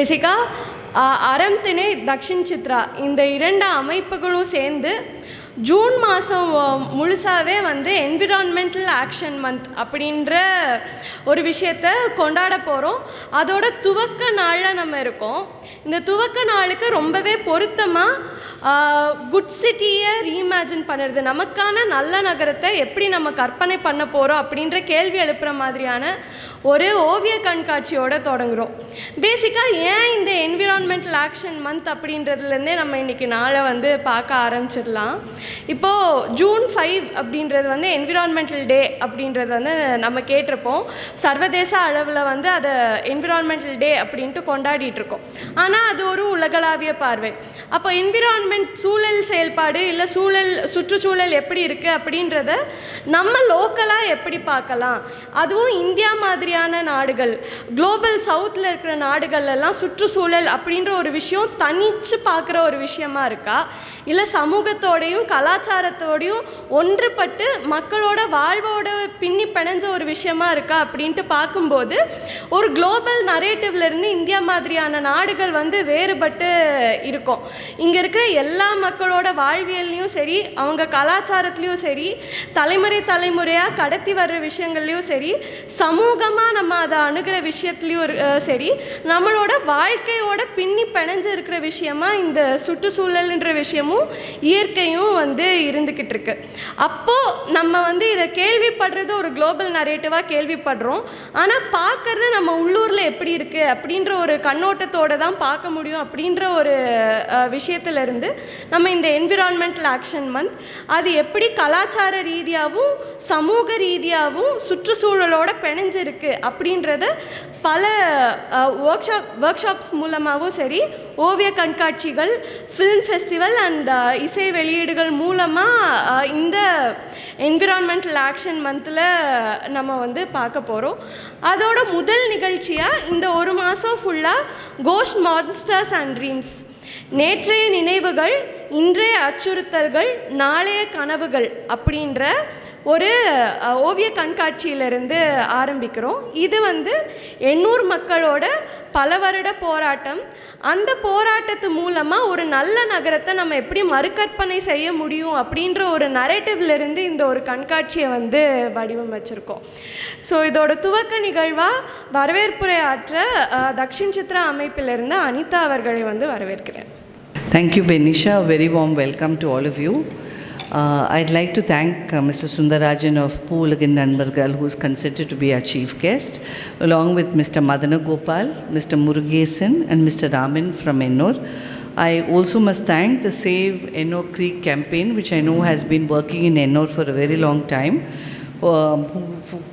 பேசிக்காக அறம் திணை தக்ஷின் சித்ரா இந்த 2 அமைப்புகளும் சேர்ந்து ஜூன் மாதம் முழுசாகவே வந்து என்விரான்மெண்டல் ஆக்ஷன் மந்த் அப்படின்ற ஒரு விஷயத்தை கொண்டாட போகிறோம். அதோட துவக்க நாளில் நம்ம இருக்கோம். இந்த துவக்க நாளுக்கு ரொம்பவே பொருத்தமாக குட் சிட்டியை ரீஇமேஜின் பண்ணுறது, நமக்கான நல்ல நகரத்தை எப்படி நம்ம கற்பனை பண்ண போகிறோம் அப்படின்ற கேள்வி எழுப்புகிற மாதிரியான ஒரு ஓவிய கண்காட்சியோடு தொடங்குகிறோம். பேசிக்காக ஏன் இந்த என்விரான்மெண்டல் ஆக்ஷன் மந்த் அப்படின்றதுலேருந்தே நம்ம இன்றைக்கி நாளை வந்து பார்க்க ஆரம்பிச்சிடலாம். இப்போது ஜூன் 5 அப்படின்றது வந்து என்விரான்மெண்டல் டே அப்படின்றது வந்து நம்ம கேட்டிருப்போம். சர்வதேச அளவில் வந்து அதை என்விரான்மெண்டல் டே அப்படின்ட்டு கொண்டாடிட்டுருக்கோம். ஆனால் அது ஒரு உலகளாவிய பார்வை. அப்போ என்விரான்மெண்ட் சூழல் செயல்பாடு இல்லை சுற்றுச்சூழல் எப்படி இருக்குது அப்படின்றத நம்ம லோக்கலாக எப்படி பார்க்கலாம், அதுவும் இந்தியா மாதிரியான நாடுகள், குளோபல் சவுத்தில் இருக்கிற நாடுகள்லாம் சுற்றுச்சூழல் அப்படின்ற ஒரு விஷயம் தனித்து பார்க்குற ஒரு விஷயமா இருக்கா, இல்லை சமூகத்தோடையும் கலாச்சாரத்தோடையும் ஒன்றுபட்டு மக்களோட வாழ்வோட பின்னி பிணைஞ்ச ஒரு விஷயமா இருக்கா அப்படின்ட்டு பார்க்கும்போது ஒரு குளோபல் நரேட்டிவ்லேருந்து இந்தியா மாதிரியான நாடுகள் வந்து வேறுபட்டு இருக்கும். இங்கே இருக்கிற எல்லா மக்களோட வாழ்வியல்லையும் சரி, அவங்க கலாச்சாரத்துலேயும் சரி, தலைமுறையாக கடத்தி வர்ற விஷயங்கள்லையும் சரி, சமூகமாக நம்ம அதை அணுகிற விஷயத்துலையும் சரி, நம்மளோட வாழ்க்கையோட பின்னி பிணைஞ்சு இருக்கிற விஷயமா இந்த சுற்றுச்சூழல்ன்ற விஷயமும் இயற்கையும் வந்து இருந்துக்கிட்டு இருக்கு. அப்போது நம்ம வந்து இதை கேள்விப்படுறது ஒரு குளோபல் நரேட்டிவாக கேள்விப்படுறோம். ஆனால் பார்க்கறது நம்ம உள்ளூரில் எப்படி இருக்குது அப்படின்ற ஒரு கண்ணோட்டத்தோடு தான் பார்க்க முடியும். அப்படின்ற ஒரு விஷயத்துலேருந்து நம்ம இந்த என்விரான்மெண்டல் ஆக்ஷன் மந்த் அது எப்படி கலாச்சார ரீதியாகவும் சமூக ரீதியாகவும் சுற்றுச்சூழலோட பிணைஞ்சிருக்கு அப்படின்றத பல ஒர்க் ஷாப்ஸ் மூலமாகவும் சரி, ஓவிய கண்காட்சிகள், ஃபில்ம் ஃபெஸ்டிவல் அண்ட் இசை வெளியீடுகள் மூலமாக இந்த என்விரான்மெண்டல் ஆக்ஷன் மந்தில் நம்ம வந்து பார்க்க போகிறோம். அதோட முதல் நிகழ்ச்சியாக இந்த ஒரு மாதம் ஃபுல்லாக கோஸ்ட் மான்ஸ்டர்ஸ் அண்ட் ட்ரீம்ஸ், நேற்றைய நினைவுகள், இன்றைய அச்சுறுத்தல்கள், நாளைய கனவுகள் அப்படின்ற ஒரு ஓவிய கண்காட்சியிலிருந்து ஆரம்பிக்கிறோம். இது வந்து 800 மக்களோட பல வருட போராட்டம். அந்த போராட்டத்து மூலமாக ஒரு நல்ல நகரத்தை நம்ம எப்படி மறுகற்பனை செய்ய முடியும் அப்படின்ற ஒரு நரேட்டிவ்லேருந்து இந்த ஒரு கண்காட்சியை வந்து வடிவமைச்சிருக்கோம். ஸோ இதோட துவக்க நிகழ்வாக வரவேற்புரை ஆற்ற தக்ஷின் சித்ரா அமைப்பிலிருந்து அனிதா அவர்களை வந்து வரவேற்கிறேன். Thank you, Benisha. A very warm welcome to all of you. I'd like to thank Mr. Sundarajan of Poolagan Nanbargal, who's consented to be our chief guest, along with Mr. Madana Gopal, Mr. Murugesan and Mr. Raman from Ennore. I also must thank the Save Ennore Creek campaign, which I know has been working in Ennore for a very long time,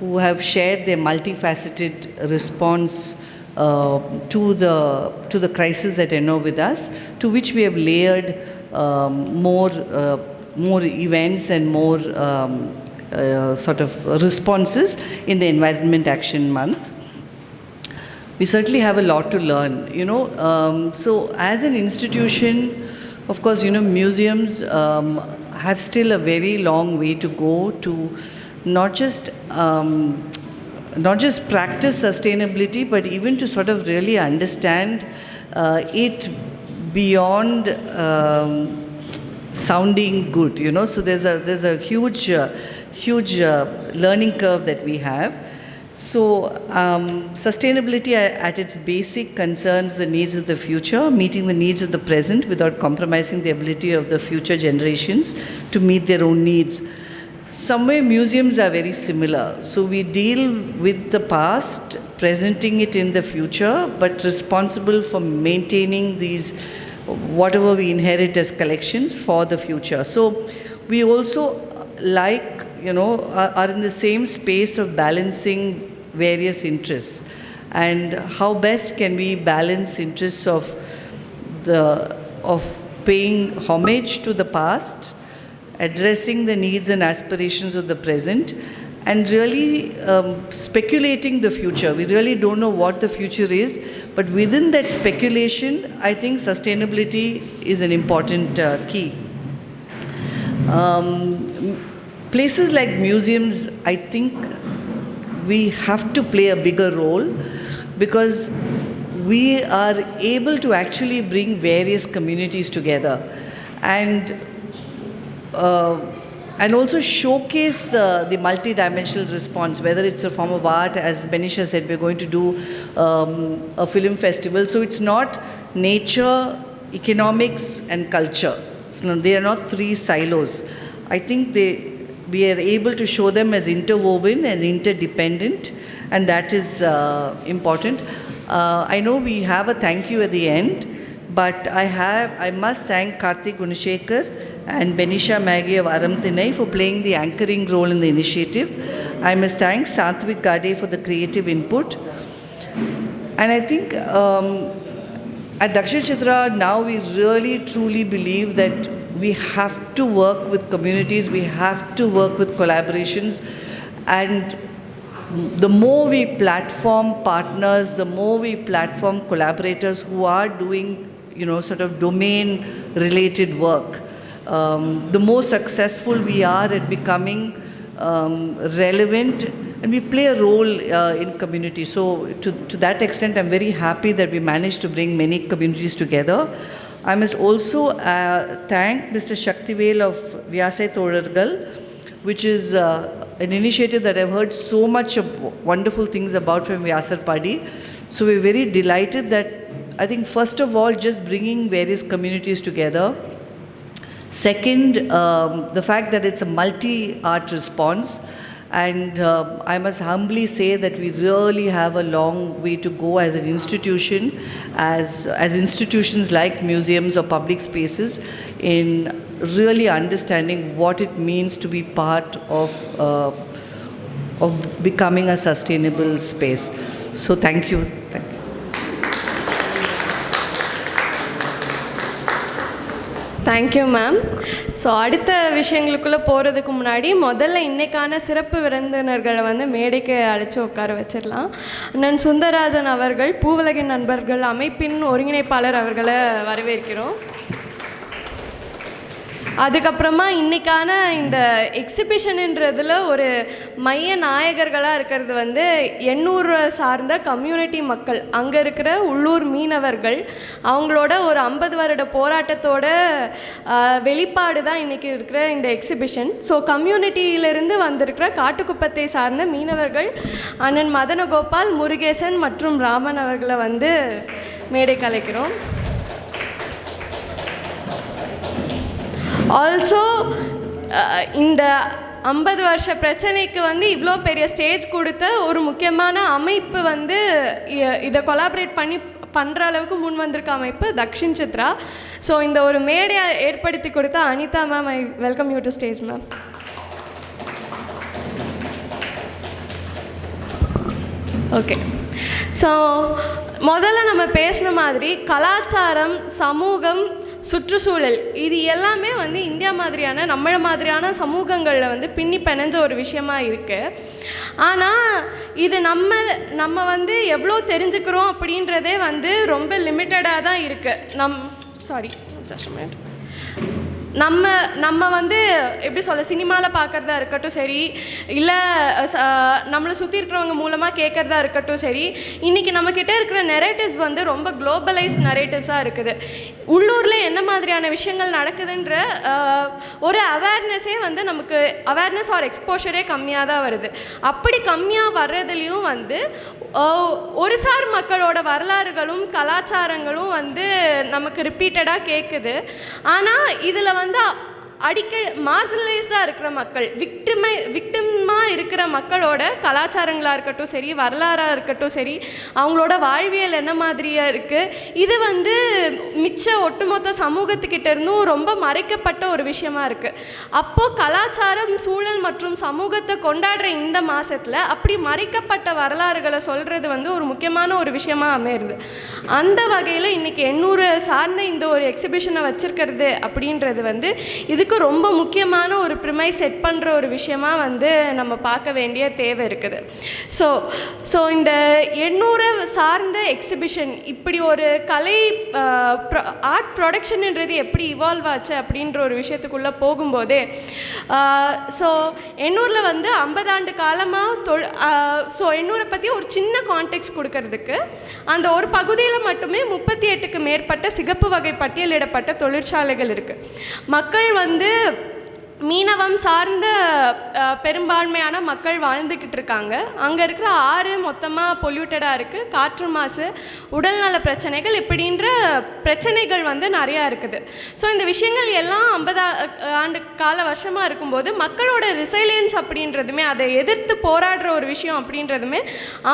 who have shared their multifaceted response to the crisis at Ennore with us, to which we have layered more events and more sort of responses in the Environment Action Month. We certainly have a lot to learn, so as an institution, of course, museums have still a very long way to go to not just practice sustainability, but even to sort of really understand it beyond sounding good, So there's a huge learning curve that we have. So sustainability at its basic concerns the needs of the future, meeting the needs of the present without compromising the ability of the future generations to meet their own needs. Somewhere museums are very similar. So we deal with the past, presenting it in the future, but responsible for maintaining these whatever we inherit as collections for the future. So we also are in the same space of balancing various interests, and how best can we balance interests of paying homage to the past, addressing the needs and aspirations of the present, and really speculating the future. We really don't know what the future is, but within that speculation, I think sustainability is an important key. Places like museums, I think we have to play a bigger role, because we are able to actually bring various communities together and also showcase the multi-dimensional response, whether it's a form of art. As Benisha said, we're going to do a film festival. So it's not nature, economics and culture. So they are not three silos. I think we are able to show them as interwoven, as interdependent, and that is important. I know we have a thank you at the end, but I must thank Karthik Gunashekhar and Benisha Maggie of Aram Thinai for playing the anchoring role in the initiative. I must thank Satvik Gade for the creative input. And I think at Dakshin Chitra now we really truly believe that we have to work with communities, we have to work with collaborations, and the more we platform partners, the more we platform collaborators who are doing, sort of domain related work, the more successful we are at becoming relevant, and we play a role in community. So to that extent, I'm very happy that we managed to bring many communities together. I must also thank Mr. Shaktivel of Vyasai Thodargal, which is an initiative that I've heard so much wonderful things about from Vyasar Padi. So we're very delighted that, I think first of all, just bringing various communities together. Second, the fact that it's a multi-art response. And I must humbly say that we really have a long way to go as an institution, as institutions like museums or public spaces, in really understanding what it means to be part of becoming a sustainable space. So thank you. Thank you. Thank you ma'am. So அடுத்த விஷயங்களுக்குள்ளே போகிறதுக்கு முன்னாடி முதல்ல இன்றைக்கான சிறப்பு விருந்தினர்களை வந்து மேடைக்கு அழைச்சி உட்கார வச்சிடலாம். அண்ணன் சுந்தரராஜன் அவர்கள், பூவுலகின் நண்பர்கள் அமைப்பின் ஒருங்கிணைப்பாளர் அவர்களை வரவேற்கிறோம். அதுக்கப்புறமா இன்றைக்கான இந்த எக்ஸிபிஷனுன்றதில் ஒரு மைய நாயகர்களாக இருக்கிறது வந்து எண்ணூர் சார்ந்த கம்யூனிட்டி மக்கள், அங்கே இருக்கிற உள்ளூர் மீனவர்கள், அவங்களோட ஒரு 50 வருட போராட்டத்தோட வெளிப்பாடு தான் இன்றைக்கி இருக்கிற இந்த எக்ஸிபிஷன். ஸோ கம்யூனிட்டியிலிருந்து வந்திருக்கிற காட்டுக்குப்பத்தை சார்ந்த மீனவர்கள் அண்ணன் மதனகோபால், முருகேசன் மற்றும் ராமன் அவர்களை வந்து மேடை கலைக்கிறோம். ஆல்சோ இந்த 50 வருஷ பிரச்சனைக்கு வந்து இவ்வளோ பெரிய ஸ்டேஜ் கொடுத்த ஒரு முக்கியமான அமைப்பு வந்து இதை கொலாபரேட் பண்ணுற அளவுக்கு முன் வந்திருக்க அமைப்பு தக்ஷின் சித்ரா. ஸோ இந்த ஒரு மேடையை ஏற்படுத்தி கொடுத்த Anitha ma'am, I welcome you to stage ma'am. Okay, so முதல்ல நம்ம பேசின மாதிரி கலாச்சாரம், சமூகம், சுற்றுச்சூழல், இது எல்லாமே வந்து இந்தியா மாதிரியான நம்மளை மாதிரியான சமூகங்களில் வந்து பின்னி பிணைஞ்ச ஒரு விஷயமா இருக்குது. ஆனால் இது நம்ம வந்து எவ்வளோ தெரிஞ்சுக்கிறோம் அப்படின்றதே வந்து ரொம்ப லிமிட்டடாக தான் இருக்குது. Just minute. நம்ம வந்து எப்படி சொல்ல, சினிமாவில் பார்க்குறதா இருக்கட்டும் சரி, இல்லை நம்மளை சுற்றி இருக்கிறவங்க மூலமாக கேட்குறதா இருக்கட்டும் சரி, இன்றைக்கி நம்மக்கிட்ட இருக்கிற நெரேட்டிவ்ஸ் வந்து ரொம்ப குளோபலைஸ்ட் நெரேட்டிவ்ஸாக இருக்குது. உள்ளூரில் என்ன மாதிரியான விஷயங்கள் நடக்குதுன்ற ஒரு அவேர்னஸே வந்து நமக்கு அவேர்னஸ் ஆர் எக்ஸ்போஷரே கம்மியாக தான் வருது. அப்படி கம்மியாக வர்றதுலேயும் வந்து ஒரு சார் மக்களோட வரலாறுகளும் கலாச்சாரங்களும் வந்து நமக்கு ரிப்பீட்டடாக கேட்குது. ஆனால் இதில் வந்து மார்ஜினலைஸ்டாக இருக்கிற மக்கள், விக்டிமாக இருக்கிற மக்களோட கலாச்சாரங்களாக இருக்கட்டும் சரி, வரலாறாக இருக்கட்டும் சரி, அவங்களோட வாழ்வியல் என்ன மாதிரியாக இருக்குது, இது வந்து மிச்ச ஒட்டுமொத்த சமூகத்துக்கிட்ட இருந்தும் ரொம்ப மறைக்கப்பட்ட ஒரு விஷயமா இருக்குது. அப்போது கலாச்சாரம், சூழல் மற்றும் சமூகத்தை கொண்டாடுற இந்த மாதத்தில் அப்படி மறைக்கப்பட்ட வரலாறுகளை சொல்கிறது வந்து ஒரு முக்கியமான ஒரு விஷயமாக அமையிறது. அந்த வகையில் இன்றைக்கி 800 சார்ந்த இந்த ஒரு எக்ஸிபிஷனை வச்சுருக்கிறது அப்படின்றது வந்து இதுக்கு ரொம்ப முக்கியமான ஒரு ப்ரிமைஸ் செட் பண்ணுற ஒரு விஷயமாக வந்து நம்ம பார்க்க வேண்டிய தேவை இருக்குது. ஸோ இந்த 800 சார்ந்த எக்ஸிபிஷன் இப்படி ஒரு கலை ஆர்ட் ப்ரொடக்ஷன்ன்றது எப்படி இவால்வ் ஆச்சு அப்படின்ற ஒரு விஷயத்துக்குள்ளே போகும்போதே ஸோ எண்ணூரில் வந்து 50 ஆண்டு காலமாக ஸோ எண்ணூரை பற்றி ஒரு சின்ன கான்டெக்ட் கொடுக்கறதுக்கு அந்த ஒரு பகுதியில் மட்டுமே 38க்கு மேற்பட்ட சிகப்பு வகை பட்டியலிடப்பட்ட தொழிற்சாலைகள் இருக்குது. மக்கள் வந்து மீனவம் சார்ந்த பெரும்பான்மையான மக்கள் வாழ்ந்துக்கிட்டு இருக்காங்க. அங்கே இருக்கிற ஆறு மொத்தமாக பொல்யூட்டடாக இருக்குது. காற்று மாசு, உடல்நல பிரச்சனைகள் இப்படின்ற பிரச்சனைகள் வந்து நிறையா இருக்குது. ஸோ இந்த விஷயங்கள் எல்லாம் 50 ஆண்டு கால வருஷமாக இருக்கும்போது மக்களோட ரிசைலியன்ஸ் அப்படின்றதுமே, அதை எதிர்த்து போராடுற ஒரு விஷயம் அப்படின்றதுமே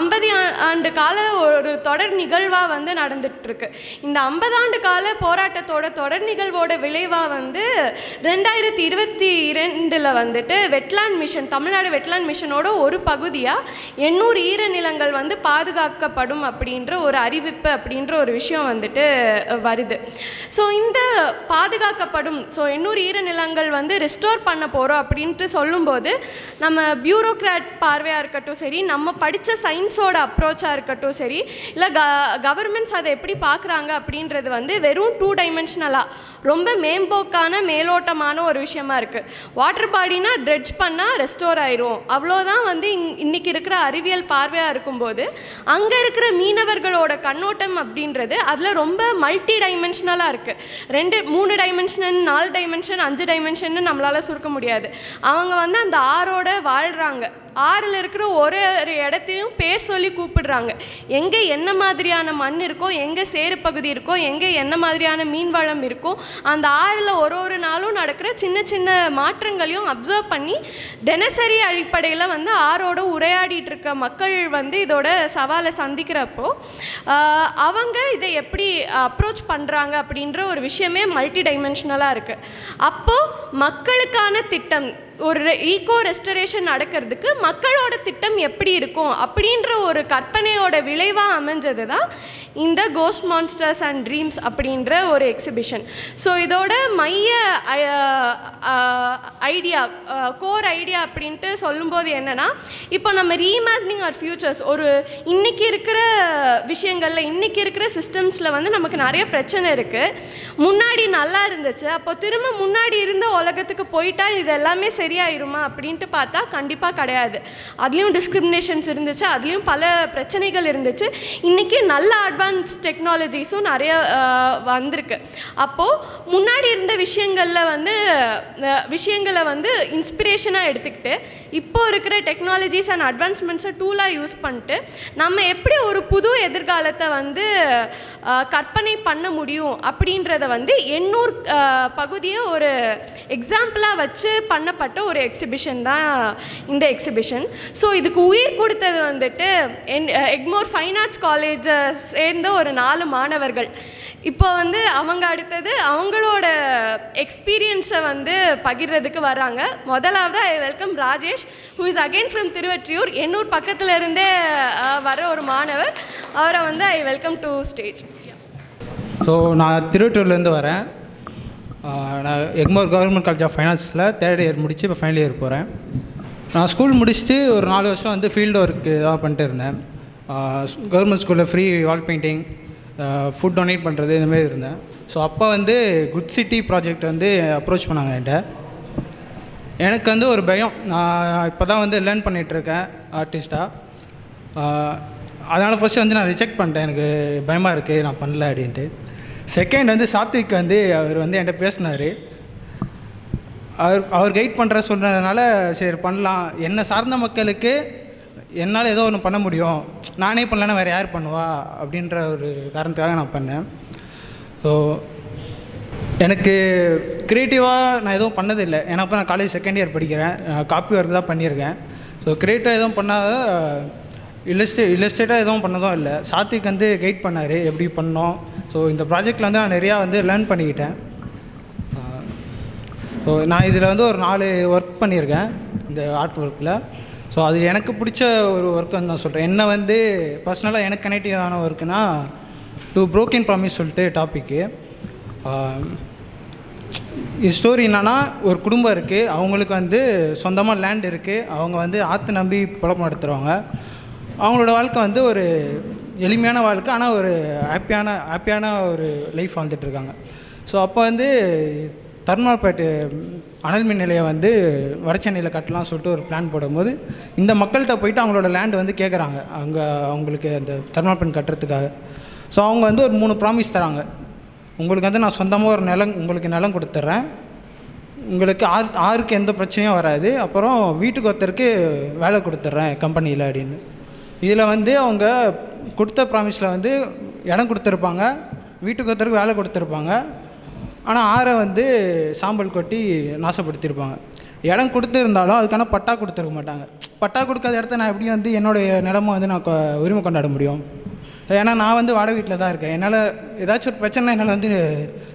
50 ஆண்டு கால ஒரு தொடர் நிகழ்வாக வந்து நடந்துகிட்ருக்கு. இந்த 50 ஆண்டு கால போராட்டத்தோட தொடர் நிகழ்வோட விளைவாக வந்து 2022 வந்துட்டு வெட்லாண்ட் மிஷன், தமிழ்நாடு வெட்லாண்ட் மிஷனோட ஒரு பகுதியாக 800 ஈரநிலங்கள் வந்து பாதுகாக்கப்படும் அப்படின்ற ஒரு அறிவிப்பு அப்படின்ற ஒரு விஷயம் வந்துட்டு வருது. ஸோ இந்த பாதுகாக்கப்படும், ஸோ 800 ஈரநிலங்கள் வந்து ரெஸ்டோர் பண்ண போகிறோம் அப்படின்ட்டு சொல்லும்போது நம்ம பியூரோக்ராட் பார்வையாக இருக்கட்டும் சரி, நம்ம படித்த சயின்ஸோட அப்ரோச்சாக இருக்கட்டும் சரி, இல்லை கவர்மெண்ட்ஸ் அதை எப்படி பார்க்குறாங்க அப்படின்றது வந்து வெறும் 2 டைமென்ஷனலாக ரொம்ப மேம்போக்கான மேலோட்டமான ஒரு விஷயமா இருக்குது. வாட்டர் பாடினா ட்ரெட்ஜ் பண்ணால் ரெஸ்டோர் ஆயிரும், அவ்வளோதான் வந்து இன்றைக்கி இருக்கிற அறிவியல் பார்வையாக இருக்கும்போது அங்கே இருக்கிற மீனவர்களோட கண்ணோட்டம் அப்படின்றது அதில் ரொம்ப மல்டி டைமென்ஷனலாக இருக்குது. 2 3 டைமென்ஷன், 4 டைமென்ஷன், 5 டைமென்ஷன் நம்மளால் சுருக்க முடியாது. அவங்க வந்து அந்த ஆறோட வாழ்கிறாங்க. ஆறில் இருக்கிற ஒரு இடத்தையும் பேர் சொல்லி கூப்பிடுறாங்க. எங்கே என்ன மாதிரியான மண் இருக்கோ, எங்கே சேறு பகுதி இருக்கோ, எங்கே என்ன மாதிரியான மீன் வளம் இருக்கோ, அந்த ஆறில் ஒரு நாளும் நடக்கிற சின்ன சின்ன மாற்றங்களையும் அப்சர்வ் பண்ணி தினசரி அடிப்படையில் வந்து ஆறோட உரையாடிட்டு இருக்க மக்கள் வந்து இதோட சவாலை சந்திக்கிறப்போ அவங்க இதை எப்படி அப்ரோச் பண்ணுறாங்க அப்படின்ற ஒரு விஷயமே மல்டி டைமென்ஷனலாக இருக்குது. அப்போது மக்களுக்கான திட்டம், ஒரு ஈகோ ரெஸ்டரேஷன் நடக்கிறதுக்கு மக்களோட திட்டம் எப்படி இருக்கும் அப்படின்ற ஒரு கற்பனையோட விளைவாக அமைஞ்சது தான் இந்த கோஸ்ட் மான்ஸ்டர்ஸ் அண்ட் ட்ரீம்ஸ் அப்படின்ற ஒரு எக்ஸிபிஷன். ஸோ இதோட மைய ஐடியா, கோர் ஐடியா அப்படின்ட்டு சொல்லும்போது என்னென்னா, இப்போ நம்ம ரீஇமேஜினிங் அவர் ஃப்யூச்சர்ஸ், ஒரு இன்றைக்கி இருக்கிற விஷயங்களில், இன்றைக்கி இருக்கிற சிஸ்டம்ஸில் வந்து நமக்கு நிறைய பிரச்சனை இருக்குது. முன்னாடி நல்லா இருந்துச்சு, அப்போ திரும்ப முன்னாடி இருந்த உலகத்துக்கு போயிட்டா இது எல்லாமே சரியாயிருமா அப்படின்ட்டு பார்த்தா கண்டிப்பாக கிடையாது. அதுலேயும் டிஸ்கிரிமினேஷன்ஸ் இருந்துச்சு, அதுலேயும் பல பிரச்சனைகள் இருந்துச்சு. இன்றைக்கி நல்ல அட்வான்ஸ் டெக்னாலஜிஸும் நிறைய வந்திருக்கு. அப்போது முன்னாடி இருந்த விஷயங்களை வந்து இன்ஸ்பிரேஷனாக எடுத்துக்கிட்டு இப்போது இருக்கிற டெக்னாலஜிஸ் அண்ட் அட்வான்ஸ்மெண்ட்ஸை டூலாக யூஸ் பண்ணிட்டு நம்ம எப்படி ஒரு புது எதிர்காலத்தை வந்து கற்பனை பண்ண முடியும் அப்படின்றத வந்து 800 பகுதியை ஒரு எக்ஸாம்பிளாக வச்சு பண்ணப்பட்ட ஒரு எக்ஸிபிஷன் தான் இந்த எக்ஸிபிஷன். ஸோ இதுக்கு உயிர் கொடுத்தது வந்துட்டு எக்மோர் ஃபைன் ஆர்ட்ஸ் காலேஜை சேர்ந்த ஒரு 4 மாணவர்கள். இப்போ வந்து அவங்க அடுத்தது அவங்களோட எக்ஸ்பீரியன்ஸை வந்து பகிர்றதுக்கு வராங்க. முதலாவது I welcome Rajesh, who is again from Thiruvottiyur. 800 பக்கத்தில் இருந்தே வர ஒரு மாணவர். அவரை வந்து I welcome to stage. So நான் திருவொற்றியூர்லேருந்து வரேன். நான் எக்மோர் கவர்மெண்ட் காலேஜ் ஆஃப் ஃபைனான்ஸில் 3rd இயர் முடித்து இப்போ ஃபைனல் இயர் போகிறேன். நான் ஸ்கூல் முடிச்சுட்டு ஒரு 4 வருஷம் வந்து ஃபீல்டு ஒர்க்கு தான் பண்ணிட்டு இருந்தேன். கவர்மெண்ட் ஸ்கூலில் ஃப்ரீ வால் பெயிண்டிங், ஃபுட் டொனேட் பண்ணுறது இந்தமாரி இருந்தேன். ஸோ அப்போ வந்து குட் சிட்டி ப்ராஜெக்ட் வந்து அப்ரோச் பண்ணாங்க என்கிட்ட. எனக்கு வந்து ஒரு பயம், நான் இப்போ தான் வந்து லேர்ன் பண்ணிகிட்ருக்கேன் ஆர்டிஸ்ட்டாக. அதனால் ஃபஸ்ட்டு வந்து நான் ரிஜெக்ட் பண்ணிட்டேன், எனக்கு பயமாக இருக்குது, நான் பண்ணல அப்படின்ட்டு. செகண்ட் வந்து சாத்விக் வந்து அவர் வந்து என்கிட்ட பேசினார். அவர் கைட் பண்ணுற சொன்னதுனால சரி பண்ணலாம், என்னை சார்ந்த மக்களுக்கு என்னால் ஏதோ ஒன்று பண்ண முடியும், நானே பண்ணலன்னா வேறு யார் பண்ணுவா அப்படின்ற ஒரு காரணத்துக்காக நான் பண்ணேன். ஸோ எனக்கு க்ரியேட்டிவாக நான் எதுவும் பண்ணதில்லை, ஏன்னா இப்போ நான் காலேஜ் 2nd இயர் படிக்கிறேன், காப்பி ஒர்க் தான் பண்ணியிருக்கேன். ஸோ க்ரியேட்டிவாக எதுவும் பண்ணாத, இல்லஸ்ட்ரேட்டாக எதுவும் பண்ணதும் இல்லை. சாத்விக் வந்து கைட் பண்ணார் எப்படி பண்ணோம். ஸோ இந்த ப்ராஜெக்டில் வந்து நான் நிறையா வந்து லேர்ன் பண்ணிக்கிட்டேன். ஸோ நான் இதில் வந்து ஒரு 4 ஒர்க் பண்ணியிருக்கேன் இந்த ஆர்ட் ஒர்க்கில். ஸோ அது எனக்கு பிடிச்ச ஒரு ஒர்க்குன்னு தான் சொல்கிறேன். என்ன வந்து பர்சனலாக எனக்கு கனெக்டிவான ஒர்க்குனா ப்ரோக்கன் ப்ராமிஸ் சொல்லிட்டு டாப்பிக்கு. இது ஸ்டோரி என்னென்னா, ஒரு குடும்பம் இருக்குது, அவங்களுக்கு வந்து சொந்தமாக லேண்ட் இருக்குது, அவங்க வந்து ஆற்று நம்பி புழப்பம் நடத்துகிறவங்க. அவங்களோட வாழ்க்கை வந்து ஒரு எளிமையான வாழ்க்கை, ஆனால் ஒரு ஹாப்பியான ஒரு லைஃப் வாழ்ந்துட்டுருக்காங்க. ஸோ அப்போ வந்து தர்மால்பேட்டு அனல் மின் நிலையம் வந்து வடசென்னையில் கட்டலாம்னு சொல்லிட்டு ஒரு பிளான் போடும்போது இந்த மக்கள்கிட்ட போயிட்டு அவங்களோட லேண்டு வந்து கேட்குறாங்க அவங்களுக்கு அந்த தர்மால்பேட் கட்டுறதுக்காக. ஸோ அவங்க வந்து ஒரு 3 ப்ராமிஸ் தராங்க. உங்களுக்கு வந்து நான் சொந்தமாக ஒரு உங்களுக்கு நிலம் கொடுத்துட்றேன், உங்களுக்கு ஆறுக்கு எந்த பிரச்சனையும் வராது, அப்புறம் வீட்டுக்கு ஒருத்தருக்கு வேலை கொடுத்துட்றேன் கம்பெனியில் அப்படின்னு. இதில் வந்து அவங்க கொடுத்த ப்ராமிஸில் வந்து இடம் கொடுத்துருப்பாங்க, வீட்டுக்கு ஒருத்தருக்கு வேலை கொடுத்துருப்பாங்க, ஆனால் ஆறை வந்து சாம்பல் கொட்டி நாசப்படுத்தியிருப்பாங்க. இடம் கொடுத்துருந்தாலும் அதுக்கான பட்டா கொடுத்துருக்க மாட்டாங்க. பட்டா கொடுக்காத இடத்த நான் எப்படி வந்து என்னுடைய நிலமை வந்து நான் உரிமை கொண்டாட முடியும்? ஏன்னா நான் வந்து வாடகை வீட்டில் தான் இருக்கேன். என்னால் ஏதாச்சும் ஒரு பிரச்சனை என்னால் வந்து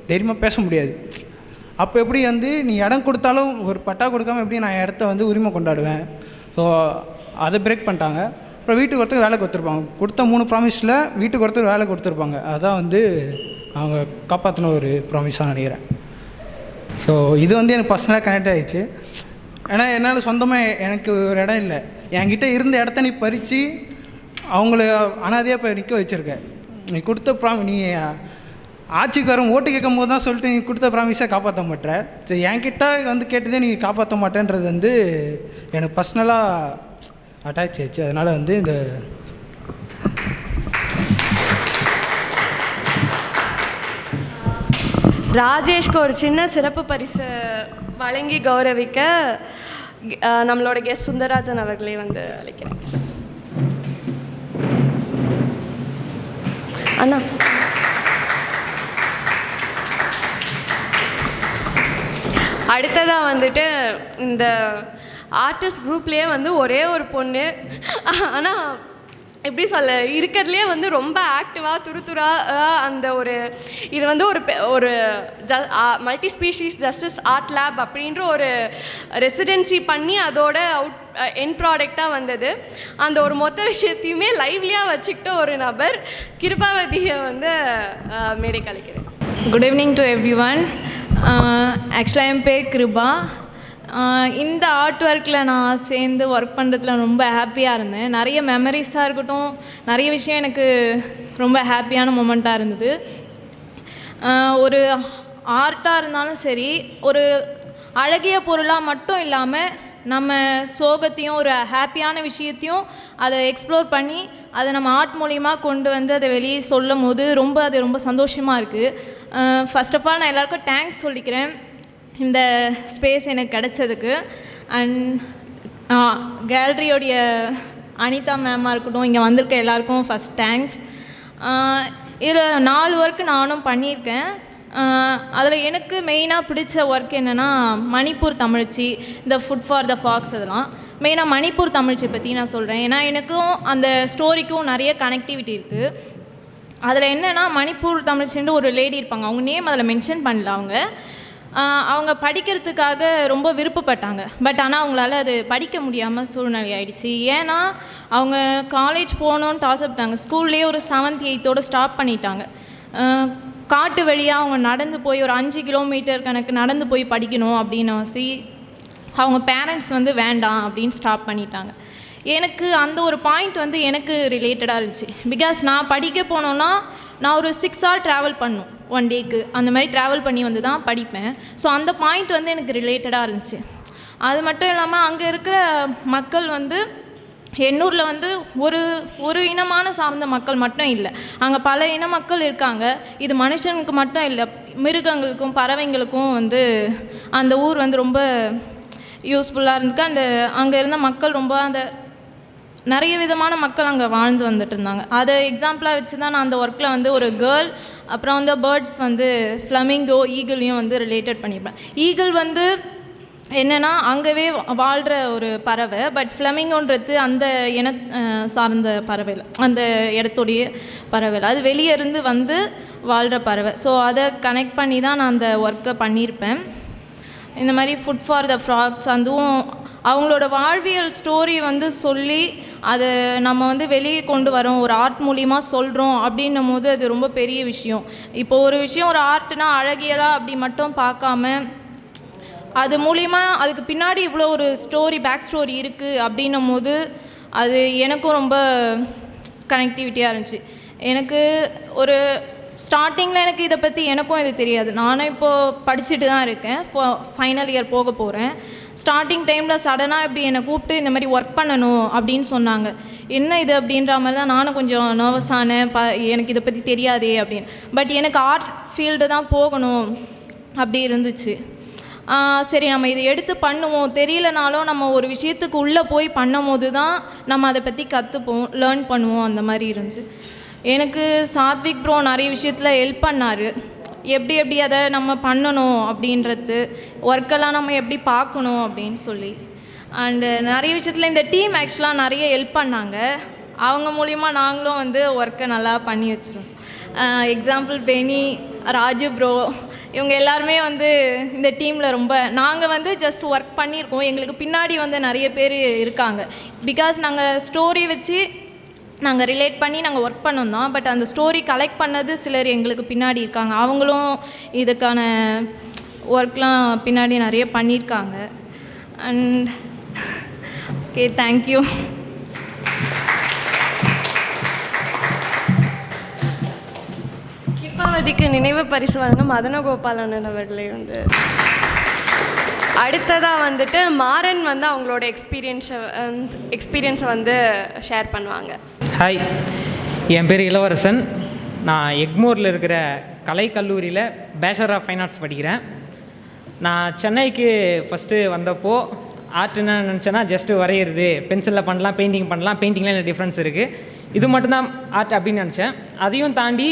தைரியமாக பேச முடியாது. அப்போ எப்படி வந்து நீ இடம் கொடுத்தாலும் ஒரு பட்டா கொடுக்காமல் எப்படி நான் இடத்த வந்து உரிமை கொண்டாடுவேன்? ஸோ அதை பிரேக் பண்ணிட்டாங்க. அப்புறம் வீட்டுக்கு ஒருத்தருக்கு வேலை கொடுத்துருப்பாங்க. கொடுத்த 3 ப்ராமிஸில் வீட்டுக்கு ஒருத்தருக்கு வேலை கொடுத்துருப்பாங்க. அதுதான் வந்து அவங்க காப்பாற்றின ஒரு ப்ராமிஸாக நினைக்கிறேன். ஸோ இது வந்து எனக்கு பர்சனலாக கனெக்ட் ஆகிடுச்சு. ஏன்னா என்னால் சொந்தமாக எனக்கு ஒரு இடம் இல்லை, என்கிட்ட இருந்த இடத்த நீ பறித்து அவங்கள அனாதையாக இப்போ நிற்க வச்சுருக்க. நீ கொடுத்த நீ ஆட்சிக்கு வரும் ஓட்டு கேட்கும் போது தான் சொல்லிட்டு நீ கொடுத்த ப்ராமிஸை காப்பாற்ற மாட்டேற. சரி, என்கிட்ட வந்து கேட்டதே நீ காப்பாற்ற மாட்டேன்றது வந்து எனக்கு பர்சனலாக அட்டாச் ஆயிடுச்சு. அதனால் வந்து இந்த ராஜேஷ்க்கு ஒரு சின்ன சிறப்பு பரிசு வழங்கி கௌரவிக்க நம்மளோட கெஸ்ட் சுந்தரராஜன் அவர்களே வந்து அழைக்கிறேன். அண்ணா, அடுத்ததாக வந்துட்டு இந்த ஆர்டிஸ்ட் குரூப்லேயே வந்து ஒரே ஒரு பொண்ணு, ஆனால் எப்படி சொல்ல, இருக்கிறதுலே வந்து ரொம்ப ஆக்டிவாக துருதுராக அந்த இது வந்து ஒரு multi species justice art lab அப்படின்ற ஒரு ரெசிடென்சி பண்ணி அதோட என் ப்ராடக்டாக வந்தது. அந்த ஒரு மொத்த விஷயத்தையுமே லைவ்லியாக வச்சுக்கிட்ட ஒரு நபர் கிருபாவதியை வந்து மேடை கலைக்கிறேன். Good evening to everyone. ஆக்சுவலாக என் பேர் கிருபா. இந்த ஆர்ட் ஒர்க்கில் நான் சேர்ந்து ஒர்க் பண்ணுறதுல ரொம்ப ஹாப்பியாக இருந்தேன். நிறைய மெமரிஸாக இருக்கட்டும், நிறைய விஷயம் எனக்கு ரொம்ப ஹாப்பியான மொமெண்ட்டாக இருந்தது. ஒரு ஆர்ட்டாக இருந்தாலும் சரி, ஒரு அழகிய பொருளாக மட்டும் இல்லாமல் நம்ம சோகத்தையும் ஒரு ஹாப்பியான விஷயத்தையும் அதை எக்ஸ்ப்ளோர் பண்ணி அதை நம்ம ஆர்ட் மூலிமா கொண்டு வந்து அதை வெளியே சொல்லும் போது அது ரொம்ப சந்தோஷமாக இருக்குது. ஃபர்ஸ்ட் ஆஃப் ஆல் நான் எல்லாருக்கும் தேங்க்ஸ் சொல்லிக்கிறேன் இந்த ஸ்பேஸ் எனக்கு கிடச்சதுக்கு. அண்ட் கேலரியோடைய அனிதா மேமாக இருக்கட்டும், இங்கே வந்திருக்க எல்லாருக்கும் ஃபஸ்ட் தேங்க்ஸ். இதில் 4 ஒர்க்கு நானும் பண்ணியிருக்கேன். அதில் எனக்கு மெயினாக பிடிச்ச ஒர்க் என்னென்னா மணிப்பூர் தமிழ்ச்சி, இந்த ஃபுட் ஃபார் த ஃபாக்ஸ். அதெல்லாம் மெயினாக மணிப்பூர் தமிழ்ச்சி பற்றி நான் சொல்கிறேன். ஏன்னா எனக்கும் அந்த ஸ்டோரிக்கும் நிறைய கனெக்டிவிட்டி இருக்குது. அதில் என்னென்னா மணிப்பூர் தமிழ்ச்சின்னு ஒரு லேடி இருப்பாங்க, அவங்க நேம் அதில் மென்ஷன் பண்ணல. அவங்க படிக்கிறதுக்காக ரொம்ப விருப்பப்பட்டாங்க. பட் ஆனால் அவங்களால அது படிக்க முடியாமல் சூழ்நிலை ஆகிடுச்சு. ஏன்னா அவங்க காலேஜ் போகணுன்னு ஆசைப்பட்டாங்க. ஸ்கூல்லேயே ஒரு 7th 8th ஸ்டாப் பண்ணிட்டாங்க. காட்டு வழியாக அவங்க நடந்து போய் ஒரு 5 கிலோமீட்டர் கணக்கு நடந்து போய் படிக்கணும் அப்படின்னு அவங்க பேரண்ட்ஸ் வந்து வேண்டாம் அப்படின்னு ஸ்டாப் பண்ணிட்டாங்க. எனக்கு அந்த ஒரு பாயிண்ட் வந்து எனக்கு ரிலேட்டடாக இருந்துச்சு. பிகாஸ் நான் படிக்க போனோன்னா நான் ஒரு 6 hour ட்ராவல் பண்ணணும் 1 டேக்கு. அந்த மாதிரி ட்ராவல் பண்ணி வந்து தான் படிப்பேன். ஸோ அந்த பாயிண்ட் வந்து எனக்கு ரிலேட்டடாக இருந்துச்சு. அது மட்டும் இல்லாமல் அங்கே இருக்கிற மக்கள் வந்து எண்ணூரில் வந்து ஒரு இனமான சார்ந்த மக்கள் மட்டும் இல்லை, அங்கே பல இன மக்கள் இருக்காங்க. இது மனுஷனுக்கு மட்டும் இல்லை, மிருகங்களுக்கும் பறவைங்களுக்கும் வந்து அந்த ஊர் வந்து ரொம்ப யூஸ்ஃபுல்லாக இருந்துக்கு. அங்கே இருந்த மக்கள் ரொம்ப நிறைய விதமான மக்கள் அங்கே வாழ்ந்து வந்துட்டு இருந்தாங்க. அதை எக்ஸாம்பிளாக வச்சு தான் நான் அந்த ஒர்க்கில் வந்து ஒரு கேர்ள், அப்புறம் வந்து பேர்ட்ஸ் வந்து ஃப்ளமிங்கோ, ஈகிளையும் வந்து ரிலேட்டட் பண்ணியிருப்பேன். ஈகிள் வந்து என்னென்னா அங்கேவே வாழ்கிற ஒரு பறவை, பட் ஃப்ளமிங்கோன்றது அந்த இன சார்ந்த பறவை இல்லை, அந்த இடத்துடைய பறவை இல்லை, அது வெளியே இருந்து வந்து வாழ்கிற பறவை. ஸோ அதை கனெக்ட் பண்ணி தான் நான் அந்த ஒர்க்கை பண்ணியிருப்பேன். இந்த மாதிரி ஃபுட் ஃபார் த ஃப்ராக்ஸ், அதுவும் அவங்களோட வாழ்வியல் ஸ்டோரி வந்து சொல்லி அது நம்ம வந்து வெளியே கொண்டு வரோம், ஒரு ஆர்ட் மூலிமா சொல்கிறோம் அப்படின்னும் போது அது ரொம்ப பெரிய விஷயம். இப்போ ஒரு விஷயம் ஒரு ஆர்ட்னா அழகியலா அப்படி மட்டும் பார்க்காம அது மூலிமா அதுக்கு பின்னாடி இவ்வளோ ஒரு ஸ்டோரி, பேக் ஸ்டோரி இருக்குது அப்படின்னும் போது அது எனக்கும் ரொம்ப கனெக்டிவிட்டியாக இருந்துச்சு. எனக்கு ஒரு ஸ்டார்டிங்கில் எனக்கு இதை பற்றி எனக்கும் இது தெரியாது. நானும் இப்போது படிச்சுட்டு தான் இருக்கேன், ஃபைனல் இயர் போக போகிறேன். ஸ்டார்டிங் டைமில் சடனாக இப்படி என்னை கூப்பிட்டு இந்த மாதிரி ஒர்க் பண்ணணும் அப்படின்னு சொன்னாங்க. என்ன இது அப்படின்ற மாதிரி தான் நானும் கொஞ்சம் நர்வஸ் ஆனேன். எனக்கு இதை பற்றி தெரியாதே அப்படின்னு. பட் எனக்கு ஆர்ட் ஃபீல்டு தான் போகணும் அப்படி இருந்துச்சு. சரி நம்ம இதை எடுத்து பண்ணுவோம், தெரியலனாலும் நம்ம ஒரு விஷயத்துக்கு உள்ளே போய் பண்ணும் போது தான் நம்ம அதை பற்றி கற்றுப்போம், லேர்ன் பண்ணுவோம், அந்த மாதிரி இருந்துச்சு. எனக்கு சாத்விக் ப்ரோ நிறைய விஷயத்தில் ஹெல்ப் பண்ணார். எப்படி எப்படி அதை நம்ம பண்ணணும் அப்படின்றது, ஒர்க்கெல்லாம் நம்ம எப்படி பார்க்கணும் அப்படின்னு சொல்லி. அண்டு நிறைய விஷயத்தில் இந்த டீம் ஆக்சுவலாக நிறைய ஹெல்ப் பண்ணாங்க. அவங்க மூலிமா நாங்களும் வந்து ஒர்க்கை நல்லா பண்ணி வச்சுருவோம். எக்ஸாம்பிள் பெனி, ராஜு ப்ரோ, இவங்க எல்லாருமே வந்து இந்த டீமில் ரொம்ப, நாங்கள் வந்து ஜஸ்ட் ஒர்க் பண்ணியிருக்கோம், எங்களுக்கு பின்னாடி வந்து நிறைய பேர் இருக்காங்க. பிகாஸ் நாங்கள் ஸ்டோரி வச்சு நாங்கள் ரிலேட் பண்ணி நாங்கள் ஒர்க் பண்ணோம் தான். பட் அந்த ஸ்டோரி கலெக்ட் பண்ணது சிலர் எங்களுக்கு பின்னாடி இருக்காங்க. அவங்களும் இதுக்கான ஒர்க்லாம் பின்னாடி நிறைய பண்ணியிருக்காங்க. And okay, thank you. கிருபாவதிக்கு நினைவு பரிசு வழங்க மதனகோபாலன் அவர்களே வந்து. அடுத்ததாக வந்துட்டு மாறன் வந்து அவங்களோட எக்ஸ்பீரியன்ஸை வந்து ஷேர் பண்ணுவாங்க. ஹாய், என் பேர் இளவரசன். நான் எக்மோரில் இருக்கிற கலைக்கல்லூரியில் பேச்சுலர் ஆஃப் ஃபைன் ஆர்ட்ஸ் படிக்கிறேன். நான் சென்னைக்கு ஃபஸ்ட்டு வந்தப்போ ஆர்ட் என்ன நினச்சேன்னா ஜஸ்ட்டு வரைகிறது, பென்சிலில் பண்ணலாம், பெயிண்டிங் பண்ணலாம், பெயிண்டிங்கில் என்ன டிஃப்ரென்ஸ் இருக்குது, இது மட்டும்தான் ஆர்ட் அப்படின்னு நினச்சேன். அதையும் தாண்டி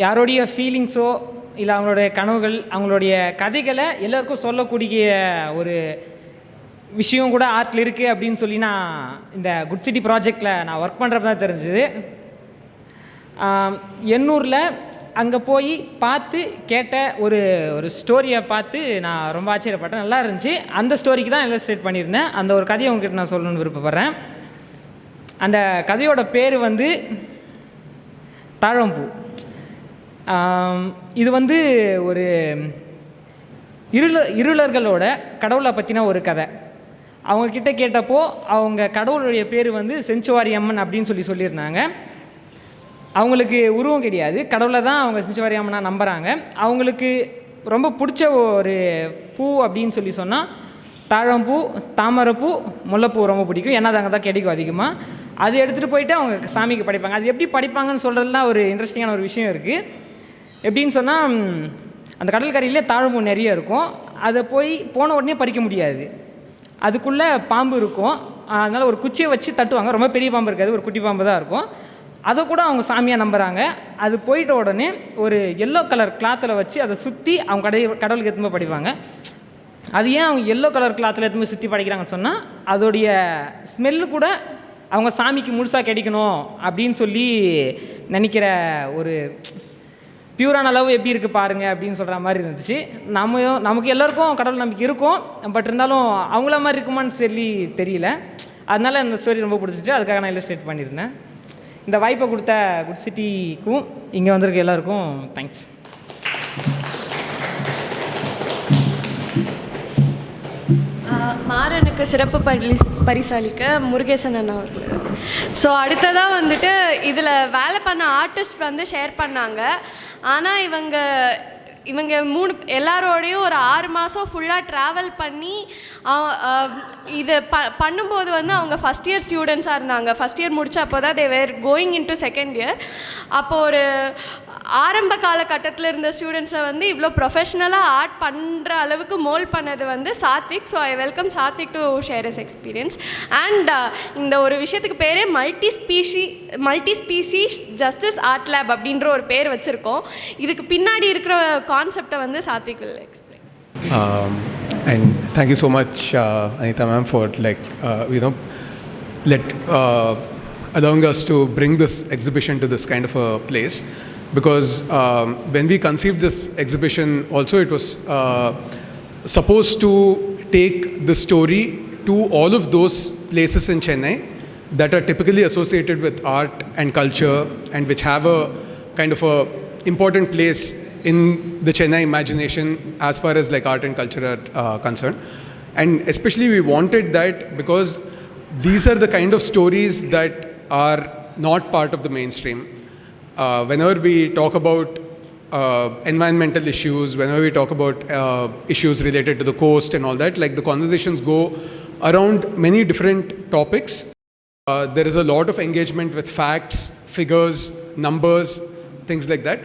யாரோடைய ஃபீலிங்ஸோ இல்லை அவங்களுடைய கனவுகள், அவங்களுடைய கதைகளை எல்லாருக்கும் சொல்லக்கூடிய ஒரு விஷயம் கூட ஆர்ட்டில் இருக்குது அப்படின்னு சொல்லி நான் இந்த குட் சிட்டி ப்ராஜெக்டில் நான் ஒர்க் பண்ணுறப்ப தான் தெரிஞ்சுது. எண்ணூரில் அங்கே போய் பார்த்து கேட்ட ஒரு ஸ்டோரியை பார்த்து நான் ரொம்ப ஆச்சரியப்பட்டேன், நல்லா இருந்துச்சு. அந்த ஸ்டோரிக்கு தான் இல்லஸ்ட்ரேட் பண்ணியிருந்தேன். அந்த ஒரு கதையை உங்ககிட்ட நான் சொல்லணும்னு விருப்பப்படுறேன். அந்த கதையோட பேர் வந்து தாழம்பூ. இது வந்து ஒரு இருளர்களோட கடவுளை பற்றின ஒரு கதை. அவங்கக்கிட்ட கேட்டப்போ அவங்க கடவுளுடைய பேர் வந்து செஞ்சுவாரி அம்மன் அப்படின்னு சொல்லியிருந்தாங்க. அவங்களுக்கு உருவம் கிடையாது, கடவுளை தான் அவங்க செஞ்சுவாரி அம்மனாக நம்புகிறாங்க. அவங்களுக்கு ரொம்ப பிடிச்ச ஒரு பூ அப்படின்னு சொன்னால் தாழம்பூ, தாமரைப்பூ, முல்லைப்பூ ரொம்ப பிடிக்கும். ஏன்னா அது அங்கே தான் கிடைக்கும் அதிகமாக. அது எடுத்துகிட்டு போயிட்டு அவங்க சாமிக்கு படைப்பாங்க. அது எப்படி படைப்பாங்கன்னு சொல்கிறதுலாம் ஒரு இன்ட்ரெஸ்டிங்கான ஒரு விஷயம் இருக்குது. எப்படின்னு சொன்னால், அந்த கடற்கரையிலே தாழம்பூ நிறைய இருக்கும். அதை போன உடனே பறிக்க முடியாது, அதுக்குள்ளே பாம்பு இருக்கும். அதனால் ஒரு குச்சியை வச்சு தட்டுவாங்க. ரொம்ப பெரிய பாம்பு இருக்காது, ஒரு குட்டி பாம்பு தான் இருக்கும். அதை கூட அவங்க சாமியாக நம்புகிறாங்க. அது போயிட்ட உடனே ஒரு எல்லோ கலர் கிளாத்தில் வச்சு அதை சுற்றி அவங்க கடவுளுக்கு எடுத்துன்னு படிப்பாங்க. அது ஏன் அவங்க எல்லோ கலர் கிளாத்தில் எடுத்துன்னு சுற்றி படிக்கிறாங்கன்னு சொன்னால், அதோடைய ஸ்மெல்லு கூட அவங்க சாமிக்கு முழுசாக கிடைக்கணும் அப்படின்னு சொல்லி நினைக்கிற ஒரு பியூரான அளவு எப்படி இருக்குது பாருங்கள் அப்படின்னு சொல்கிற மாதிரி இருந்துச்சு. நமக்கு எல்லாருக்கும் கடவுள் நம்பிக்கை இருக்கும், பட் இருந்தாலும் அவங்கள மாதிரி இருக்குமான்னு சொல்லி தெரியல. அதனால் அந்த ஸ்டோரி ரொம்ப பிடிச்சிச்சு, அதுக்காக நான் இல்லஸ்ட்ரேட் பண்ணியிருந்தேன். இந்த வாய்ப்பை கொடுத்த குட் சிட்டிக்கும் இங்கே வந்திருக்க எல்லாருக்கும் தேங்க்ஸ். மாறனுக்கு சிறப்பு பரிசளிக்க முருகேசன் அண்ணா அவர்கள். ஸோ அடுத்ததாக வந்துட்டு இதில் வேலை பண்ண ஆர்டிஸ்ட் வந்து ஷேர் பண்ணாங்க. ஆனால் இவங்க எல்லாரோடையும் ஒரு 6 மாதம் ஃபுல்லாக ட்ராவல் பண்ணி இதை பண்ணும்போது வந்து அவங்க ஃபஸ்ட் இயர் ஸ்டூடெண்ட்ஸாக இருந்தாங்க. ஃபஸ்ட் இயர் முடிச்ச அப்போ தான் தே வேர் கோயிங் இன்டு செகண்ட் இயர். அப்போது ஒரு ஆரம்ப காலகட்டத்தில் இருந்த ஸ்டூடெண்ட்ஸை வந்து இவ்வளோ ப்ரொஃபஷ்னலாக ஆர்ட் பண்ணுற அளவுக்கு மோல்ட் பண்ணது வந்து Satwik. So I welcome Satwik to share is experience. And இந்த ஒரு விஷயத்துக்கு பேரே multi species justice art lab அப்படின்ற ஒரு பேர் வச்சுருக்கோம். இதுக்கு பின்னாடி இருக்கிற கான்செப்டை வந்து Satwik will explain. And thank you so much, Anita ma'am, for allowing us to bring this exhibition to this kind of a place. Because when we conceived this exhibition, also it was supposed to take the story to all of those places in Chennai that are typically associated with art and culture and which have a kind of a important place in the Chennai imagination as far as like art and culture are concerned. And especially we wanted that because these are the kind of stories that are not part of the mainstream. Whenever we talk about environmental issues, whenever we talk about issues related to the coast and all that, like the conversations go around many different topics. There is a lot of engagement with facts, figures, numbers, things like that.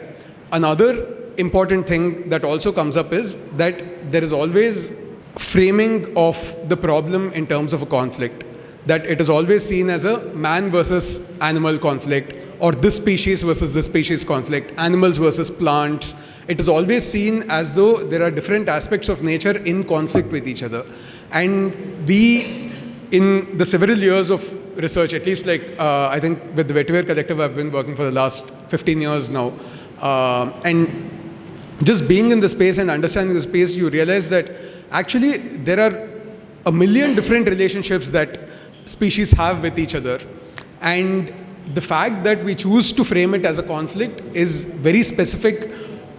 Another important thing that also comes up is that there is always framing of the problem in terms of a conflict, that it is always seen as a man versus animal conflict, or this species versus this species conflict, animals versus plants. It is always seen as though there are different aspects of nature in conflict with each other. And we, in the several years of research, at least like I think with the Vetiver Collective, I've been working for the last 15 years now. And just being in the space and understanding the space, you realize that actually there are a million different relationships that species have with each other. And the fact that we choose to frame it as a conflict is very specific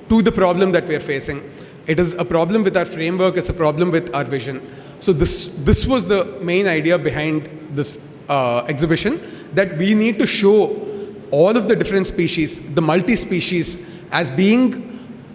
to the problem that we are facing. It is a problem with our framework, it's a problem with our vision. So this was the main idea behind this exhibition, that we need to show all of the different species, the multi-species, as being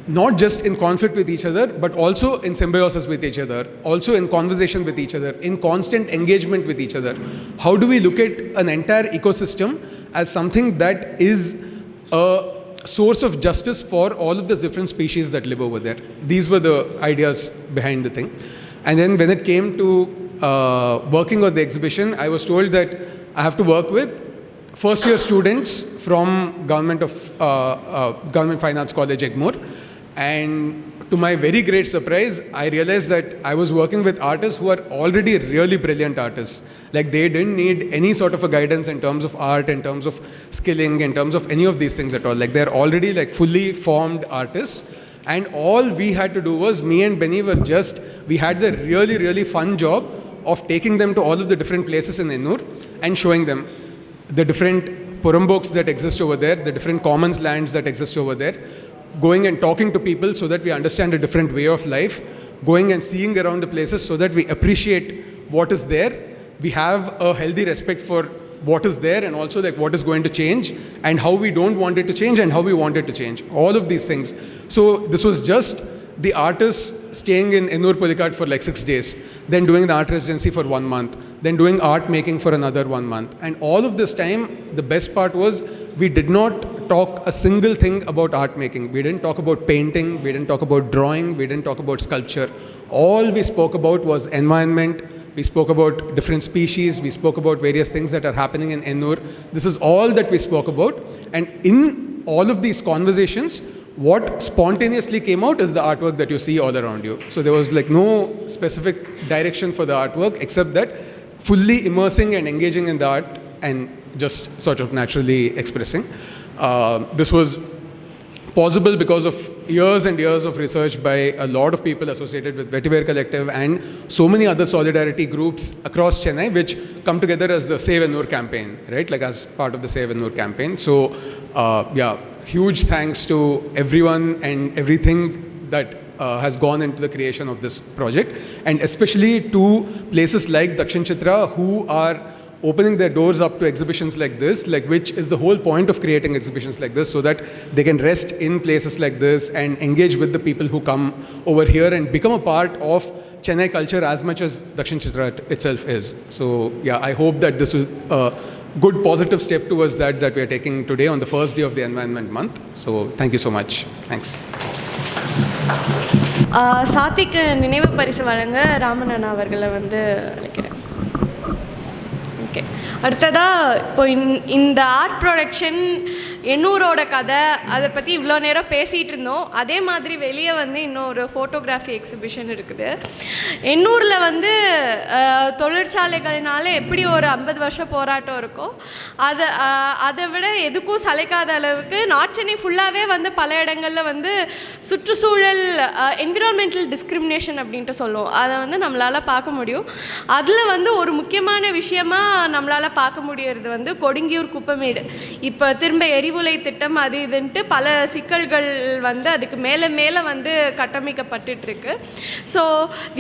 not just in conflict with each other, but also in symbiosis with each other, also in conversation with each other, in constant engagement with each other. How do we look at an entire ecosystem as something that is a source of justice for all of the different species that live over there? These were the ideas behind the thing. And then when it came to working on the exhibition, I was told that I have to work with first year students from Government Finance College, Egmore. And to my very great surprise, I realized that I was working with artists who are already really brilliant artists. Like they didn't need any sort of a guidance in terms of art, in terms of skilling, in terms of any of these things at all. Like they're already like fully formed artists. And all we had to do was, me and Benny we had the really, really fun job of taking them to all of the different places in Ennur and showing them the different Puramboks that exist over there, the different commons lands that exist over there, going and talking to people so that we understand a different way of life, going and seeing around the places so that we appreciate what is there. We have a healthy respect for what is there and also like what is going to change and how we don't want it to change and how we want it to change. All of these things. So this was just the artists staying in Ennur Pulikat for like 6 days, then doing the art residency for 1 month, then doing art making for another 1 month. And all of this time, the best part was we did not talk a single thing about art making. We didn't talk about painting, we didn't talk about drawing, we didn't talk about sculpture. All we spoke about was environment, we spoke about different species, we spoke about various things that are happening in Ennur. This is all that we spoke about. And in all of these conversations, what spontaneously came out is the artwork that you see all around you. So there was like no specific direction for the artwork except that fully immersing and engaging in the art and just sort of naturally expressing. This was possible because of years and years of research by a lot of people associated with Vetiver Collective and so many other solidarity groups across Chennai which come together as the Save Ennur campaign, right? Like as part of the Save Ennur campaign. So huge thanks to everyone and everything that has gone into the creation of this project, and especially to places like Dakshin Chitra who are opening their doors up to exhibitions like this, like which is the whole point of creating exhibitions like this, so that they can rest in places like this and engage with the people who come over here and become a part of Chennai culture as much as Dakshin Chitra itself is. So yeah, I hope that this is a good positive step towards that we are taking today on the first day of the Environment Month. So thank you so much. Thanks. சாத்திக்கு நினைவு பரிசு வழங்க ராமண்ணா அவர்களை வந்து அழைக்கிறேன். Okay, அடுத்ததாக இப்போ இந்த art production எண்ணூரோட கதை அதை பற்றி இவ்வளோ நேரம் பேசிகிட்டு இருந்தோம். அதே மாதிரி வெளியே வந்து இன்னொரு ஃபோட்டோகிராஃபி எக்ஸிபிஷன் இருக்குது. எண்ணூரில் வந்து தொழிற்சாலைகள்னால எப்படி ஒரு 50 வருஷம் போராட்டம் இருக்கோ அதை விட எதுக்கும் சளைக்காத அளவுக்கு நாட் சென்னை ஃபுல்லாகவே வந்து பல இடங்களில் வந்து சுற்றுச்சூழல் என்விரான்மெண்டல் டிஸ்கிரிமினேஷன் அப்படின்ட்டு சொல்லுவோம். அதை வந்து நம்மளால் பார்க்க முடியும். அதில் வந்து ஒரு முக்கியமான விஷயமாக நம்மளால் பார்க்க முடியறது வந்து கொடுங்கியூர் குப்பமேடு. இப்போ திரும்ப எரிவுலை திட்டம் அது இதுன்ட்டு பல சிக்கல்கள் வந்து அதுக்கு மேலே மேலே வந்து கட்டமைக்கப்பட்டுருக்கு. ஸோ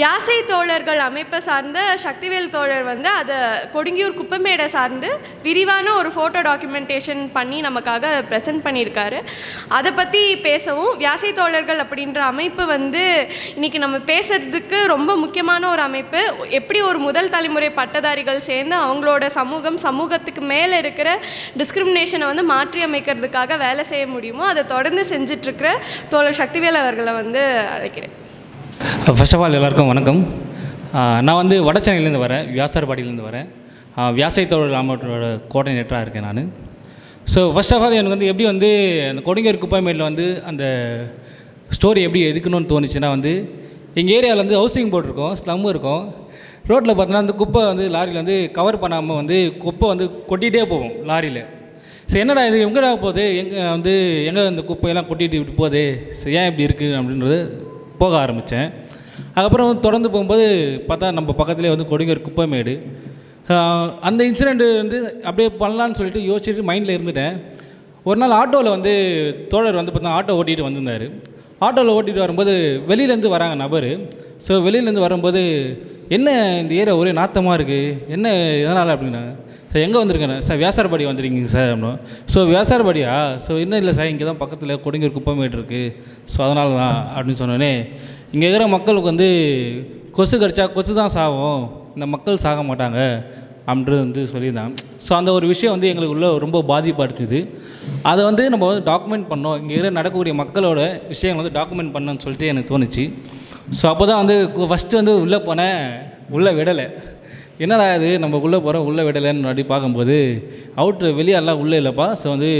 வியாசை தோழர்கள் அமைப்பை சார்ந்த சக்திவேல் தோழர் வந்து அதை கொடுங்கியூர் குப்பமேடை சார்ந்து விரிவான ஒரு ஃபோட்டோ டாக்குமெண்டேஷன் பண்ணி நமக்காக ப்ரெசென்ட் பண்ணியிருக்காரு. அதை பற்றி பேசவும் வியாசை தோழர்கள் அப்படின்ற அமைப்பு வந்து இன்றைக்கி நம்ம பேசுகிறதுக்கு ரொம்ப முக்கியமான ஒரு அமைப்பு. எப்படி ஒரு முதல் தலைமுறை பட்டதாரிகள் சேர்ந்து அவங்களோட சமூகத்துக்கு மேலே இருக்கிற டிஸ்கிரிமினேஷனை வந்து மாற்றி அமைக்கிறதுக்காக வேலை செய்ய முடியுமோ அதை தொடர்ந்து செஞ்சிட்ருக்கிற தோழர் சக்திவேல் அவர்களை வந்து அழைக்கிறேன். ஃபர்ஸ்ட் ஆஃப் ஆல் எல்லாருக்கும் வணக்கம். நான் வந்து வடச்சென்னையிலேருந்து வரேன், வியாசார்பாடியிலேருந்து வரேன். வியாசை தோழர் அமைப்போட கோஆர்டினேட்டராக இருக்கேன் நான். ஸோ ஃபர்ஸ்ட் ஆஃப் ஆல் எனக்கு வந்து எப்படி வந்து அந்த கொடுங்கியூர் குப்பைமேட்டில் வந்து அந்த ஸ்டோரி எப்படி எடுக்கணும்னு தோணுச்சுன்னா வந்து எங்கள் ஏரியாவில் வந்து ஹவுசிங் போர்டு இருக்கும், ஸ்லம்மு இருக்கும். ரோட்டில் பார்த்தோன்னா அந்த குப்பை வந்து லாரியில் வந்து கவர் பண்ணாமல் வந்து குப்பை வந்து கொட்டிகிட்டே போகும் லாரியில். ஸோ என்னடா இது எங்கடா போகுது, எங்கே இந்த குப்பையெல்லாம் கொட்டிகிட்டு இப்படி போகுது, ஸோ ஏன் இப்படி இருக்குது அப்படின்றது போக ஆரம்பித்தேன். அதுக்கப்புறம் தொடர்ந்து போகும்போது பார்த்தா நம்ம பக்கத்துலேயே வந்து கொடுங்கியூர் குப்பைமேடு. அந்த இன்சிடெண்ட்டு வந்து அப்படியே பண்ணலான்னு சொல்லிட்டு யோசிச்சுட்டு மைண்டில் இருந்துட்டேன். ஒரு நாள் ஆட்டோவில் வந்து தோழர் வந்து பார்த்தா ஆட்டோ ஓட்டிகிட்டு வந்திருந்தார். ஆட்டோவில் ஓட்டிகிட்டு வரும்போது வெளியிலேருந்து வராங்க நபர். ஸோ வெளியிலேருந்து வரும்போது என்ன இந்த ஏரியா ஒரே நாத்தமாக இருக்குது, என்ன எதனால் அப்படின்னாங்க. சார் எங்கே வந்திருக்கேன், சார் வியாசார்பாடி வந்துருக்கீங்க சார் அப்படின்னா. ஸோ வியாசார்பாடியா, ஸோ இன்னும் இல்லை சார், இங்கே தான் பக்கத்தில் கொடுங்கியூர் குப்பமேடு இருக்குது, ஸோ அதனால தான் அப்படின்னு சொன்னோன்னே, இங்கே இருக்கிற மக்களுக்கு வந்து கொசு கடிச்சா கொசு தான் சாகும், இந்த மக்கள் சாக மாட்டாங்க அப்படின்றது வந்து சொல்லியிருந்தாங்க. ஸோ அந்த ஒரு விஷயம் வந்து எங்களுக்குள்ள ரொம்ப பாதிப்படுத்துது. அதை வந்து நம்ம வந்து டாக்குமெண்ட் பண்ணோம், இங்கே இருக்கிற நடக்கக்கூடிய மக்களோட விஷயங்கள் வந்து டாக்குமெண்ட் பண்ணணும்னு சொல்லிட்டு எனக்கு தோணுச்சு. ஸோ அப்போ தான் வந்து ஃபஸ்ட்டு வந்து உள்ளே போனேன், உள்ளே விடலை. என்னடா இது நம்ம உள்ளே போகிறோம் உள்ளே விடலைன்னு அப்படி பார்க்கும்போது அவுட்ரு வெளியெல்லாம் உள்ளே இல்லைப்பா, ஸோ வந்து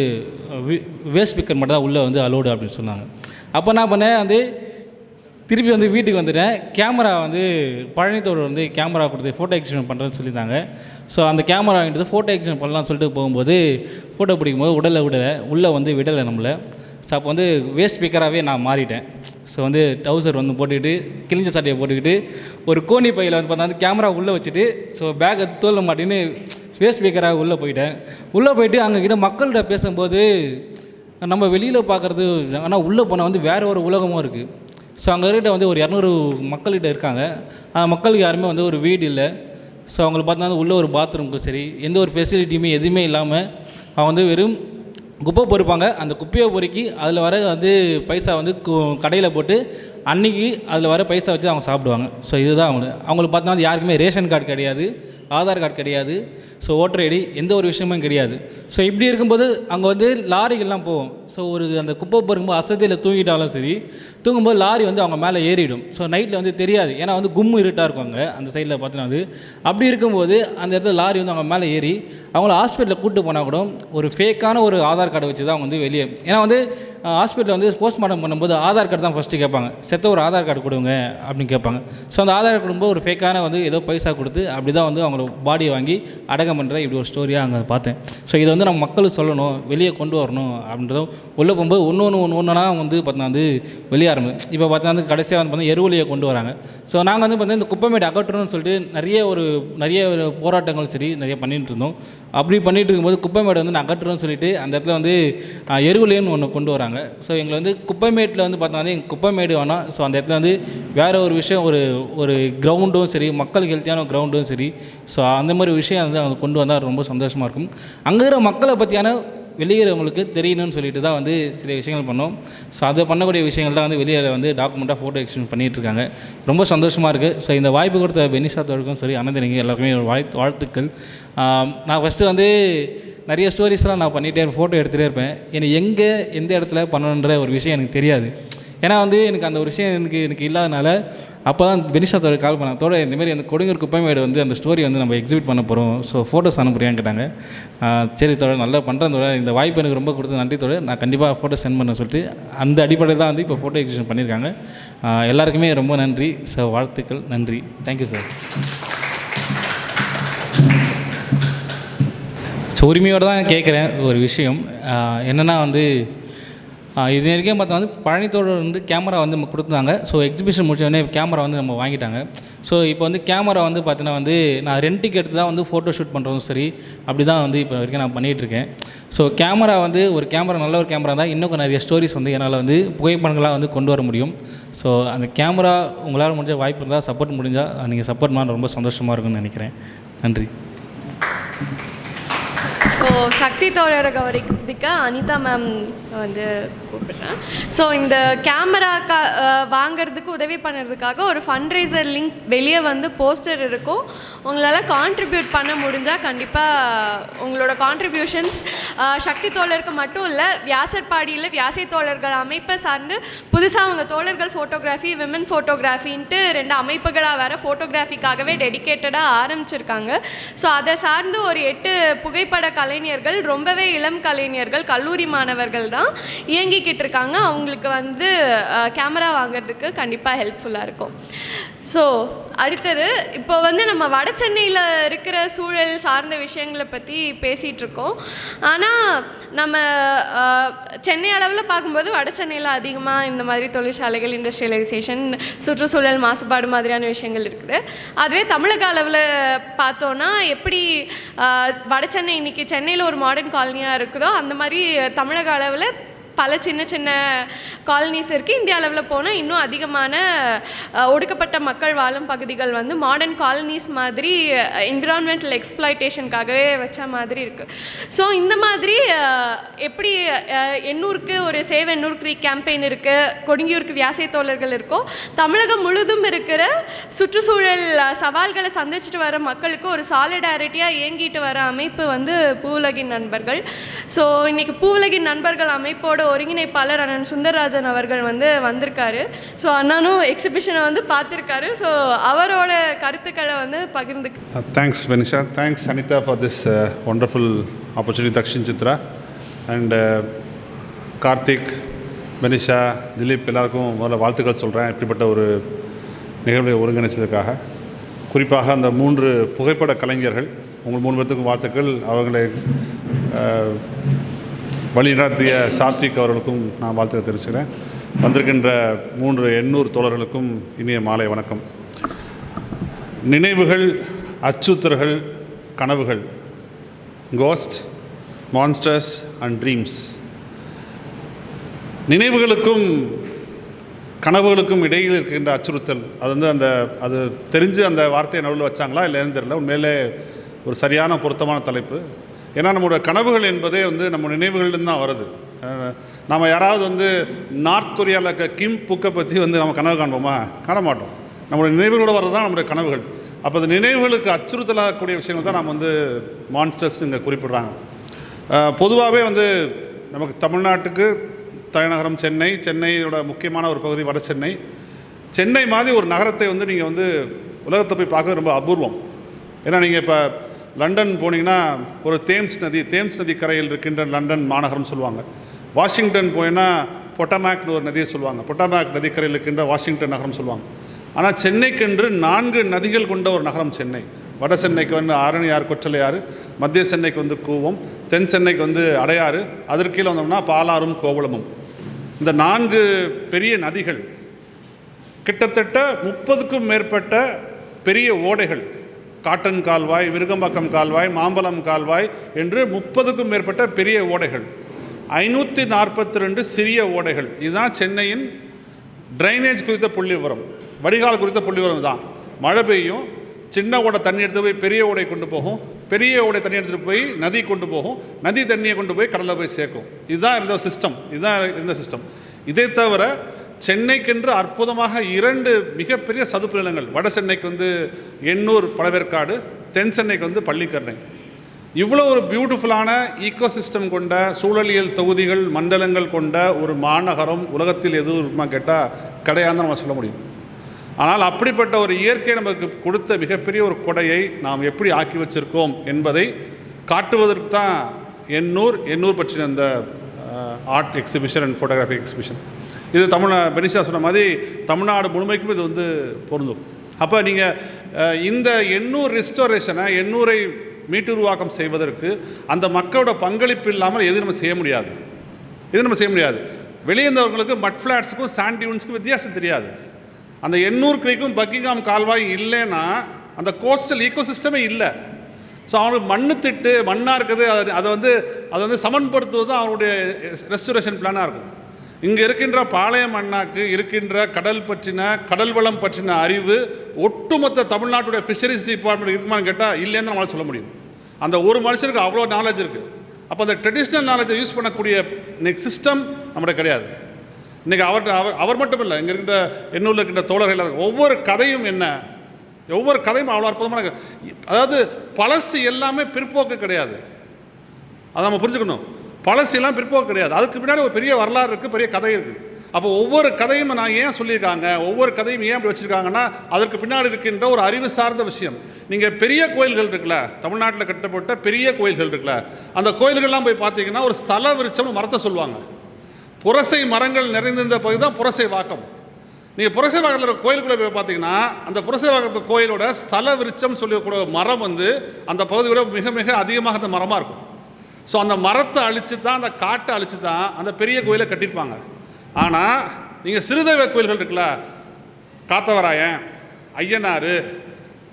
வேஸ்ட் பிக்கர் மட்டும் தான் உள்ளே வந்து அலோடு அப்படின்னு சொன்னாங்க. அப்போ என்ன பண்ணேன், வந்து திருப்பி வந்து வீட்டுக்கு வந்துட்டேன். கேமரா வந்து பழனித்தோடு வந்து கேமரா கொடுத்து ஃபோட்டோ எக்ஸ்பிஷன் பண்ணுறேன்னு சொல்லியிருந்தாங்க. ஸோ அந்த கேமரா வாங்கிட்டு ஃபோட்டோ எக்ஸ்பிஷன் பண்ணலான்னு சொல்லிட்டு போகும்போது ஃபோட்டோ பிடிக்கும்போது உள்ளே வந்து விடலை நம்மளை. ஸோ அப்போ வந்து வேஸ்ட் ஸ்பீக்கராகவே நான் மாறிட்டேன். ஸோ வந்து டவுசர் வந்து போட்டுக்கிட்டு கிழிஞ்ச சட்டையை போட்டுக்கிட்டு ஒரு கோணி பையில் வந்து பார்த்தா கேமரா உள்ளே வச்சுட்டு ஸோ பேக்கை தோல்ல மாட்டின்னு வேஸ்ட் ஸ்பீக்கராக உள்ளே போயிட்டேன். உள்ளே போயிட்டு அங்கேக்கிட்ட மக்கள்கிட்ட பேசும்போது நம்ம வெளியில் பார்க்குறது, ஆனால் உள்ளே போனால் வந்து வேறு ஒரு உலகமும் இருக்குது. ஸோ அங்கேக்கிட்ட வந்து ஒரு 200 மக்கள்கிட்ட இருக்காங்க. மக்களுக்கு யாருமே வந்து ஒரு வீடு இல்லை. ஸோ அவங்களை பார்த்தா உள்ளே ஒரு பாத்ரூமுக்கும் சரி எந்த ஒரு ஃபெசிலிட்டியுமே எதுவுமே இல்லாமல் அவங்க வந்து வெறும் குப்பை பொறுப்பாங்க. அந்த குப்பையை பொறுக்கி அதில் வர வந்து பைசா வந்து கடையில் போட்டு அன்றைக்கி அதில் வர பைசா வச்சு அவங்க சாப்பிடுவாங்க. ஸோ இதுதான் அவங்களுக்கு பார்த்தா யாருக்குமே ரேஷன் கார்டு கிடையாது, ஆதார் கார்டு கிடையாது, ஸோ ஓட்டர் ஐடி எந்த ஒரு விஷயமும் கிடையாது. ஸோ இப்படி இருக்கும்போது அங்கே வந்து லாரிகள்லாம் போகும். ஸோ ஒரு அந்த குப்பை பொறுக்கும்போது அசதியில் தூங்கிட்டாலும் சரி, தூங்கும்போது லாரி வந்து அவங்க மேலே ஏறிடும். ஸோ நைட்டில் வந்து தெரியாது, ஏன்னா வந்து கும்மு இருட்டாக இருக்குவாங்க அந்த சைடில் பார்த்தீங்கன்னா. அது அப்படி இருக்கும்போது அந்த இடத்துல லாரி வந்து அவங்க மேலே ஏறி அவங்கள ஹாஸ்பிட்டலில் கூப்பிட்டு போனால் கூட ஒரு ஃபேக்கான ஒரு ஆதார் கார்டை வச்சு தான் அவங்க வந்து வெளியே, ஏன்னா வந்து ஹாஸ்பிட்டலில் வந்து போஸ்ட்மார்ட்டம் பண்ணும்போது ஆதார் கார்டு தான் ஃபஸ்ட்டு கேட்பாங்க, செத்த ஒரு ஆதார் கார்டு கொடுங்க அப்படின்னு கேட்பாங்க. ஸோ அந்த ஆதார் கார்டு கொடுக்கும்போது ஒரு ஃபேக்கான வந்து ஏதோ பைசா கொடுத்து அப்படி தான் வந்து அவங்களோட பாடியை வாங்கி அடக்கம் பண்ணுற இப்படி ஒரு ஸ்டோரியாக அங்கே பார்த்தேன். ஸோ இதை வந்து நம்ம மக்களுக்கு சொல்லணும், வெளியே கொண்டு வரணும் அப்படின்றதும் உள்ளே போகும்போது ஒன்றா வந்து பார்த்தீங்கன்னா வந்து வெளியே ஆரம்பிது. இப்போ பார்த்தீங்கன்னா கடைசியாக வந்து பார்த்தீங்கன்னா எருவலியை கொண்டு வராங்க. ஸோ நாங்கள் வந்து பார்த்தீங்கன்னா இந்த குப்பைமேடு அகற்றணும்னு சொல்லிட்டு நிறைய போராட்டங்கள் சரி நிறைய பண்ணிகிட்டு இருந்தோம். அப்படி பண்ணிகிட்டு இருக்கும்போது குப்பைமேடு வந்து நான் அகற்றணும்னு சொல்லிட்டு அந்த இடத்துல வந்து எருவலின்னு ஒன்று கொண்டு வராங்க. ஸோ எங்களை வந்து குப்பைமேட்டில் வந்து பார்த்தோன்னா எங்கள் குப்பைமேடு வேணாம், ஸோ அந்த இடத்துல வந்து வேறு ஒரு விஷயம் ஒரு கிரவுண்டும் சரி, மக்களுக்கு ஹெல்த்தியான கிரவுண்டும் சரி, ஸோ அந்த மாதிரி விஷயம் வந்து அவங்க கொண்டு வந்தால் ரொம்ப சந்தோஷமாக இருக்கும். அங்கே இருக்கிற மக்களை பற்றியான வெளியேறவங்களுக்கு தெரியணும்னு சொல்லிட்டு தான் வந்து சில விஷயங்கள் பண்ணோம். ஸோ அதை பண்ணக்கூடிய விஷயங்கள் தான் வந்து வெளியே வந்து டாக்குமெண்ட்டாக ஃபோட்டோ எக்ஸ்பிரஸ் பண்ணிகிட்ருக்காங்க. ரொம்ப சந்தோஷமாக இருக்குது. ஸோ இந்த வாய்ப்பு கொடுத்த பெனிஷா தோழருக்கும் சரி, அனந்தனிக்கு எல்லாருக்குமே ஒரு வாழ்த்துக்கள். நான் ஃபஸ்ட்டு வந்து நிறைய ஸ்டோரிஸ்லாம் நான் பண்ணிகிட்டே ஃபோட்டோ எடுத்துகிட்டே இருப்பேன். எனக்கு எந்த இடத்துல பண்ணணுன்ற ஒரு விஷயம் எனக்கு தெரியாது. ஏன்னா வந்து எனக்கு அந்த ஒரு விஷயம் எனக்கு இல்லாதனால அப்போ தான் பெனிஷா தோட கால் பண்ணேன், தோட இந்தமாரி அந்த கொடுங்கூர் குப்பைமேடு வந்து அந்த ஸ்டோரி வந்து நம்ம எக்ஸிபிட் பண்ண போகிறோம், ஸோ ஃபோட்டோஸ் அனுப்புறியான்னு கேட்டாங்க. சரி தோட நல்லா பண்ணுறேன் தோட, இந்த வாய்ப்பு எனக்கு ரொம்ப கொடுத்து நன்றி தோட, நான் கண்டிப்பாக ஃபோட்டோ சென்ட் பண்ண சொல்லிட்டு அந்த அடிப்படையில் தான் வந்து இப்போ ஃபோட்டோ எக்ஸிபிஷன் பண்ணியிருக்காங்க. எல்லாருக்குமே ரொம்ப நன்றி சார், வாழ்த்துக்கள், நன்றி, தேங்க்யூ சார். ஸோ உரிமையோடு தான் கேட்குறேன் ஒரு விஷயம் என்னென்னா வந்து இது வரைக்கும் பார்த்தா வந்து பழனித்தோடு வந்து கேமரா வந்து நம்ம கொடுத்தாங்க. ஸோ எக்ஸிபிஷன் முடிச்சோடனே கேமரா வந்து நம்ம வாங்கிட்டாங்க. ஸோ இப்போ வந்து கேமரா வந்து பார்த்தீங்கன்னா வந்து நான் ரெண்ட்டுக்கு எடுத்து தான் வந்து ஃபோட்டோ ஷூட் பண்ணுறதும் சரி, அப்படி தான் வந்து இப்போ வரைக்கும் நான் பண்ணிகிட்ருக்கேன். ஸோ கேமரா வந்து ஒரு கேமரா நல்ல ஒரு கேமரா தான் இன்னும் நிறைய ஸ்டோரிஸ் வந்து என்னால் வந்து புகைப்படங்களாக வந்து கொண்டு வர முடியும். ஸோ அந்த கேமரா உங்களால் முடிஞ்ச வாய்ப்பு இருந்தால் சப்போர்ட் முடிஞ்சால் நீங்கள் சப்போர்ட் பண்ண ரொம்ப சந்தோஷமாக இருக்கும்னு நினைக்கிறேன். நன்றி. ஸோ சக்தி தோழரை கௌரவிக்க அனிதா மேம் வந்து கூப்பிடுறேன். ஸோ இந்த கேமரா வாங்கிறதுக்கு உதவி பண்ணுறதுக்காக ஒரு ஃபண்ட்ரைசர் லிங்க் வெளியே வந்து போஸ்டர் இருக்கும். உங்களால் கான்ட்ரிபியூட் பண்ண முடிஞ்சால் கண்டிப்பாக உங்களோட கான்ட்ரிபியூஷன்ஸ் சக்தி தோழருக்கு மட்டும் இல்லை, வியாசர்பாடியில் வியாசை தோழர்கள் அமைப்பை சார்ந்து புதுசாக அவங்க தோழர்கள் ஃபோட்டோகிராஃபி, விமன் ஃபோட்டோகிராஃபின்ட்டு 2 அமைப்புகளாக வேறு ஃபோட்டோகிராஃபிக்காகவே டெடிக்கேட்டடாக ஆரம்பிச்சிருக்காங்க. ஸோ அதை சார்ந்து ஒரு 8 புகைப்பட கலைஞர்கள், ரொம்பவே இளம் கலைஞர்கள், கல்லூரி மாணவர்கள் தான் இயங்கிக்கிட்டு இருக்காங்க. அவங்களுக்கு வந்து கேமரா வாங்கிறதுக்கு கண்டிப்பாக ஹெல்ப்ஃபுல்லாக இருக்கும். ஸோ அடுத்தது இப்போ வந்து நம்ம வட சென்னையில் இருக்கிற சூழல் சார்ந்த விஷயங்களை பற்றி பேசிகிட்ருக்கோம். ஆனால் நம்ம சென்னை அளவில் பார்க்கும்போது வட சென்னையில் அதிகமாக இந்த மாதிரி தொழிற்சாலைகள், இண்டஸ்ட்ரியலைசேஷன், சுற்றுச்சூழல் மாசுபாடு மாதிரியான விஷயங்கள் இருக்குது. அதுவே தமிழக அளவில் பார்த்தோன்னா எப்படி வட சென்னை இன்றைக்கி சென்னையில் ஒரு மாடர்ன் காலனியாக இருக்குதோ அந்த மாதிரி தமிழக அளவில் பல சின்ன சின்ன காலனிஸ் இருக்குது. இந்திய அளவில் போனால் இன்னும் அதிகமான ஒடுக்கப்பட்ட மக்கள் வாழும் பகுதிகள் வந்து மாடர்ன் காலனிஸ் மாதிரி என்விரான்மெண்டல் எக்ஸ்ப்ளாய்டேஷனுக்காகவே வச்ச மாதிரி இருக்குது. ஸோ இந்த மாதிரி எப்படி எண்ணூருக்கு ஒரு சேவ் எண்ணூர் க்ரீக் கேம்பெயின் இருக்குது, கொடுங்கியூருக்கு வியாசை தோழர்கள் இருக்கோ, தமிழகம் முழுதும் இருக்கிற சுற்றுச்சூழல் சவால்களை சந்திச்சுட்டு வர மக்களுக்கு ஒரு சாலிடாரிட்டியாக இயங்கிட்டு வர அமைப்பு வந்து பூவுலகின் நண்பர்கள். ஸோ இன்றைக்கி பூவுலகின் நண்பர்கள் அமைப்போட ஒருங்கிணைப்பாளர் அண்ணன் சுந்தரராஜன் அவர்கள் வந்து வந்திருக்காரு. ஸோ அண்ணனும் எக்ஸிபிஷனை வந்து பார்த்துருக்காரு. ஸோ அவரோட கருத்துக்களை வந்து பகிர்ந்து. Thanks Benisha, thanks Anitha for this wonderful opportunity. Dakshin Chitra and Karthik, Benisha, Dileep எல்லாருக்கும் முதல்ல வாழ்த்துக்கள் சொல்கிறேன் இப்படிப்பட்ட ஒரு நிகழ்வை ஒருங்கிணைச்சதுக்காக. குறிப்பாக அந்த 3 புகைப்பட கலைஞர்கள், உங்கள் 3 பேர்த்துக்கும் வாழ்த்துக்கள். அவங்களை வழிநடத்திய சாத்விக் அவர்களுக்கும் நான் வாழ்த்துக்கள் தெரிவிச்சுக்கிறேன். வந்திருக்கின்ற 3 எண்ணூர் தோழர்களுக்கும் இனிய மாலை வணக்கம். நினைவுகள், அச்சுறுத்தல்கள், கனவுகள், கோஸ்ட், மான்ஸ்டர்ஸ் அண்ட் ட்ரீம்ஸ். நினைவுகளுக்கும் கனவுகளுக்கும் இடையில் இருக்கின்ற அச்சுறுத்தல், அது வந்து அது தெரிஞ்சு அந்த வார்த்தையை நடுவில் வச்சாங்களா இல்லைன்னு தெரியல. உண்மையிலே ஒரு சரியான பொருத்தமான தலைப்பு. ஏன்னா நம்மளோட கனவுகள் என்பதே வந்து நம்ம நினைவுகள்லேருந்து தான் வருது. நம்ம யாராவது வந்து நார்த் கொரியாவில் கிம் புக்கை பற்றி வந்து நம்ம கனவு காண்போமா? காண மாட்டோம். நம்மளுடைய நினைவுகளோடு வர்றது தான் நம்முடைய கனவுகள். அப்போ அந்த நினைவுகளுக்கு அச்சுறுத்தலாகக்கூடிய விஷயங்கள் தான் நம்ம வந்து மான்ஸ்டர்ஸ் இங்கே குறிப்பிட்றாங்க. பொதுவாகவே வந்து நமக்கு தமிழ்நாட்டுக்கு தலைநகரம் சென்னை, சென்னையோட முக்கியமான ஒரு பகுதி வட சென்னை. சென்னை மாதிரி ஒரு நகரத்தை வந்து நீங்கள் வந்து உலகத்தை போய் பார்க்க ரொம்ப அபூர்வம். ஏன்னா நீங்கள் இப்போ லண்டன் போனீங்கன்னா ஒரு தேம்ஸ் நதி கரையில் இருக்கின்ற லண்டன் மாநகரம் சொல்லுவாங்க. வாஷிங்டன் போயின்னா பொட்டமேக்னு ஒரு நதியை சொல்லுவாங்க. பொட்டமேக் நதிக்கரையில் இருக்கின்ற வாஷிங்டன் நகரம் சொல்லுவாங்க. ஆனால் சென்னைக்கென்று 4 நதிகள் கொண்ட ஒரு நகரம் சென்னை. வட சென்னைக்கு வந்து ஆரணியாறு, கொற்றலையாறு, மத்திய சென்னைக்கு வந்து கூவம், தென் சென்னைக்கு வந்து அடையாறு, அதற்கு கீழே வந்தோம்னா பாலாறும் கோவளமும். இந்த 4 பெரிய நதிகள், கிட்டத்தட்ட 30க்கும் மேற்பட்ட பெரிய ஓடைகள், காட்டன் கால்வாய், விருகம்பாக்கம் கால்வாய், மாம்பலம் கால்வாய் என்று 30க்கும் மேற்பட்ட பெரிய ஓடைகள், 542 சிறிய ஓடைகள். இதுதான் சென்னையின் ட்ரைனேஜ் குறித்த புள்ளி விவரம், வடிகால் குறித்த புள்ளி விவரம் தான். மழை பெய்யும், சின்ன ஓடை தண்ணி எடுத்து போய் பெரிய ஓடை கொண்டு போகும், பெரிய ஓடை தண்ணி எடுத்துகிட்டு போய் நதி கொண்டு போகும், நதி தண்ணியை கொண்டு போய் கடலில் போய் சேர்க்கும். இதுதான் இருந்த சிஸ்டம், இதுதான் இருந்த சிஸ்டம். இதை தவிர சென்னைக்கென்று அற்புதமாக 2 மிகப்பெரிய சதுப்பு நிலங்கள், வட சென்னைக்கு வந்து எண்ணூர் பழவேற்காடு, தென் சென்னைக்கு வந்து பள்ளிக்கரணை. இவ்வளோ ஒரு பியூட்டிஃபுல்லான ஈக்கோசிஸ்டம் கொண்ட சூழலியல் தொகுதிகள் மண்டலங்கள் கொண்ட ஒரு மாநகரம் உலகத்தில் எதுவும் இருக்குமா கேட்டால் கிடையாதுன்னு நம்ம சொல்ல முடியும். ஆனால் அப்படிப்பட்ட ஒரு இயற்கை நமக்கு கொடுத்த மிகப்பெரிய ஒரு கொடையை நாம் எப்படி ஆக்கி வச்சிருக்கோம் என்பதை காட்டுவதற்கு தான் எண்ணூர் பற்றின இந்த art exhibition and photography exhibition. இது பெனிஷா சொன்ன மாதிரி தமிழ்நாடு முழுமைக்கும் இது வந்து பொருந்தும். அப்போ நீங்கள் இந்த எண்ணூர் ரெஸ்டோரேஷனை எண்ணூரை மீட்டுருவாக்கம் செய்வதற்கு அந்த மக்களோட பங்களிப்பு இல்லாமல் எது நம்ம செய்ய முடியாது. வெளியேந்தவர்களுக்கு மட் ஃப்ளாட்ஸுக்கும் சாண்ட் டியூன்ஸுக்கும் வித்தியாசம் தெரியாது. அந்த எண்ணூர் கிரீக்கும் பக்கிங்ஹாம் கால்வாய் இல்லைன்னா அந்த கோஸ்டல் ஈக்கோசிஸ்டமே இல்லை. ஸோ அவனுக்கு மண்ணு மண்ணாக இருக்குது, அதை வந்து சமன்படுத்துவது தான் அவனுடைய ரெஸ்டோரேஷன் பிளானாக இருக்கும். இங்கே இருக்கின்ற பாளையம் அண்ணாக்கு இருக்கின்ற கடல் வளம் பற்றின அறிவு ஒட்டுமொத்த தமிழ்நாட்டுடைய ஃபிஷரிஸ் டிபார்ட்மெண்ட் இருக்குமான்னு கேட்டால் இல்லைன்னு நம்மளால் சொல்ல முடியும். அந்த ஒரு மனுஷனுக்கு அவ்வளோ நாலேஜ் இருக்குது. அப்போ அந்த ட்ரெடிஷ்னல் நாலேஜை யூஸ் பண்ணக்கூடிய இன்னைக்கு சிஸ்டம் நம்மகிட்ட கிடையாது. இன்றைக்கி அவர் மட்டும் இல்லை, இங்கே இருக்கின்ற எண்ணூரில் இருக்கின்ற தோழர்கள் ஒவ்வொரு கதையும் அவ்வளோ அற்புதமான, அதாவது பழசு எல்லாமே பிற்போக்கு கிடையாது. அதை நம்ம புரிஞ்சுக்கணும். பழசு எல்லாம் பிற்போக்கு கிடையாது. அதுக்கு பின்னாடி ஒரு பெரிய வரலாறு இருக்குது, பெரிய கதை இருக்குது. அப்போ ஒவ்வொரு கதையும் நான் ஏன் சொல்லியிருக்காங்க, ஒவ்வொரு கதையும் ஏன் அப்படி வச்சுருக்காங்கன்னா அதற்கு பின்னாடி இருக்கின்ற ஒரு அறிவு சார்ந்த விஷயம். நீங்கள் பெரிய கோயில்கள் இருக்குல்ல, தமிழ்நாட்டில் கட்டப்பட்ட பெரிய கோயில்கள் இருக்குல்ல, அந்த கோயில்கள்லாம் போய் பார்த்தீங்கன்னா ஒரு ஸ்தல விருட்சம்னு மரத்தை சொல்லுவாங்க. புரசை மரங்கள் நிறைந்திருந்த பகுதி தான் புரசை வாக்கம். நீங்கள் புரசை வாக்கத்தில் இருக்கிற கோயிலுக்குள்ளே போய் பார்த்தீங்கன்னா அந்த புரசை வாக்கத்து கோயிலோட ஸ்தல விருட்சம் சொல்லக்கூடிய மரம் வந்து அந்த பகுதியோட மிக மிக அதிகமாக அந்த மரமாக இருக்கும். ஸோ அந்த மரத்தை அழித்து தான், அந்த காட்டை அழித்து தான் அந்த பெரிய கோயிலை கட்டியிருப்பாங்க. ஆனால் நீங்கள் சிறுதெய்வ கோயில்கள் இருக்குல்ல, காத்தவராயன், ஐயனார்,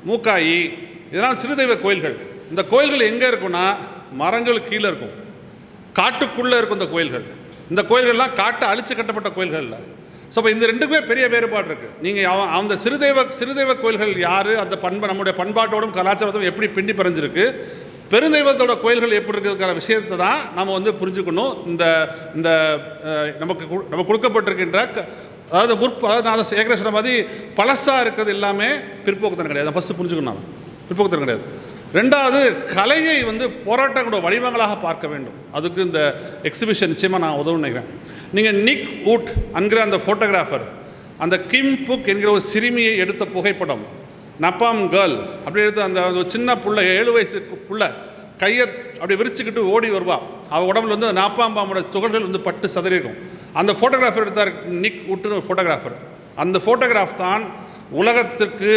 மூக்காயி, இதெல்லாம் சிறுதெய்வ கோயில்கள். இந்த கோயில்கள் எங்கே இருக்குன்னா மரங்கள் கீழே இருக்கும், காட்டுக்குள்ளே இருக்கும் இந்த கோயில்கள். இந்த கோயில்கள்லாம் காட்டை அழித்து கட்டப்பட்ட கோயில்கள் இல்லை. ஸோ இப்போ இந்த ரெண்டுக்குமே பெரிய வேறுபாடு இருக்குது. நீங்கள் அந்த சிறுதெய்வ கோயில்கள் யார், அந்த நம்முடைய பண்பாட்டோடும் கலாச்சாரத்தோடும் எப்படி பின்னி பிறஞ்சிருக்கு, பெருந்தெய்வத்தோட கோயில்கள் எப்படி இருக்கிற விஷயத்தை தான் நம்ம வந்து புரிஞ்சுக்கணும். இந்த நமக்கு கொடுக்கப்பட்டிருக்கின்ற, அதாவது நான் ஏற்கனவே சொன்ன மாதிரி பழசாக இருக்கிறது எல்லாமே பிற்போக்குத்தனம் கிடையாது. ஃபஸ்ட்டு புரிஞ்சுக்கணும், பிற்போக்குத்தனம் கிடையாது. ரெண்டாவது, கலையை வந்து போராட்டங்களோட வடிவங்களாக பார்க்க வேண்டும். அதுக்கு இந்த எக்ஸிபிஷன் நிச்சயமாக நான் உதவும் நினைக்கிறேன். நீங்கள் நிக் வூட் என்கிற அந்த ஃபோட்டோகிராஃபர் அந்த கிம் புக் என்கிற ஒரு சிறுமியை எடுத்த புகைப்படம், நப்பாம் கேர்ள் அப்படி எடுத்து அந்த சின்ன புள்ள 7 வயசு புள்ள கையை அப்படி விரிச்சுக்கிட்டு ஓடி வருவா. அவள் உடம்புல வந்து நாப்பாம் பாம்போட துகள்கள் வந்து பட்டு சதறிக்கும். அந்த ஃபோட்டோகிராஃபர் எடுத்தார் நிக் வுட்னு ஒரு ஃபோட்டோகிராஃபர். அந்த ஃபோட்டோகிராஃப் தான் உலகத்திற்கு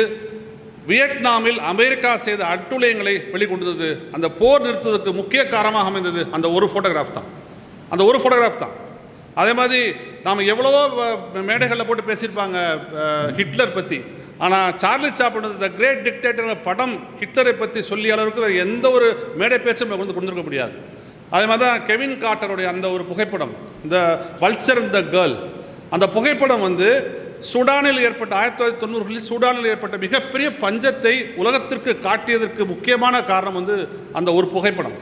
வியட்நாமில் அமெரிக்கா செய்த அட்டுழியங்களை வெளிக்கொண்டது, அந்த போர் நிறுத்துவதற்கு முக்கிய காரணமாக அமைந்தது அந்த ஒரு ஃபோட்டோகிராஃப் தான். அதே மாதிரி நாம் எவ்வளவோ மேடைகளில் போட்டு பேசியிருப்பாங்க ஹிட்லர் பற்றி. ஆனால் Charlie Chaplin the great dictator படம் ஹிட்லரை பற்றி சொல்லிய அளவுக்கு வேறு எந்த ஒரு மேடை பேச்சும் வந்து கொண்டிருக்க முடியாது. அதே மாதிரி தான் கெவின் கார்ட்டருடைய அந்த ஒரு புகைப்படம், இந்த வல்ச்சர் த கேர்ள், அந்த புகைப்படம் வந்து சூடானில் ஏற்பட்ட 1990களில் சூடானில் ஏற்பட்ட மிகப்பெரிய பஞ்சத்தை உலகத்திற்கு காட்டியதற்கு முக்கியமான காரணம் வந்து அந்த ஒரு புகைப்படம்.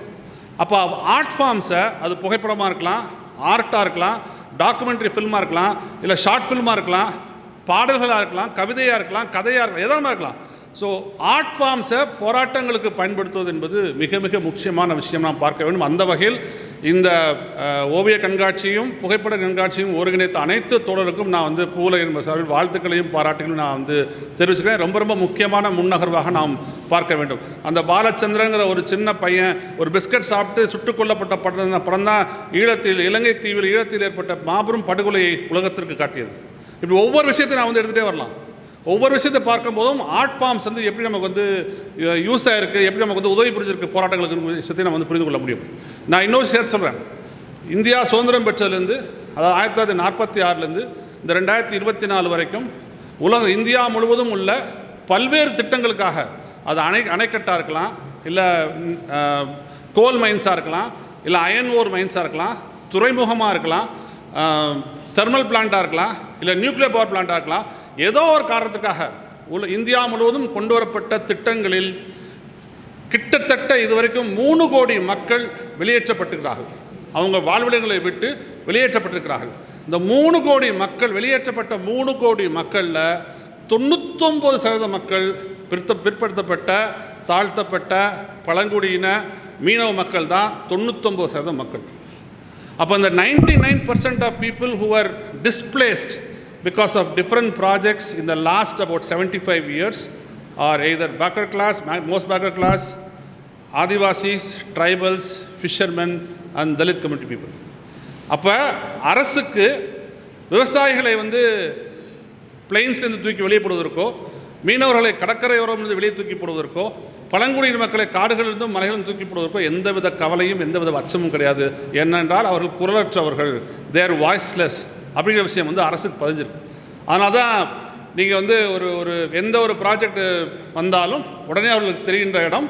அப்போ ஆர்ட் ஃபார்ம்ஸை, அது புகைப்படமாக இருக்கலாம், ஆர்ட்டாக இருக்கலாம், டாக்குமெண்ட்ரி ஃபில்மாக இருக்கலாம், இல்லை ஷார்ட் ஃபில்மாக இருக்கலாம், பாடல்களாக இருக்கலாம், கவிதையாக இருக்கலாம், கதையாக இருக்கலாம், எதனா இருக்கலாம். ஸோ ஆர்ட் ஃபார்ம்ஸை போராட்டங்களுக்கு பயன்படுத்துவது என்பது மிக மிக முக்கியமான விஷயம் நாம் பார்க்க வேண்டும். அந்த வகையில் இந்த ஓவிய கண்காட்சியும் புகைப்பட கண்காட்சியும் ஒருங்கிணைத்த அனைத்து தோழருக்கும் நான் வந்து பூவுலகின் சார்பில் வாழ்த்துக்களையும் பாராட்டுகளையும் நான் வந்து தெரிவிச்சுக்கிறேன். ரொம்ப ரொம்ப முக்கியமான முன்னகர்வாக நாம் பார்க்க வேண்டும். அந்த பாலச்சந்திரங்கிற ஒரு சின்ன பையன் ஒரு பிஸ்கட் சாப்பிட்டு சுட்டுக் கொல்லப்பட்ட படம் தான் இலங்கை தீவில் ஈழத்தில் ஏற்பட்ட மாபெரும் படுகொலையை உலகத்திற்கு காட்டியது. இப்படி ஒவ்வொரு விஷயத்தையும் நான் வந்து எடுத்துகிட்டே வரலாம். ஒவ்வொரு விஷயத்தை பார்க்கும்போதும் ஆர்ட் ஃபார்ம்ஸ் வந்து எப்படி நமக்கு வந்து யூஸ் ஆகிருக்கு, எப்படி நமக்கு வந்து உதவி புரிஞ்சிருக்கு போராட்டங்களுக்கு விஷயத்தையும் நம்ம வந்து புரிந்து கொள்ள முடியும். நான் இன்னொரு சேர்த்து சொல்கிறேன். இந்தியா சுதந்திரம் பெற்றதுலேருந்து, அதாவது 1946லேருந்து இந்த 2024 வரைக்கும் இந்தியா முழுவதும் உள்ள பல்வேறு திட்டங்களுக்காக, அது அணைக்கட்டாக இருக்கலாம், இல்லை கோல் மைன்ஸாக இருக்கலாம், இல்லை அயன் ஓர் மைன்ஸாக இருக்கலாம், துறைமுகமாக இருக்கலாம், தெர்மல் பிளான்ட்டாக இருக்கலாம், இல்லை நியூக்ளியர் பவர் பிளான்ட்டாக இருக்கலாம், ஏதோ ஒரு காரணத்துக்காக இந்தியா முழுவதும் கொண்டு வரப்பட்ட திட்டங்களில் கிட்டத்தட்ட இதுவரைக்கும் 3 கோடி மக்கள் வெளியேற்றப்பட்டிருக்கிறார்கள். அவங்க வாழ்விடங்களை விட்டு வெளியேற்றப்பட்டிருக்கிறார்கள். இந்த 3 கோடி மக்கள் வெளியேற்றப்பட்ட 3 கோடி மக்களில் 99% மக்கள் பிற்படுத்தப்பட்ட, தாழ்த்தப்பட்ட, பழங்குடியின மீனவ மக்கள் தான் 99% மக்கள். அப்போ இந்த 99% of people who were displaced because of different projects in the last about 75 years are either backward class, most backward class, Adivasis, tribals, fishermen and Dalit community people. அப்போ அரசுக்கு விவசாயிகளை பிளெயின்ஸ்லேருந்து தூக்கி வெளியே போடுவதற்கோ, மீனவர்களை கடற்கரையோரமிருந்து வெளியே தூக்கி போடுவதற்கோ, பழங்குடியின மக்களை காடுகளிலிருந்தும் மலைகளிலும் தூக்கி போடுவதற்கோ எந்தவித கவலையும் எந்தவித அச்சமும் கிடையாது. ஏனென்றால் அவர்கள் குரலற்றவர்கள், தேர் வாய்ஸ்லெஸ் அப்படிங்கிற விஷயம் அரசுக்கு பதிஞ்சிருக்கு. அதனால தான் நீங்கள் ஒரு எந்த ஒரு ப்ராஜெக்ட் வந்தாலும் உடனே அவர்களுக்கு தெரிகின்ற இடம்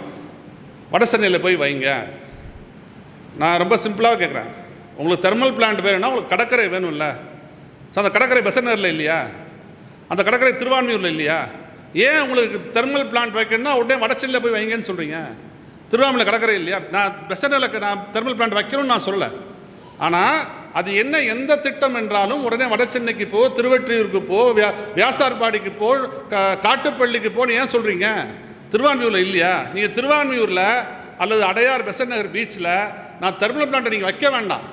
வட சென்னையில் போய் வைங்க. நான் ரொம்ப சிம்பிளாக கேட்குறேன், உங்களுக்கு தெர்மல் பிளான்ட் வேணும்னா உங்களுக்கு கடற்கரை வேணும்ல. ஸோ அந்த கடற்கரை பெசநகரில் இல்லையா? அந்த கடற்கரை திருவான்மியூரில் இல்லையா? ஏன் உங்களுக்கு தெர்மல் பிளான்ட் வைக்கணும்னா உடனே வடச்சென்னையில் போய் வைங்கன்னு சொல்கிறீங்க? திருவான்மையில் கடற்கரை இல்லையா? நான் பெசநகரில் நான் தெர்மல் பிளான்ட் வைக்கணும்னு நான் சொல்லலை. ஆனால் அது என்ன எந்த திட்டம் என்றாலும் உடனே வடசென்னைக்கு போ, திருவெற்றியூருக்கு போ, வியாசார்பாடிக்கு போ, காட்டுப்பள்ளிக்கு போன்னு ஏன் சொல்கிறீங்க? திருவான்மியூரில் இல்லையா? நீங்கள் திருவான்மியூரில் அல்லது அடையார் பெசநகர் பீச்சில் நான் தெர்மல் பிளான்ட்டை நீங்கள் வைக்க வேண்டாம்,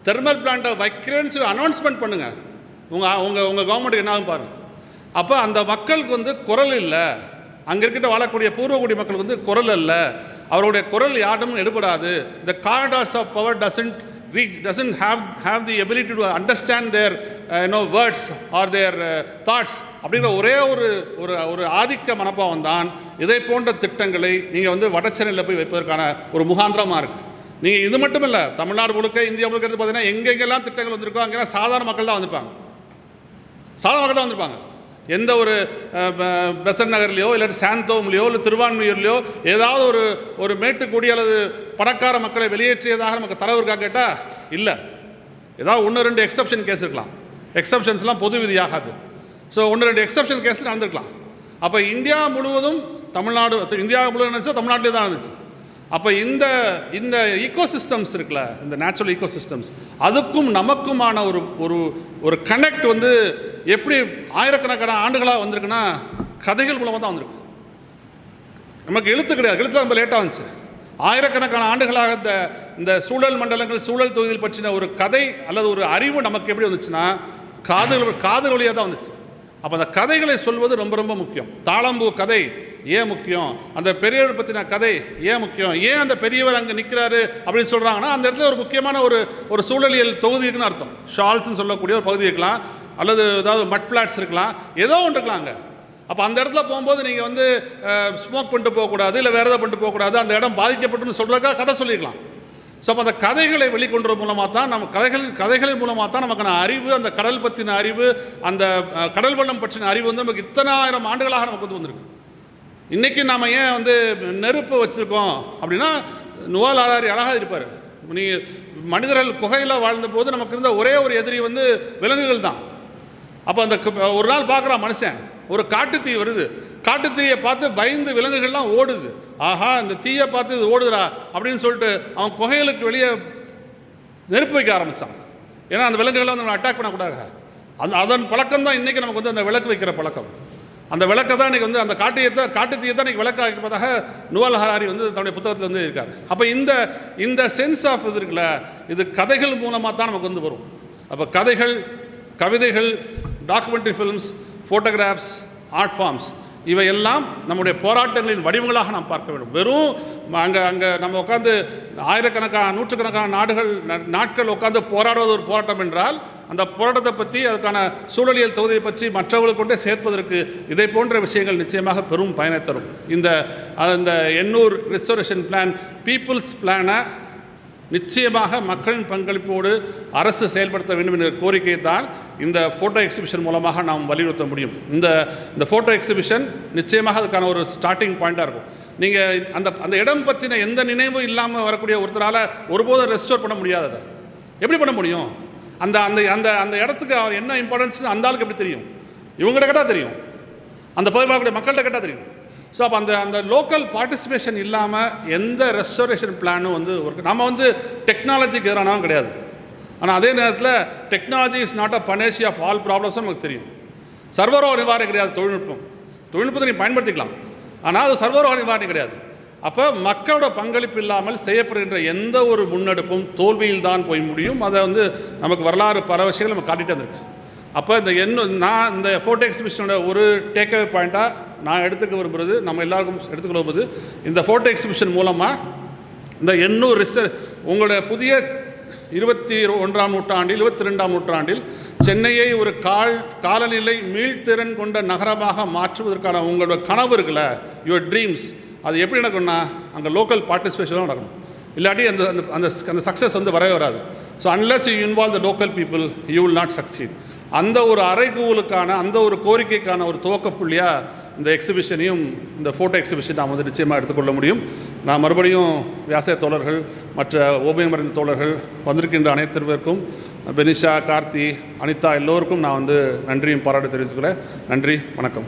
தெர்மல் பிளான்ட்டை வைக்கிறேன்னு சொல்லி அனௌன்ஸ்மெண்ட் பண்ணுங்கள். உங்கள் கவர்மெண்ட்டுக்கு என்ன ஆகும் பாருங்கள். அப்போ அந்த மக்களுக்கு குரல் இல்லை. அங்கே இருக்கிட்ட வாழக்கூடிய பூர்வகுடி மக்களுக்கு குரல் இல்லை. அவருடைய குரல் யாரும் எடுபடாது. The corridors of power doesn't have the ability to understand their words or their thoughts அப்படிங்கிற ஒரே ஒரு ஆதிக்க மனப்பாவம் தான் இதை போன்ற திட்டங்களை நீங்கள் வடசென்னையில் போய் வைப்பதற்கான ஒரு முகாந்திரமாக இருக்குது. நீங்கள் இது மட்டும் இல்லை, தமிழ்நாடு முழுக்க இந்தியா முழுக்க பார்த்தீங்கன்னா எங்கெங்கெல்லாம் திட்டங்கள் வந்திருக்கோ அங்கெல்லாம் சாதாரண மக்கள் தான் வந்திருப்பாங்க. எந்த ஒரு பெசன்ட் நகர்லையோ இல்லாட்டி சாந்தோம்லையோ இல்லை திருவான்மியூர்லையோ ஏதாவது ஒரு மேட்டுக்குடி அல்லது பணக்கார மக்களை வெளியேற்றியதாக நமக்கு தரவு இருக்கா கேட்டால் இல்லை. ஏதாவது 1-2 எக்ஸப்ஷன் கேஸ் இருக்கலாம். எக்ஸப்ஷன்ஸ்லாம் பொது விதியாகாது. ஸோ 1-2 எக்ஸப்ஷன் கேஸில் நடந்திருக்கலாம். அப்போ இந்தியா முழுவதும் நினச்சா தமிழ்நாட்டிலே தான் இருந்துச்சு. அப்போ இந்த ஈகோசிஸ்டம்ஸ் இருக்குல்ல, இந்த நேச்சுரல் ஈகோசிஸ்டம்ஸ், அதுக்கும் நமக்குமான ஒரு கனெக்ட் எப்படி ஆயிரக்கணக்கான ஆண்டுகளாக வந்திருக்குன்னா கதைகள் மூலமாக தான் வந்திருக்கு. நமக்கு எழுத்து கிடையாது, எழுத்து ரொம்ப லேட்டாக வந்துச்சு. ஆயிரக்கணக்கான ஆண்டுகளாக இந்த சூழல் மண்டலங்கள், சூழல் தொகுதியில் பற்றின ஒரு கதை அல்லது ஒரு அறிவு நமக்கு எப்படி வந்துச்சுன்னா காதல் வழியாக தான் வந்துச்சு. அப்போ அந்த கதைகளை சொல்வது ரொம்ப ரொம்ப முக்கியம். தாளம்பூ கதை ஏன் முக்கியம், அந்த பெரியவர் பற்றின கதை ஏன் முக்கியம், ஏன் அந்த பெரியவர் அங்கே நிற்கிறாரு அப்படின்னு சொல்கிறாங்கன்னா அந்த இடத்துல ஒரு முக்கியமான ஒரு சூழலியல் தொகுதி இருக்குன்னு அர்த்தம். ஷால்ஸ்ன்னு சொல்லக்கூடிய ஒரு பகுதி இருக்கலாம், அல்லது ஏதாவது மட் ஃப்ளாட்ஸ் இருக்கலாம், ஏதோ ஒன்று இருக்கலாம் அங்கே. அப்போ அந்த இடத்துல போகும்போது நீங்கள் ஸ்மோக் பண்ணிட்டு போகக்கூடாது, இல்லை வேறு எதாவது பண்ணிட்டு போகக்கூடாது, அந்த இடம் பாதிக்கப்பட்டுன்னு சொல்கிறதுக்காக கதை சொல்லிக்கலாம். ஸோ அப்போ அந்த கதைகளை வெளிக்கொண்டு மூலமாக தான் நம்ம கதைகளின் மூலமாக தான் நமக்கான அறிவு, அந்த கடல் பற்றின அறிவு, அந்த கடல் வளம் பற்றின அறிவு நமக்கு இத்தனை ஆயிரம் ஆண்டுகளாக நமக்கு வந்திருக்கு. இன்றைக்கி நாம் ஏன் நெருப்பு வச்சுருக்கோம் அப்படின்னா, நுவால் ஆதாரி அழகாக இருப்பார். நீங்கள் மனிதர்கள் குகையில் வாழ்ந்தபோது நமக்கு இருந்த ஒரே ஒரு எதிரி விலங்குகள் தான். அப்போ அந்த ஒரு நாள் பார்க்குறான் மனுஷன், ஒரு காட்டுத்தீ வருது, காட்டுத்தீயை பார்த்து பயந்து விலங்குகள்லாம் ஓடுது. ஆஹா, இந்த தீயை பார்த்து இது ஓடுதுடா அப்படின்னு சொல்லிட்டு அவன் குகைகளுக்கு வெளியே நெருப்பு வைக்க ஆரம்பித்தான். ஏன்னா அந்த விலங்குகளை நம்ம அட்டாக் பண்ணக்கூடாது. அதன் பழக்கம் தான் இன்றைக்கி நமக்கு அந்த விளக்கு வைக்கிற பழக்கம். அந்த விளக்கை தான் இன்றைக்கி அந்த காட்டுத்தீயை தான் இன்றைக்கி விளக்காக இருப்பதாக நுவால் ஹராரி தன்னுடைய புத்தகத்தில் இருக்கார். அப்போ இந்த சென்ஸ் ஆஃப் இது இருக்குல்ல, இது கதைகள் மூலமாக தான் நமக்கு வரும். அப்போ கதைகள், கவிதைகள், documentary films, photographs, art forms இவையெல்லாம் நம்முடைய போராட்டங்களின் வடிவங்களாக நாம் பார்க்க வேண்டும். வெறும் அங்கே நம்ம உட்காந்து நூற்றுக்கணக்கான நாட்கள் உட்காந்து போராடுவது ஒரு போராட்டம் என்றால், அந்த போராட்டத்தை பற்றி, அதுக்கான சூழலியல் தொகுதியை பற்றி மற்றவர்களுக்கு கொண்டே சேர்ப்பதற்கு இதை போன்ற விஷயங்கள் நிச்சயமாக பெரும் பயனை தரும். இந்த எண்ணூர் ரெஸ்டோரேஷன் பிளான், பீப்புள்ஸ் பிளானை நிச்சயமாக மக்களின் பங்களிப்போடு அரசு செயல்படுத்த வேண்டும் என்ற கோரிக்கையை தான் இந்த ஃபோட்டோ எக்ஸிபிஷன் மூலமாக நாம் வலியுறுத்த முடியும். இந்த ஃபோட்டோ எக்ஸிபிஷன் நிச்சயமாக அதுக்கான ஒரு ஸ்டார்டிங் பாயிண்ட்டாக இருக்கும். நீங்கள் அந்த இடம் பற்றின எந்த நினைவும் இல்லாமல் வரக்கூடிய ஒருத்தரால் ஒருபோதும் ரெஸ்டோர் பண்ண முடியாததை எப்படி பண்ண முடியும்? அந்த அந்த அந்த இடத்துக்கு அவர் என்ன இம்பார்ட்டன்ஸ்னு அந்த ஆளுக்கு எப்படி தெரியும்? இவங்ககிட்ட கேட்டால் தெரியும், அந்த பகுதியில் மக்கள்கிட்ட கேட்டால் தெரியும். ஸோ அப்போ அந்த லோக்கல் பார்ட்டிசிபேஷன் இல்லாமல் எந்த ரெஸ்டோரேஷன் பிளானும் நம்ம டெக்னாலஜிக்கு எதிரானவும் கிடையாது. ஆனால் அதே நேரத்தில் technology is not a panacea of all ப்ராப்ளம்ஸும் நமக்கு தெரியும். சர்வரோக நிவாரணம் கிடையாது தொழில்நுட்பத்தை நீங்கள் பயன்படுத்திக்கலாம், ஆனால் அது சர்வரோக நிவாரணம் கிடையாது. அப்போ மக்களோட பங்களிப்பு இல்லாமல் செய்யப்படுகின்ற எந்த ஒரு முன்னெடுப்பும் தோல்வியில் தான் போய் முடியும். அதை வந்து நமக்கு வரலாறு பல விஷயங்கள் நம்ம காட்டிகிட்டு வந்திருக்கு. அப்போ நான் இந்த ஃபோட்டோ எக்ஸிபிஷனோட ஒரு டேக்அவே பாயிண்ட்டாக நான் எடுத்துக்க விரும்புகிறது, நம்ம எல்லாருக்கும் எடுத்துக்க விரும்புவது, இந்த ஃபோட்டோ எக்ஸிபிஷன் மூலமாக இந்த எண்ணூர் உங்களுடைய புதிய 21ஆம் நூற்றாண்டில் 22ஆம் நூற்றாண்டில் சென்னையை ஒரு காலநிலை மீள்திறன் கொண்ட நகரமாக மாற்றுவதற்கான உங்களோட கனவு இருக்குல்ல, யுவர் ட்ரீம்ஸ், அது எப்படி நடக்கும்னா அங்கே லோக்கல் பார்ட்டிசிபேஷன் தான் நடக்கணும். இல்லாட்டி அந்த அந்த அந்த சக்ஸஸ் வந்து வரவே வராது. So unless you involve the local people you will not succeed. அந்த ஒரு அறைகூவலுக்கான அந்த ஒரு கோரிக்கைக்கான ஒரு துவக்க புள்ளியாக இந்த எக்ஸிபிஷனையும் இந்த ஃபோட்டோ எக்ஸிபிஷன் நாம் வந்து நிச்சயமாக எடுத்துக்கொள்ள முடியும். நான் மறுபடியும் வியாச தோழர்கள், மற்ற ஓவியம் அறிந்த தோழர்கள், வந்திருக்கின்ற அனைத்திற்கும், பெனிஷா, கார்த்தி, அனிதா எல்லோருக்கும் நான் வந்து நன்றியும் பாராட்டு தெரிவித்துக்கிறேன். நன்றி, வணக்கம்.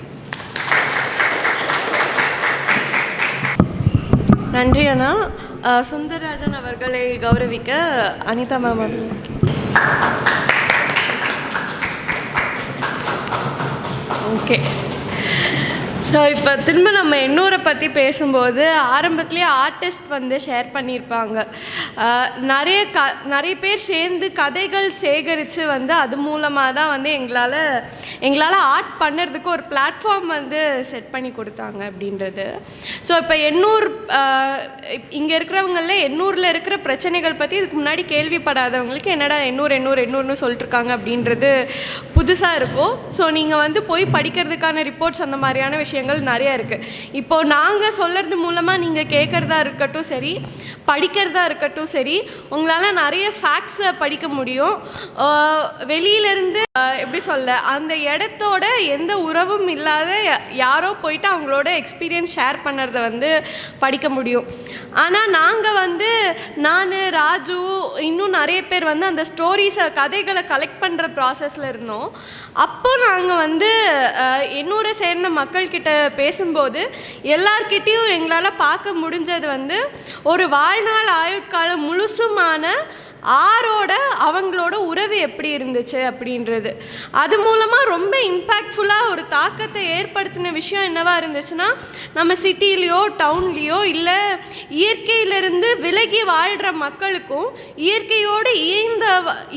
நன்றி அண்ணா. சுந்தரராஜன் அவர்களை கௌரவிக்க அனிதா மேம் அவர்கள். ஓகே, ஸோ இப்போ திரும்ப நம்ம எண்ணூரை பற்றி பேசும்போது ஆரம்பத்துலேயே ஆர்டிஸ்ட் வந்து ஷேர் பண்ணியிருப்பாங்க. நிறைய பேர் சேர்ந்து கதைகள் சேகரித்து வந்து அது மூலமாக தான் வந்து எங்களால் ஆர்ட் பண்ணுறதுக்கு ஒரு பிளாட்ஃபார்ம் வந்து செட் பண்ணி கொடுத்தாங்க அப்படின்றது. ஸோ இப்போ எண்ணூர் இங்கே இருக்கிறவங்களில் எண்ணூரில் இருக்கிற பிரச்சனைகள் பற்றி இதுக்கு முன்னாடி கேள்விப்படாதவங்களுக்கு என்னடா எண்ணூர்னு சொல்லிட்டுருக்காங்க அப்படின்றது புதுசாக இருக்கும். ஸோ நீங்கள் வந்து போய் படிக்கிறதுக்கான ரிப்போர்ட்ஸ் அந்த மாதிரியான விஷயங்கள் நிறையா இருக்குது. இப்போது நாங்கள் சொல்கிறது மூலமாக நீங்கள் கேட்குறதா இருக்கட்டும் சரி, படிக்கிறதா இருக்கட்டும் சரி, உங்களால் நிறைய ஃபேக்ட்ஸை படிக்க முடியும். வெளியிலேருந்து எப்படி சொல்ல, அந்த இடத்தோட எந்த உறவும் இல்லாத யாரோ போயிட்டு அவங்களோட எக்ஸ்பீரியன்ஸ் ஷேர் பண்ணுறத வந்து படிக்க முடியும். ஆனால் நாங்கள் வந்து நான், ராஜு, இன்னும் நிறைய பேர் வந்து அந்த ஸ்டோரிஸை, கதைகளை கலெக்ட் பண்ணுற ப்ராசஸில் இருந்தோம். அப்போ நாங்கள் வந்து என்னோட சேர்ந்த மக்கள்கிட்ட பேசும்போது எல்லார்கிட்டையும் எங்களால் பார்க்க முடிஞ்சது வந்து ஒரு வாழ்நாள் ஆயுட்காலம் முழுசுமான ஆரோட அவங்களோட உறவு எப்படி இருந்துச்சு அப்படின்றது. அது மூலமாக ரொம்ப இம்பேக்ட்ஃபுல்லாக ஒரு தாக்கத்தை ஏற்படுத்தின விஷயம் என்னவாக இருந்துச்சுன்னா, நம்ம சிட்டிலேயோ டவுன்லேயோ இல்லை இயற்கையிலிருந்து விலகி வாழ்கிற மக்களுக்கும் இயற்கையோடு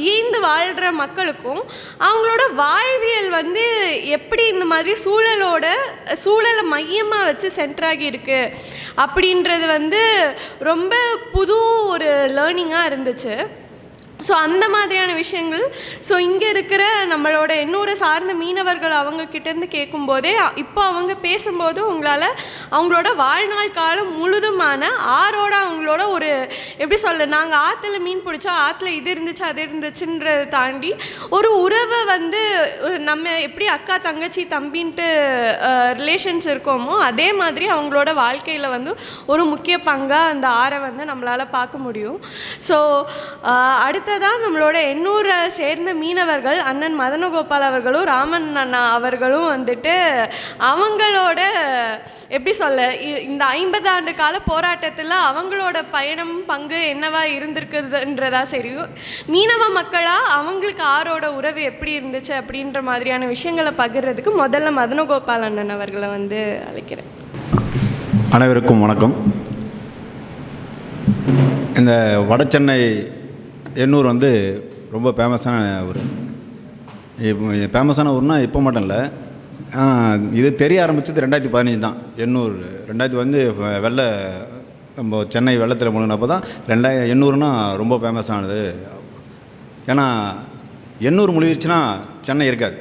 இயைந்து வாழ்கிற மக்களுக்கும் அவங்களோட வாழ்வியல் வந்து எப்படி இந்த மாதிரி சூழலை மையமாக வச்சு சென்டராகி இருக்குது அப்படின்றது வந்து ரொம்ப புது ஒரு லேர்னிங்காக இருந்துச்சு. ஸோ அந்த மாதிரியான விஷயங்கள் இங்கே இருக்கிற நம்மளோட எண்ணூரை சார்ந்த மீனவர்கள் அவங்கக்கிட்டேருந்து கேட்கும்போதே, இப்போ அவங்க பேசும்போது உங்களால் அவங்களோட வாழ்நாள் காலம் முழுதுமான ஆரோட அவங்களோட ஒரு எப்படி சொல்ல, நாங்கள் ஆற்றுல மீன் பிடிச்சா ஆற்றுல இது இருந்துச்சு அது இருந்துச்சுன்றதை தாண்டி ஒரு உறவை வந்து நம்ம எப்படி அக்கா தங்கச்சி தம்பின்ட்டு ரிலேஷன்ஸ் இருக்கோமோ அதே மாதிரி அவங்களோட வாழ்க்கையில் வந்து ஒரு முக்கிய பங்காக அந்த ஆறை வந்து நம்மளால் பார்க்க முடியும். ஸோ அடுத்ததான் நம்மளோட எண்ணூரை சேர்ந்த மீனவர்கள் அண்ணன் மதனகோபால் அவர்களும் ராமன் அண்ணா அவர்களும் வந்துட்டு அவங்களோட எப்படி சொல்ல, இந்த 50 ஆண்டு கால போராட்டத்தில் அவங்களோட பயணம் பங்கு என்னவா இருந்திருக்குதுன்றதா சரி, மீனவ மக்களாக அவங்களுக்கு ஆரோட உறவு எப்படி இருந்துச்சு அப்படின்ற மாதிரியான விஷயங்களை பகிர்றதுக்கு முதல்ல மதனகோபால் அண்ணன் அவர்களை வந்து அழைக்கிறேன். அனைவருக்கும் வணக்கம். இந்த வடசென்னை எண்ணூர் வந்து ரொம்ப ஃபேமஸான ஊர். ஃபேமஸான ஊர்னால் இப்போ மட்டும் இல்லை, இது தெரிய ஆரம்பித்தது 2015 தான். எண்ணூர் 2015 நம்ம சென்னை வெள்ளத்தில் முழுனப்போ தான் எண்ணூர்னா ரொம்ப ஃபேமஸானது. ஏன்னா எண்ணூர் முழுகிடுச்சுன்னா சென்னை இருக்காது.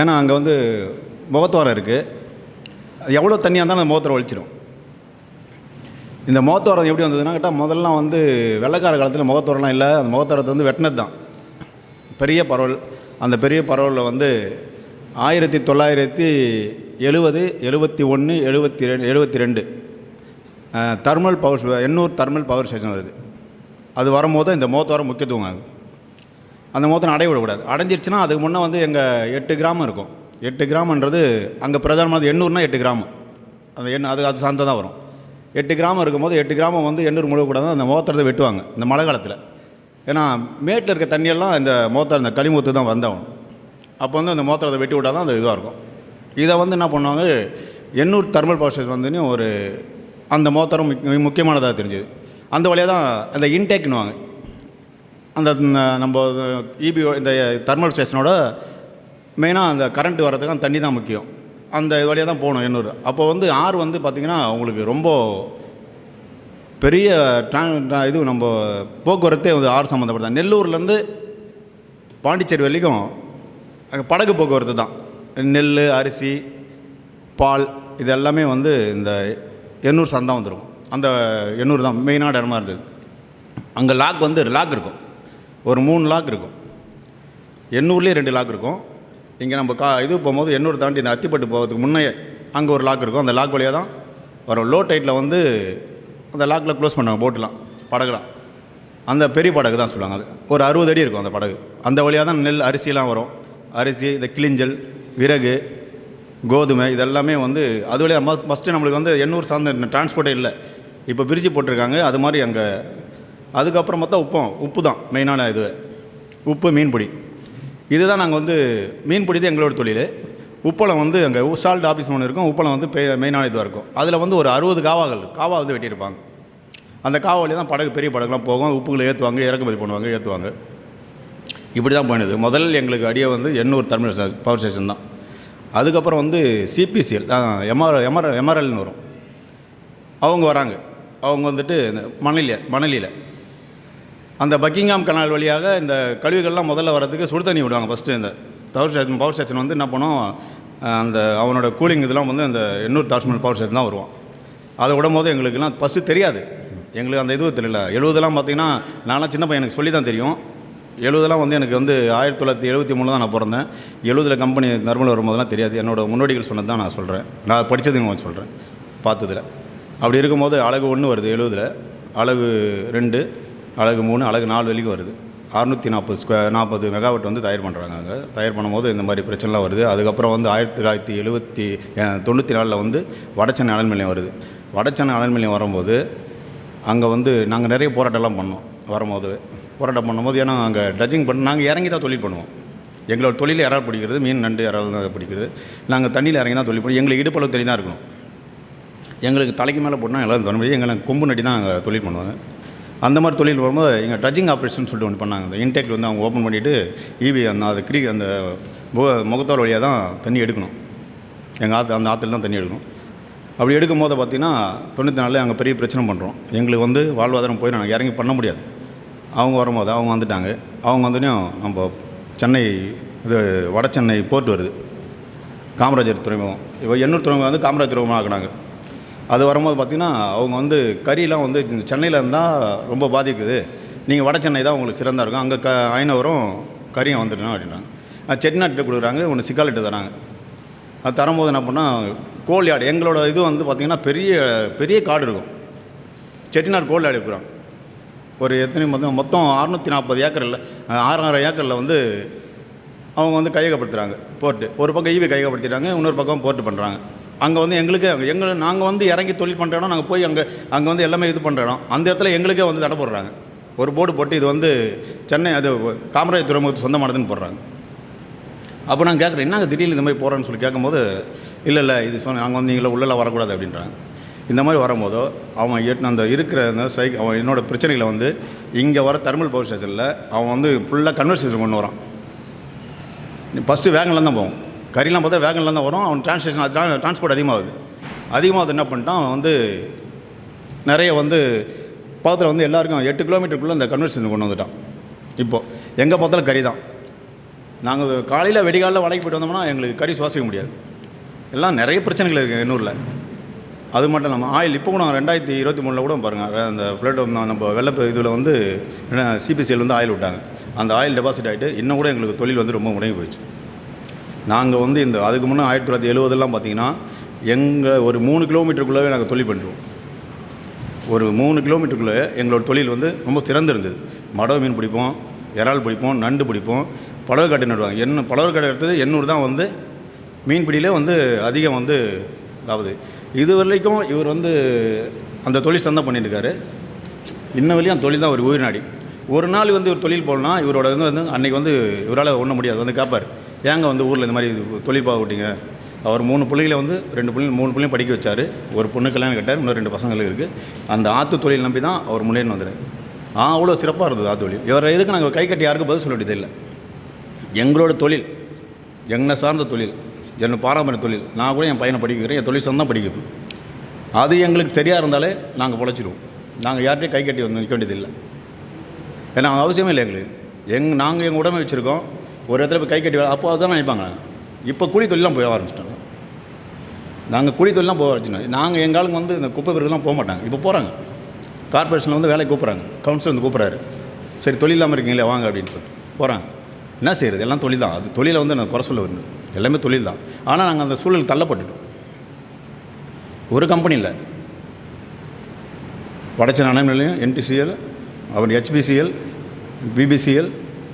ஏன்னா அங்கே வந்து முகத்துவாரம் இருக்குது. எவ்வளோ தண்ணியாக இருந்தாலும் அந்த முகத்துவாரம் ஒழிச்சிடும். இந்த முகத்துவாரம் எப்படி வந்ததுன்னா கேட்டால், முதல்லாம் வந்து வெள்ளைக்கார காலத்தில் முகத்துவாரம்லாம் இல்லை. அந்த முகத்துவாரத்தை வந்து வெட்டினது தான் பெரிய பரவல். அந்த பெரிய பரவலில் வந்து 1970, 71, 72 thermal power, Ennore thermal power station வருது. அது வரும்போது இந்த முகத்துவாரம் முக்கியத்துவம் ஆகுது. அந்த முகத்தை அடைய விடக்கூடாது. அடைஞ்சிருச்சுன்னா அதுக்கு முன்னே வந்து எங்கள் 8 கிராமம் இருக்கும். 8 கிராமன்றது அங்கே பிரதானமானது. எண்ணூர்னா 8 கிராமம். அந்த அது சார்ந்து தான் வரும். 8 கிராமம் இருக்கும்போது 8 கிராமம் வந்து எண்ணூர் முழுகக்கூடாது. அந்த முகத்திரத்தை வெட்டுவாங்க இந்த மழை காலத்தில். ஏன்னா மேட்டில் இருக்க தண்ணியெல்லாம் இந்த மோத்தார், இந்த களிமுத்து தான் வந்தவன். அப்போ வந்து அந்த மோத்திரத்தை வெட்டி விட்டால் தான் அந்த இதுவாக இருக்கும். இதை வந்து என்ன பண்ணுவாங்க, எண்ணூர் தெர்மல் பவர் ஸ்டேஷன் வந்தோடனே ஒரு அந்த மோத்தாரம் முக்கியமானதாக தெரிஞ்சுது. அந்த வழியாக தான் அந்த இன்டேக்னுவாங்க. அந்த நம்ம இபி இந்த தெர்மல் ஸ்டேஷனோட மெயினாக அந்த கரண்ட் வர்றதுக்கு அந்த தண்ணி தான் முக்கியம். அந்த வழியாக தான் போகணும் எண்ணூர். அப்போ வந்து ஆறு வந்து பார்த்திங்கன்னா உங்களுக்கு ரொம்ப பெரிய இது நம்ம போக்குவரத்தே வந்து ஆறு சம்மந்தப்பட்டது. நெல்லூர்லேருந்து பாண்டிச்சேரி வரைக்கும் அங்கே படகு போக்குவரத்து தான். நெல், அரிசி, பால் இது எல்லாமே வந்து இந்த எண்ணூர் சந்தான் வந்துருக்கும். அந்த எண்ணூர் தான் மெயினான இடமா இருந்தது. அங்கே லாக் இருக்கும், ஒரு 3 லாக் இருக்கும். எண்ணூர்லேயே 2 லாக் இருக்கும். இங்கே நம்ம இது போகும்போது எண்ணூர் தாண்டி இந்த அத்திப்பட்டு போகிறதுக்கு முன்னே அங்கே ஒரு லாக் இருக்கும். அந்த லாக் வழியாக தான் வரும். லோ டைட்டில் வந்து அந்த லாக்கில் க்ளோஸ் பண்ணுவாங்க போட்டுலாம், படகுலாம். அந்த பெரிய படகு தான் சொல்லுவாங்க. அது ஒரு 60 அடி இருக்கும் அந்த படகு. அந்த வழியாக தான் நெல், அரிசிலாம் வரும். அரிசி, இந்த கிளிஞ்சல், விறகு, கோதுமை இதெல்லாமே வந்து அது வழியாக ஃபஸ்ட்டு நம்மளுக்கு வந்து எண்ணூர் சார்ந்த டிரான்ஸ்போர்ட்டே இல்லை. இப்போ பிரிட்ஜு போட்டிருக்காங்க. அது மாதிரி அங்கே அதுக்கப்புறம் பார்த்தா உப்பு தான் மெயினான இது. உப்பு, மீன்பிடி, இதுதான் நாங்கள் வந்து மீன்பிடி தான் எங்களோட தொழில். உப்பளம் வந்து அங்கே சால்ட் ஆஃபீஸ் ஒன்று இருக்கும். உப்பளம் வந்து மெயினான இதுவாக இருக்கும். அதில் வந்து ஒரு 60 காவா வந்து வெட்டியிருப்பாங்க. அந்த காவா வழியாக தான் படகு, பெரிய படகுலாம் போகும். உப்புகளை ஏற்றுவாங்க, இறக்குமதி பண்ணுவாங்க, ஏற்றுவாங்க. இப்படி தான் போயிடுது. முதல் எங்களுக்கு அடியே வந்து எண்ணூர் தெர்மல் பவர் ஸ்டேஷன் தான். அதுக்கப்புறம் வந்து சிபிசிஎல் எம்ஆர்எல்னு வரும். அவங்க வராங்க. அவங்க வந்துட்டு இந்த மணலியில் அந்த பக்கிங்ஹாம் கனால் வழியாக இந்த கழிவுகள்லாம் முதல்ல வரதுக்கு சுடு தண்ணி விடுவாங்க. ஃபஸ்ட்டு இந்த பவர் ஸ்டேஷன் வந்து என்ன பண்ணோம், அந்த அவனோட கூலிங் இதெல்லாம் வந்து அந்த எண்ணூர் தெர்மல் பவர் ஸ்டேஷன் தான் வருவான். அதை விடும்போது எங்களுக்குலாம் ஃபஸ்ட்டு தெரியாது. எங்களுக்கு அந்த இது தெரியல. 70 பார்த்திங்கன்னா நான்லாம் சின்ன பையன், எனக்கு சொல்லி தான் தெரியும். 70 வந்து எனக்கு வந்து 1973 தான் நான் பிறந்தேன். 70 கம்பெனி நர்மல் வரும்போதெல்லாம் தெரியாது. என்னோடய முன்னோடிகள் சொன்னது தான் நான் சொல்கிறேன். நான் படித்ததுங்க சொல்கிறேன், பார்த்ததில். அப்படி இருக்கும்போது அலகு 1 வருது 70, அலகு 2, அலகு 3, அலகு 4 வரைக்கும் வருது. 640 மெகாவாட் வந்து தயார் பண்ணுறாங்க. அங்கே தயார் பண்ணும்போது இந்த மாதிரி பிரச்சனைலாம் வருது. அதுக்கப்புறம் வந்து 1994 வந்து வடசென்னை அனல் நிலையம் வருது. வடசென்னை அனல் நிலையம் வரும்போது அங்கே வந்து நாங்கள் நிறைய போராட்டம்லாம் பண்ணோம். போராட்டம் பண்ணும்போது ஏன்னா அங்கே ட்ரட்ஜிங் நாங்கள் இறங்கி தான் தொழில் பண்ணுவோம். எங்களோட தொழில் இறால் பிடிக்கிறது, மீன், நண்டு, இறால் தான் பிடிக்கிறது. நாங்கள் தண்ணியில் இறங்கி தான் தொழில் பண்ணுவோம். எங்களுக்கு இடுப்பளவு தண்ணி தான் இருக்கணும். எங்களுக்கு தலைக்கு மேலே போட்டால் எல்லோரும் தொழில் பண்ணி எங்களை கொம்பு நட்டி தான் அங்கே தொழில் பண்ணுவாங்க. அந்த மாதிரி தொழில் வரும்போது எங்கள் ட்ரட்ஜிங் ஆப்ரேஷன் சொல்லிட்டு ஒன்று பண்ணாங்க. அந்த இன்டேக் வந்து அவங்க ஓப்பன் பண்ணிவிட்டு ஈவி அந்த முகத்தோர் வழியாக தான் தண்ணி எடுக்கணும். எங்கள் அந்த ஆற்றுல தான் தண்ணி எடுக்கணும். அப்படி எடுக்கும் போது பார்த்திங்கன்னா 94 அங்கே பெரிய பிரச்சனை பண்ணுறோம். எங்களுக்கு வந்து வாழ்வாதாரம் போய் நாங்கள் இறங்கி பண்ண முடியாது. அவங்க வரும்போது அவங்க வந்துட்டாங்க. அவங்க வந்தோடனையும் நம்ம சென்னை இது வட சென்னை போர்ட் வருது, காமராஜர் துறைமுகம். இப்போ எண்ணூர் துறைமுகம் வந்து காமராஜர் துறைமுகம் ஆக்கினாங்க. அது வரும்போது பார்த்திங்கன்னா அவங்க வந்து கறியெலாம் வந்து சென்னையில் இருந்தால் ரொம்ப பாதிக்குது, நீங்கள் வட சென்னை தான் உங்களுக்கு சிறந்தாக இருக்கும், அங்கே ஐநூறும் கறியும் வந்துடணும் அப்படின்னாங்க. அது செட்டிநாட்டு கொடுக்குறாங்க, ஒன்று சிக்காலிட்டு தராங்க. அது தரும்போது என்ன பண்ணால் கோல் யார்டு, எங்களோட இது வந்து பார்த்திங்கன்னா பெரிய பெரிய காடு இருக்கும். செட்டிநாடு கோல் யார்டு இருக்கிறாங்க. ஒரு எத்தனை மொத்தம் 640 ஏக்கரில் 6,000 ஏக்கரில் வந்து அவங்க வந்து கையகப்படுத்துகிறாங்க போர்ட்டு. ஒரு பக்கம் ஈவி கையகப்படுத்திட்டாங்க, இன்னொரு பக்கம் போர்ட்டு பண்ணுறாங்க. அங்கே வந்து நாங்கள் வந்து இறங்கி தொழில் பண்ணுற இடம், நாங்கள் போய் அங்கே வந்து எல்லாமே இது பண்ணுற இடம். அந்த இடத்துல எங்களுக்கே வந்து தடை போடுறாங்க. ஒரு போர்டு போட்டு இது வந்து சென்னை அது காமராஜர் துறைமுகத்துக்கு சொந்தமானதுன்னு போடுறாங்க. அப்போ நான் கேட்குறேன், என்னங்க திடீர்னு இந்த மாதிரி போகிறேன்னு சொல்லி கேட்கும்போது, இல்லை இது நாங்கள் வந்து நீங்களே உள்ளே வரக்கூடாது அப்படின்றாங்க. இந்த மாதிரி வரும்போதோ அவன் அந்த இருக்கிற அந்த அவன் என்னோடய பிரச்சனைகளை வந்து இங்கே வர தெர்மல் பவர் ஸ்டேஷனில் அவன் வந்து ஃபுல்லாக கன்வர்சேஷன் கொண்டு வரான். ஃபஸ்ட்டு வேகனில் தான் போவோம், கறிலாம் பார்த்தா வேகனில் தான் வரும். அவன் டிரான்ஸ்போர்ட் அதிகமாகுது என்ன பண்ணிட்டான், அவன் வந்து நிறைய வந்து பக்கத்தில் வந்து எல்லாருக்கும் 8 கிலோமீட்டருக்குள்ளே அந்த கன்வர்சேஷன் கொண்டு வந்துட்டான். இப்போது எங்கே பார்த்தாலும் கறி தான். நாங்கள் காலையில் வெடிகாலில் வலைக்கு போய்ட்டு வந்தோம்னா எங்களுக்கு கறி சுவாசிக்க முடியாது. எல்லாம் நிறைய பிரச்சனைகள் இருக்குது எண்ணூரில். அது மட்டும் இல்லாமல் ஆயில் இப்போ கூட 2023 கூட பாருங்கள், அந்த ஃப்ளட் நம்ம வெள்ள இதில் வந்து சிபிசிஎல் வந்து ஆயில் விட்டாங்க. அந்த ஆயில் டெபாசிட் ஆகிட்டு இன்னும் கூட எங்களுக்கு தொழில் வந்து ரொம்ப முடங்கி போயிடுச்சு. நாங்கள் வந்து அதுக்கு முன்னே 1970 பார்த்திங்கன்னா எங்கள் ஒரு 3 கிலோமீட்டருக்குள்ளே நாங்கள் தொழில் பண்ணுறோம். ஒரு 3 கிலோமீட்டருக்குள்ளே எங்களோட தொழில் வந்து ரொம்ப சிறந்திருந்தது. மடவை மீன் பிடிப்போம், இறால் பிடிப்போம், நண்டு பிடிப்போம், பழவர் காட்டை நடுவாங்க. பழவர் காட்டை எடுத்தது எண்ணூர் தான் வந்து மீன்பிடியிலே வந்து அதிகம் வந்து அதாவது இது வரைக்கும் இவர் வந்து அந்த தொழில் சந்தை பண்ணிட்டுருக்காரு. இன்ன வரையும் அந்த தொழில் தான் ஒரு உயிர் நாடி. ஒரு நாள் வந்து ஒரு தொழில் போகலாம், இவரோட வந்து அன்றைக்கி வந்து இவரால் ஒன்றும் முடியாது. வந்து கேட்பார், ஏங்க வந்து ஊரில் இந்த மாதிரி தொழில் பார்க்க விட்டீங்க, அவர் 3 பிள்ளைகளை வந்து 3 பிள்ளையும் படிக்க வச்சார். ஒரு பொண்ணு கல்யாணம் கட்டார், இன்னும் 2 பசங்களுக்கு இருக்குது. அந்த ஆற்று தொழில் நம்பி தான் அவர் முன்னேறி வந்துடுறாரு. அவ்வளோ சிறப்பாக இருந்தது ஆற்று தொழில். இவரை எதுக்கு நாங்கள் கை கட்டி யாருக்கும் பதில் சொல்ல வேண்டியது இல்லை. எங்களோட தொழில், என்னை சார்ந்த தொழில், என்னை பாரம்பரிய தொழில். நான் கூட என் பையனை படிக்க வைக்கிறேன், என் தொழில் சார்ந்து தான் படிக்கணும். அது எங்களுக்கு தெரியா இருந்தாலே நாங்கள் பொழைச்சிடுவோம். நாங்கள் யார்கிட்டையும் கை கட்டி வந்து நிற்க வேண்டியதில்லை. ஏன்னா அவசியமே இல்லை எங்களுக்கு. நாங்கள் எங்கள் உடம்பை வச்சுருக்கோம், ஒரு இடத்துல போய் கை கட்டி அப்போ அதுதான் நினைப்பாங்க. இப்போ கூலி தொழிலாம் போய் ஆரம்பிச்சிட்டாங்க. நாங்கள் கூலி தொழிலாம் போக ஆரம்பிச்சிட்டோம். நாங்கள் எங்கள் ஆளுங்க வந்து இந்த குப்பை பிறகுலாம் போக மாட்டாங்க. இப்போ போகிறாங்க, கார்பரேஷனில் வந்து வேலைக்கு கூப்பிட்றாங்க, கவுன்சிலர் வந்து கூப்பிட்றாரு. சரி தொழில் இல்லாமல் இருக்கீங்களே வாங்க அப்படின்னு சொல்லிட்டு போகிறாங்க. என்ன செய்கிறது, எல்லாம் தொழில் தான். அது தொழிலை வந்து நான் குறை சொல்ல வரணும், எல்லாமே தொழில் தான். ஆனால் நாங்கள் அந்த சூழலுக்கு தள்ளப்பட்டுட்டோம். ஒரு கம்பெனி இல்லை, வடச்சென்னை அனல் நிலையம், NTCL, அப்புறம் HPCL, BBCL,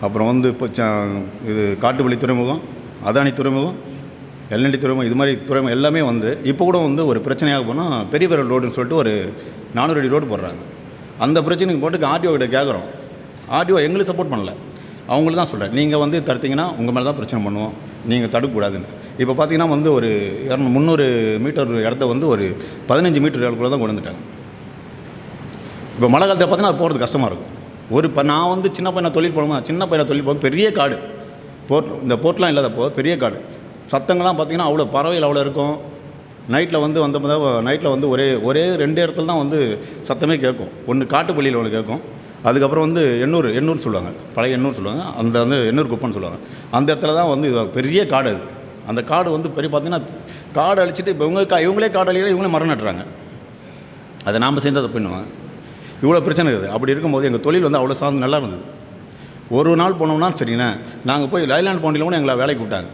அப்புறம் வந்து இப்போ இது காட்டுப்பள்ளி துறைமுகம், அதானி துறைமுகம், LNT துறைமுகம், இது மாதிரி துறைமுகம் எல்லாமே வந்து இப்போ கூட வந்து ஒரு பிரச்சனையாக போனால் பெரிய பெரிய ரோடுன்னு சொல்லிட்டு ஒரு 400 அடி ரோடு போடுறாங்க. அந்த பிரச்சனைக்கு போட்டு RTO கிட்ட கேட்குறோம். RTO எங்களுக்கு சப்போர்ட் பண்ணல, அவங்களுக்கு தான் சொல்கிறேன், நீங்கள் வந்து தடுத்தீங்கன்னா உங்கள் மேலே தான் பிரச்சனை பண்ணுவோம், நீங்கள் தடுக்கக்கூடாதுன்னு. இப்போ பார்த்தீங்கன்னா வந்து ஒரு 300 மீட்டர் இடத்த வந்து ஒரு 15 மீட்டர் இடத்துக்குள்ளே தான் கொண்டு வந்துட்டாங்க. இப்போ மழை காலத்தில் பார்த்தீங்கன்னா அது போகிறது கஷ்டமாக இருக்கும். இப்போ நான் வந்து சின்ன பையனை தொழில் போகும்போது பெரிய காடு, இந்த போர்ட்லாம் இல்லாதப்போ பெரிய காடு, சத்தங்கள்லாம் பார்த்திங்கன்னா அவ்வளோ பறவைகள் அவ்வளோ இருக்கும். நைட்டில் வந்து நைட்டில் வந்து ஒரே 2 இடத்துல தான் வந்து சத்தமே கேட்கும். ஒன்று காட்டுப்பள்ளியில் ஒன்று கேட்கும், அதுக்கப்புறம் வந்து எண்ணூர் சொல்லுவாங்க, பழைய எண்ணூர் சொல்லுவாங்க, அந்த வந்து எண்ணூர் குப்பைன்னு சொல்லுவாங்க. அந்த இடத்துல தான் வந்து இது பெரிய காடு. அது அந்த காடு வந்து பெரிய பார்த்திங்கன்னா காடு அழிச்சிட்டு இப்போ இவங்களே காடு அழிக்கிற, இவங்களே மரம் நட்டுறாங்க. அதை நாம் சேர்ந்து அதை பண்ணுவாங்க. இவ்வளோ பிரச்சனை இருக்குது. அப்படி இருக்கும்போது எங்கள் தொழில் வந்து அவ்வளோ சார்ந்து நல்லா இருந்தது. ஒரு நாள் போனோம்னா சரிண்ணே, நாங்கள் போய் லைலாண்ட் பவுண்டியில் கூட எங்களை வேலைக்கு கூப்பிட்டாங்க.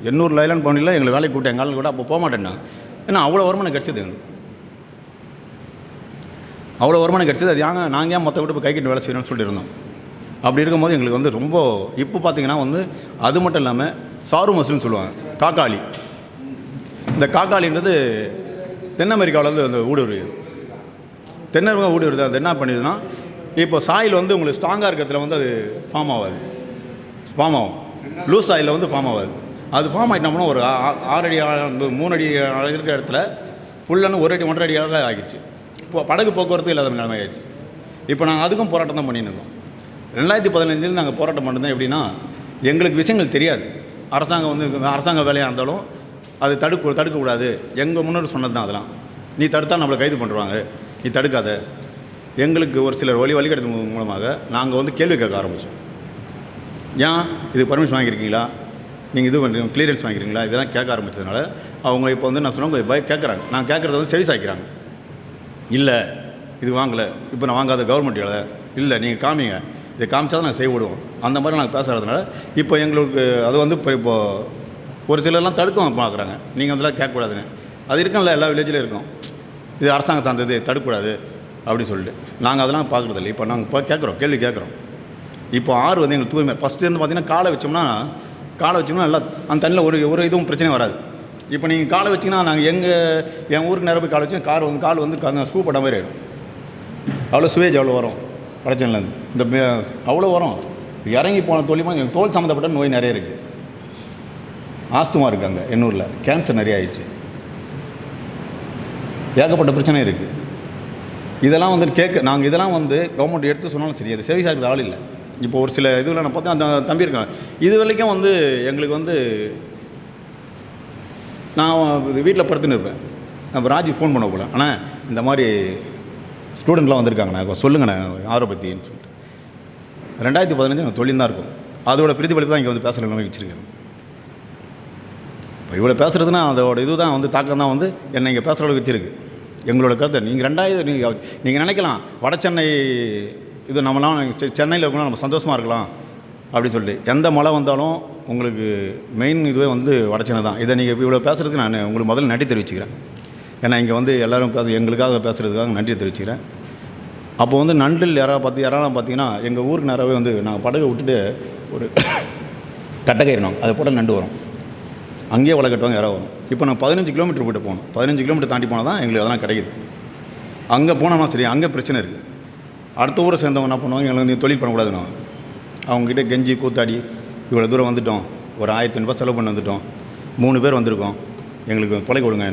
எண்ணூர் லைலாண்ட் பவுண்டியில் எங்களை வேலைக்கு கூப்பிட்டாங்க. எங்கள் ஆளுங்க கூட அப்போ போக மாட்டேன்னாங்க. ஏன்னா அவ்வளோ வருமானம் கிடச்சிது எங்களுக்கு, அவ்வளோ வருமானம் கிடச்சிது. அது நாங்கள் ஏன் மொத்த விட்டு இப்போ கை கட்டி வேலை செய்யணும்னு சொல்லிட்டு இருந்தோம். அப்படி இருக்கும்போது எங்களுக்கு வந்து ரொம்ப இப்போ பார்த்திங்கன்னா வந்து அது மட்டும் இல்லாமல் சாரு மசுன்னு சொல்லுவாங்க, காக்காளி. இந்த காக்காளின்றது தென் அமெரிக்காவில் வந்து அந்த ஊடுருவியது, தென்னருவம் ஊடுருவது. அது என்ன பண்ணிடுதுன்னா, இப்போ சாயில் வந்து உங்களுக்கு ஸ்ட்ராங்காக இருக்கிறதுல வந்து அது ஃபார்ம் ஆகும், லூஸ் சாயில் வந்து ஃபார்ம் ஆகாது. அது ஃபார்ம் ஆகிட்டோம்னா ஒரு 6 அடி 3 அடி இருக்கிற இடத்துல ஃபுல்லான 1 அடி 1.5 அடி அளவு ஆகிடுச்சு. இப்போ படகு போக்குவரத்து இல்லாத நிலைமை ஆகிடுச்சு. இப்போ நாங்கள் அதுக்கும் போராட்டம் தான் பண்ணின்னு இருக்கோம். 2015 நாங்கள் போராட்டம் பண்ணுறது எப்படின்னா, எங்களுக்கு விஷயங்கள் தெரியாது. அரசாங்கம் வந்து அரசாங்க வேலையாக இருந்தாலும் அது தடுக்கக்கூடாது. எங்கள் முன்னோர் சொன்னது தான் அதெல்லாம். நீ தடுத்தால் நம்மளை கைது பண்ணுறாங்க, நீ தடுக்காத. எங்களுக்கு ஒரு சிலர் வழிகெடுத்து மூலமாக நாங்கள் வந்து கேள்வி கேட்க ஆரம்பித்தோம். ஏன் இது பர்மிஷன் வாங்கியிருக்கீங்களா, நீங்கள் இது பண்ணுறீங்க, கிளியரன்ஸ் வாங்கிக்கிறீங்களா, இதெல்லாம் கேட்க ஆரம்பித்ததுனால அவங்க இப்போ வந்து நான் சொன்னால் கேட்குறாங்க. நான் கேட்குறத வந்து செவி சாய்க்கிறாங்க. இல்லை இது வாங்கலை, இப்போ நான் வாங்காத கவர்மெண்ட் வேலை இல்லை, நீங்கள் காமிங்க, இதை காமிச்சா தான் நாங்கள் செய்ய விடுவோம். அந்த மாதிரி நாங்கள் பேசுகிறதுனால இப்போ எங்களுக்கு அது வந்து இப்போது ஒரு சிலர்லாம் தடுக்கவும் பார்க்குறாங்க, நீங்கள் அதெல்லாம் கேட்கக்கூடாதுன்னு. அது இருக்கும்ல, எல்லா வில்லேஜ்லேயும் இருக்கும், இது அரசாங்கம் தந்தது தடுக்கக்கூடாது அப்படின்னு சொல்லிட்டு. நாங்கள் அதெல்லாம் பார்க்குறதில்ல. இப்போ நாங்கள் இப்போ கேள்வி கேட்குறோம். இப்போ ஆறு வந்து எங்களுக்கு தூய்மை. ஃபஸ்ட்டு இருந்து பார்த்திங்கன்னா காலை வச்சோம்னா நல்லா அந்த தண்ணியில் ஒரு இதுவும் பிரச்சனை வராது. இப்போ நீங்கள் காலை வச்சிங்கன்னா நாங்கள் என் ஊருக்கு நேரம் போய் காலை வச்சு கால் வந்து ஷூ பட்ட மாதிரி ஆகிடும். அவ்வளோ சுவேஜ் அவ்வளோ வரும் பிரச்சனைலேருந்து, இந்த அவ்வளோ வரும். இறங்கி போன தொழிலுமா எங்கள் தோல் சம்மந்தப்பட்ட நோய் நிறைய இருக்குது. ஆஸ்துமா இருக்குது, அங்கே எண்ணூரில் கேன்சர் நிறைய ஆயிடுச்சு, ஏகப்பட்ட பிரச்சனை இருக்குது. இதெல்லாம் வந்து நாங்கள் இதெல்லாம் வந்து கவர்மெண்ட் எடுத்து சொன்னாலும் சரி, அது செவி சாய்க்கிறது ஆள் இல்லை. இப்போ ஒரு சில இதுவில் நான் பார்த்தா அந்த தம்பி இருக்காங்க, இது வரைக்கும் வந்து எங்களுக்கு வந்து நான் வீட்டில் படுத்துன்னு இருப்பேன். நம்ம ராஜி ஃபோன் பண்ண போல, ஆனால் இந்த மாதிரி ஸ்டூடெண்ட்லாம் வந்திருக்காங்கண்ணா, சொல்லுங்கண்ணே ஆரோபத்தின்னு சொல்லிட்டு. 2015 எங்கள் தொழில் தான் இருக்கும். அதோட பிரதிபலிப்பு தான் இங்கே வந்து பேசுகிற நிலைமை வச்சுருக்கேன். இப்போ இவ்வளோ பேசுகிறதுனா அதோட இது தான் வந்து தாக்கம் தான் வந்து என்னை இங்கே பேசுகிற அளவுக்கு வச்சுருக்கு. எங்களோட கருத்தை நீங்கள் நினைக்கலாம், வட சென்னை இது நம்மளாம் சென்னையில் இருக்கணும், நம்ம சந்தோஷமாக இருக்கலாம் அப்படின்னு சொல்லிட்டு. எந்த மழை வந்தாலும் உங்களுக்கு மெயின் இதுவே வந்து வட சென்னை தான். இதை நீங்கள் இவ்வளோ பேசுகிறதுக்கு நான் உங்களுக்கு முதல்ல நன்றி தெரிவிச்சுக்கிறேன். ஏன்னா இங்கே வந்து எல்லோரும் எங்களுக்காக பேசுகிறதுக்காக நன்றி தெரிவிச்சுக்கிறேன். அப்போ வந்து நண்டில் யாராலும் பார்த்தீங்கன்னா எங்கள் ஊருக்கு நேராகவே வந்து நாங்கள் படகை விட்டுட்டு ஒரு கட்டக்கயிறணும், அதை போட்டால் நண்டு வரும், அங்கேயே வலை கட்டுவாங்க, யாராவது வரும். இப்போ நான் 15 கிலோமீட்டர் போய்ட்டு போகணும். 15 கிலோமீட்டர் தாண்டி போனால் தான் எங்களுக்கு அதெல்லாம் கிடைக்குது. அங்கே போனோம்னா சரி, அங்கே பிரச்சனை இருக்குது. அடுத்த ஊரை சேர்ந்தவங்க என்ன பண்ணுவாங்க, எங்களுக்கு வந்து தொழில் பண்ணக்கூடாதுன்னு அவங்ககிட்ட கெஞ்சி கூத்தாடி இவ்வளோ தூரம் வந்துட்டோம், ஒரு 1500 ரூபாய் செலவு பண்ணி வந்துட்டோம், 3 பேர் வந்திருக்கோம், எங்களுக்கு பிழை கொடுங்க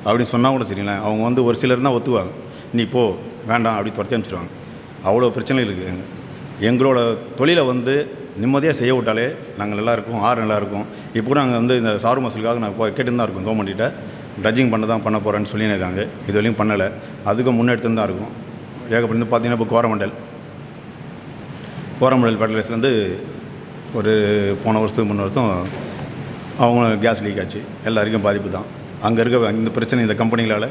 அப்படின்னு சொன்னால் கூட சரிங்களேன், அவங்க வந்து ஒரு சிலர் தான் ஒத்துவாங்க, நீ போ வேண்டாம் அப்படி துரத்தி அனுப்பிச்சிடுவாங்க. அவ்வளோ பிரச்சனைகள் இருக்குது. எங்களோட தொழிலை வந்து நிம்மதியாக செய்ய விட்டாலே நாங்கள் நல்லாயிருக்கும், நல்லாயிருக்கும். இப்போ கூட நாங்கள் வந்து இந்த சாரு மசலுக்காக நாங்கள் கேட்டு தான் இருக்கோம் கவர்மெண்ட்டிட்ட, ட்ரட்ஜிங் பண்ண போகிறேன்னு சொல்லியிருக்காங்க. இது வரையும் பண்ணலை, அதுக்கும் முன்னெடுத்து தான் இருக்கும். ஏகப்பட்டு பார்த்தீங்கன்னா இப்போ கோரமண்டல் ஃபெடரேஷன் வந்து ஒரு போன வருஷத்துக்கு 3 வருஷம் அவங்க கேஸ் லீக் ஆச்சு, எல்லாருக்கும் பாதிப்பு தான். அங்கே இருக்க இந்த பிரச்சனை, இந்த கம்பெனிகளால்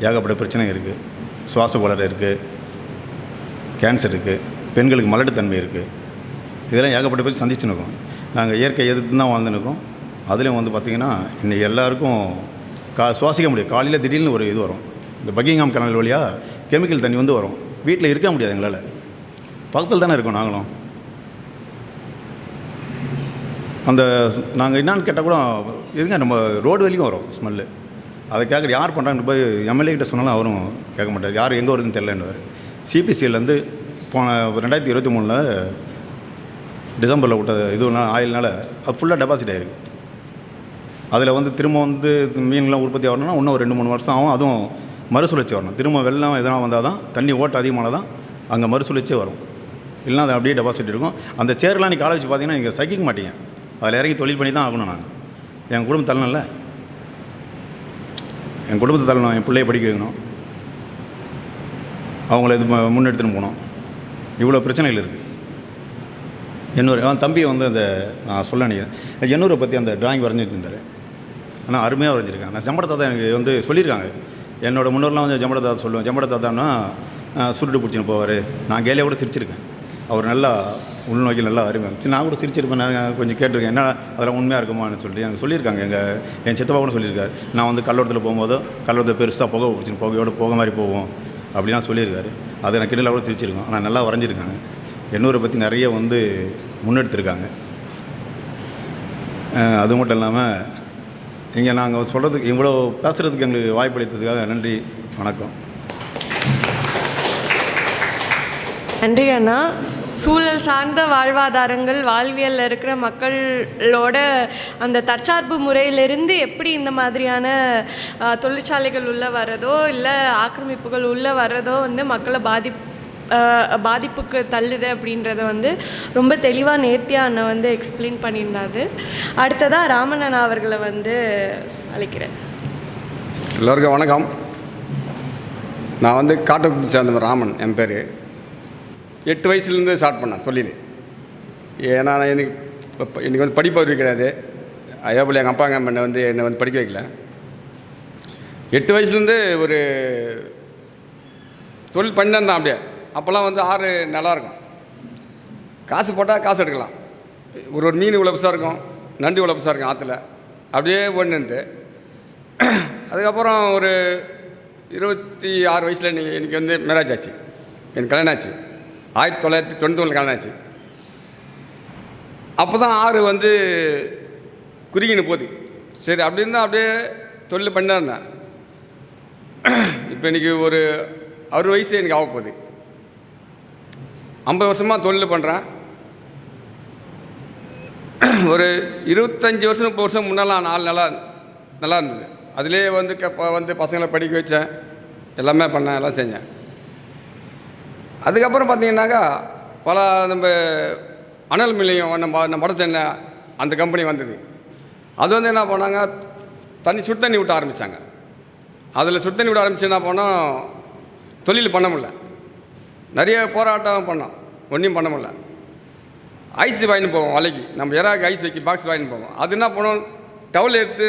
ஏகப்பட்ட பிரச்சனை இருக்குது. சுவாச கோளாறு இருக்குது, கேன்சர் இருக்குது, பெண்களுக்கு மலட்டுத்தன்மை இருக்குது. இதெல்லாம் ஏகப்பட்ட பேர் சந்திச்சுன்னு இருக்கோம். நாங்கள் இயற்கை எதிர்த்து தான் வாழ்ந்துருக்கோம். அதுலேயும் வந்து பார்த்திங்கன்னா இன்றைக்கி எல்லாருக்கும் சுவாசிக்க முடியாது. காலையில் திடீர்னு ஒரு இது வரும், இந்த பக்கிங்ஹாம் கனல் வழியாக கெமிக்கல் தண்ணி வந்து வரும். வீட்டில் இருக்க முடியாது எங்களால், பக்கத்தில் தானே இருக்கோம் நாங்களும். அந்த நாங்கள் என்னான்னு கேட்டால் கூட எதுங்க நம்ம ரோடு வரைக்கும் வரும் ஸ்மெல்லு. அதை கேட்குற யார் பண்ணுறாங்கன்னு போய் எம்எல்ஏ கிட்ட சொன்னாலும் அவரும் கேட்க மாட்டார், யார் எங்கே வருதுன்னு தெரியலன்னுவார். சிபிசிஎல்லேருந்து போன 2023 டிசம்பரில் விட்ட இதுனால ஆயில்னால அது ஃபுல்லாக டெபாசிட் ஆகிருக்கு. அதில் வந்து திரும்ப வந்து மீன்லாம் உற்பத்தி ஆகணும்னா இன்னும் ஒரு 2-3 வருஷம் ஆகும். அதுவும் மறுசுழற்சி வரணும். திரும்ப வெள்ளம் எதனா வந்தால் தான், தண்ணி ஓட்ட அதிகமான தான் அங்கே மறுசுழற்சியே வரும். இல்லைனா அது அப்படியே டெபாசிட் இருக்கும். அந்த சேர்லாம் நீ காலை வச்சு பார்த்தீங்கன்னா இங்கே சகிக்க மாட்டீங்க. அதில் இறங்கி தொழில் பண்ணி தான் ஆகணும். நாங்கள் என் குடும்பம் தள்ளணும்ல, என் குடும்பத்தை தள்ளணும், என் பிள்ளையை படிக்க வைக்கணும், அவங்கள இது முன்னெடுத்துன்னு போகணும். இவ்வளோ பிரச்சனைகள் இருக்குது. தம்பி வந்து அந்த நான் சொல்ல நினைக்கிறேன், எண்ணூரை பற்றி அந்த டிராயிங் வரைஞ்சிட்டு இருந்தார். ஆனால் அருமையாக வரைஞ்சிருக்கேன். நான் ஜம்பட தாத்தா எனக்கு வந்து சொல்லியிருக்காங்க. என்னோடய முன்னோர்லாம் வந்து ஜம்பட தாத்தா சொல்லுவேன். ஜம்பட தாத்தான்னா சுருட்டு பிடிச்சின்னு போவார். நான் கேலியாக கூட சிரிச்சிருக்கேன். அவர் நல்லா உள்நோக்கி நல்லா அருமையாக சரி, நான் கூட சிரிச்சிருப்பேன். நான் கொஞ்சம் கேட்டிருக்கேன், என்ன அதெல்லாம் உண்மையாக இருக்குமான்னு சொல்லிட்டு எனக்கு சொல்லியிருக்காங்க. என் சித்தப்பா கூட சொல்லியிருக்காரு, நான் வந்து கல்லூரத்தில் போகும்போதோ கல்லூரத்தில் பெருசாக புகை பிடிச்சின்னு புகையோட போக மாதிரி போவோம் அப்படிலாம் சொல்லியிருக்காரு. அதை நான் கிண்டலாக கூட சிரிச்சிருக்கோம். ஆனால் நல்லா வரைஞ்சிருக்காங்க. எண்ணூரை பற்றி நிறைய வந்து முன்னெடுத்திருக்காங்க. அது மட்டும் இல்லாமல் இங்கே நாங்கள் சொல்கிறதுக்கு இவ்வளோ பேசுகிறதுக்கு எங்களுக்கு வாய்ப்பளித்ததுக்காக நன்றி, வணக்கம். நன்றி அண்ணா. சூழல் சார்ந்த வாழ்வாதாரங்கள், வாழ்வியலில் இருக்கிற மக்களோட அந்த தற்சார்பு முறையிலிருந்து எப்படி இந்த மாதிரியான தொழிற்சாலைகள் உள்ளே வர்றதோ இல்லை ஆக்கிரமிப்புகள் உள்ளே வர்றதோ வந்து மக்களை பாதிப்புக்கு தள்ளுது அப்படின்றத வந்து ரொம்ப தெளிவாக நேர்த்தியாக அண்ணன் வந்து எக்ஸ்பிளைன் பண்ணியிருந்தாரு. அடுத்ததாக ராமன் அண்ணா அவர்களை வந்து அழைக்கிறேன். எல்லோருக்கும் வணக்கம். நான் வந்து காட்டுக்கு சேர்ந்த ராமன் என் பேர். 8 வயசுலேருந்து ஸ்டார்ட் பண்ணேன் தொழில். ஏன்னா எனக்கு வந்து படிப்பு அறிவு கிடையாது. அதே போல் எங்கள் அப்பா அம்மா என்னை வந்து படிக்க வைக்கல. 8 வயசுலேருந்து ஒரு தொழில் பண்ணி தான் அப்படியே. அப்போல்லாம் வந்து ஆறு நல்லாயிருக்கும், காசு போட்டால் காசு எடுக்கலாம். ஒரு மீன் இவ்வளோ பெருசாக இருக்கும், நண்டு இவ்வளோ பெருசாக இருக்கும் ஆற்றுல, அப்படியே ஒன்று. அதுக்கப்புறம் ஒரு 26 வயசில் எனக்கு வந்து மேரேஜ் ஆச்சு. எனக்கு கல்யாணம் ஆச்சு. 1991 கல்யாணம் ஆச்சு. அப்போ தான் ஆறு வந்து குறுகின்னு போகுது. சரி அப்படி இருந்தால் அப்படியே தொழில் பண்ணி தான் இருந்தேன். இப்போ இன்றைக்கி ஒரு 60 வயசு எனக்கு ஆக போகுது. 50 வருஷமாக தொழில் பண்ணுறேன். ஒரு 25 வருஷம் 30 வருஷம் முன்னெல்லாம் நல்லா இருந்தது. அதிலே வந்து பசங்களை படிக்க வச்சேன், எல்லாமே பண்ணேன், எல்லாம் செஞ்சேன். அதுக்கப்புறம் பார்த்தீங்கன்னாக்கா பல நம்ம அனல் மில்லையும் நம்ம வட சென்னை அந்த கம்பெனி வந்தது. அது வந்து என்ன பண்ணாங்க, சுடு தண்ணி விட்ட ஆரம்பித்தாங்க. அதில் சுடு தண்ணி விட ஆரம்பித்து என்ன பண்ணோம், தொழில் பண்ண முடியல. நிறைய போராட்டம் பண்ணோம், ஒன்றும் பண்ண முடியல. ஐஸ் வாங்கின்னு போவோம் வலைக்கு, நம்ம இறாக்கு ஐஸ் வைக்க பாக்ஸ் வாங்கின்னு போவோம். அது என்ன பண்ணோம், டவுல் எடுத்து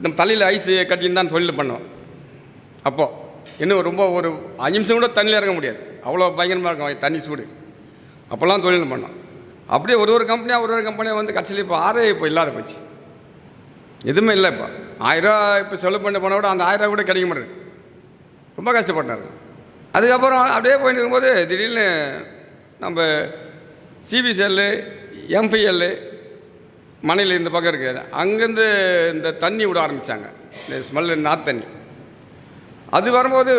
நம்ம தலையில் ஐஸ் கட்டின்னு தான் தொழில் பண்ணோம். அப்போது இன்னும் ரொம்ப ஒரு 5 நிமிஷம் கூட தண்ணியில் இறங்க முடியாது, அவ்வளோ பயங்கரமாக இருக்கும் தண்ணி சூடு. அப்போல்லாம் தொழில் பண்ணோம். அப்படியே ஒரு கம்பெனியாக வந்து கடைசியில் இப்போ ஆறே இப்போ இல்லாத போச்சு, எதுவுமே இல்லை. இப்போ 1000 ரூபா இப்போ செலவு பண்ண போனால் கூட அந்த 1000 ரூபா கூட கிடைக்க மாட்டேது, ரொம்ப கஷ்டப்பட்டாரு. அதுக்கப்புறம் அப்படியே போயிட்டு இருக்கும்போது திடீர்னு நம்ம சிபிசிஎல், எம்ஃபிஎல் மனையில் இந்த பக்கம் இருக்குது, அங்கேருந்து இந்த தண்ணி விட ஆரம்பித்தாங்க, இந்த ஸ்மெல்லு நாற்று தண்ணி. அது வரும்போது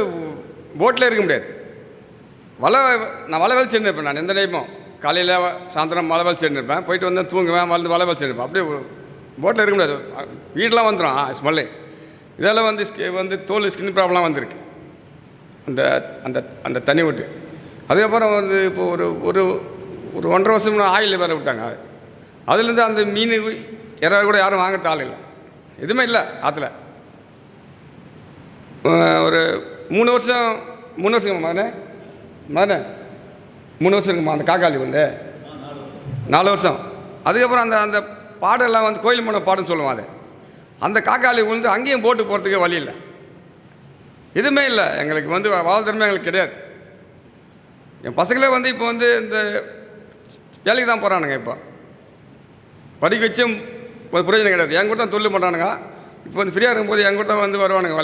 போட்டில் இருக்க முடியாது. நான் வலை வலிச்சுன்னு இருப்பேன். நான் எந்த டைமும் காலையில் சாயந்தரம் வலை வலிச்சுன்னு இருப்பேன். போயிட்டு வந்தேன், தூங்குவேன், வலை வலிச்சுன்னு இருப்பேன். அப்படியே போட்டில் இருக்க முடியாது, வீடெலாம் வந்துடும் ஸ்மெல்லு. இதெல்லாம் வந்து தோல் ஸ்கின் ப்ராப்ளம்லாம் வந்திருக்கு அந்த அந்த அந்த தண்ணி விட்டு. அதுக்கப்புறம் வந்து இப்போ ஒரு ஒரு ஒரு 1.5 வருஷம் ஆயில் வேறு விட்டாங்க. அதுலேருந்து அந்த மீன் யாராவது கூட யாரும் வாங்குறது ஆள் இல்லை, எதுவுமே இல்லை ஆற்றுல. ஒரு 3 வருஷம் மகனே 3 வருஷம் இருக்குமா அந்த காக்காளி வந்து 4 வருஷம். அதுக்கப்புறம் அந்த அந்த பாடெல்லாம் வந்து கோயில் மன பாடுன்னு சொல்லுவான். அது அந்த காக்காளி விழுந்து அங்கேயும் போட்டு போகிறதுக்கே வழி இல்லை, எதுவுமே இல்லை. எங்களுக்கு வந்து வாழ்த்திறமே எங்களுக்கு கிடையாது. என் பசங்களே வந்து இப்போ வந்து இந்த வேலைக்கு தான் போகிறானுங்க. இப்போ படிக்க வச்சும் ஒரு பிரயோஜனம் கிடையாது. என் கூட தான் தொழில் பண்ணுறானுங்க. இப்போ வந்து ஃப்ரீயாக இருக்கும்போது என் கூட தான் வந்து வருவானுங்க,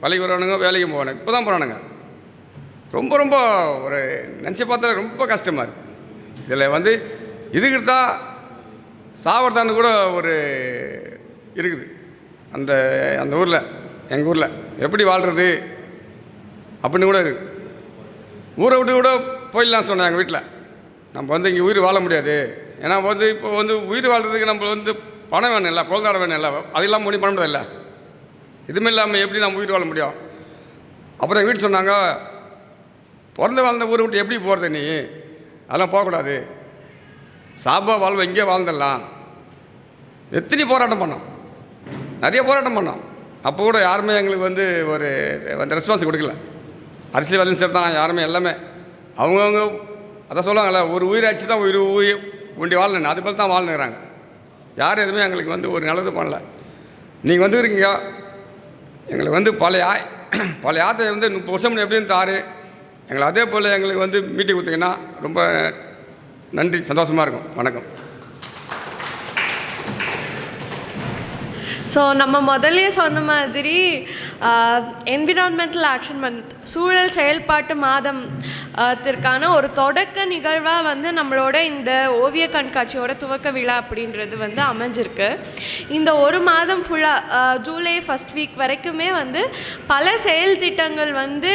வேலைக்கு வருவானுங்க, வேலைக்கும் போவானுங்க. இப்போ தான் போகிறானுங்க. ரொம்ப ரொம்ப ஒரு நினச்சி பார்த்தாலே ரொம்ப கஷ்டமாக இருக்குது. இதில் வந்து இருக்கிறது தான் சாவறதான்னு கூட ஒரு இருக்குது அந்த அந்த ஊரில், எங்கள் ஊரில் எப்படி வாழ்கிறது அப்படின்னு கூட இருக்குது. ஊரை விட்டு கூட போயிடலாம் சொன்னேன் எங்கள் வீட்டில். நம்ம வந்து இங்கே உயிர் வாழ முடியாது, ஏன்னா வந்து இப்போ வந்து உயிர் வாழ்கிறதுக்கு நம்ம வந்து பணம் வேணும் இல்லை, பொருளாதாரம் வேணும் இல்லை, அது இல்லாமல் முடிவு பண்ண முடியாது இல்லை, எதுவுமே இல்லாமல் எப்படி நம்ம உயிர் வாழ முடியும். அப்புறம் எங்கள் வீட்டு சொன்னாங்க, பிறந்த வாழ்ந்த ஊரை விட்டு எப்படி போகிறது நீ, அதெல்லாம் போகக்கூடாது, சாபா வாழ்வை இங்கே வாழ்ந்துடலாம். எத்தனை போராட்டம் பண்ணோம், நிறைய போராட்டம் பண்ணோம். அப்போ கூட யாருமே எங்களுக்கு வந்து ஒரு அந்த ரெஸ்பான்ஸ் கொடுக்கல. அரசியல்வாதியும் சரி தான், யாருமே எல்லாமே அவங்கவுங்க அதான் சொல்லுவாங்கள்ல, ஒரு உயிராட்சி தான் உயிர் உண்டி வாழணும், அது போல் தான் வாழ்ந்துக்கிறாங்க. யாரும் எதுவுமே எங்களுக்கு வந்து ஒரு நல்லது பண்ணல. நீங்கள் வந்துருக்கீங்க, எங்களுக்கு வந்து பழைய ஆற்றை வந்து 30 வருஷம் எப்படின்னு தாரு, எங்களை அதே போல் எங்களுக்கு வந்து மீட்டிங் கொடுத்தீங்கன்னா ரொம்ப நன்றி, சந்தோஷமாக இருக்கும். வணக்கம். ஸோ நம்ம முதல்ல சொன்ன மாதிரி என்விரான்மெண்டல் ஆக்ஷன் மந்த், சூழல் செயல்பாட்டு மாதம் த்திற்கான ஒரு தொடக்க நிகழ்வாக வந்து நம்மளோட இந்த ஓவிய கண்காட்சியோட துவக்க விழா அப்படின்றது வந்து அமைஞ்சிருக்கு. இந்த ஒரு மாதம் ஃபுல்லாக ஜூலை ஃபஸ்ட் வீக் வரைக்குமே வந்து பல செயல் திட்டங்கள் வந்து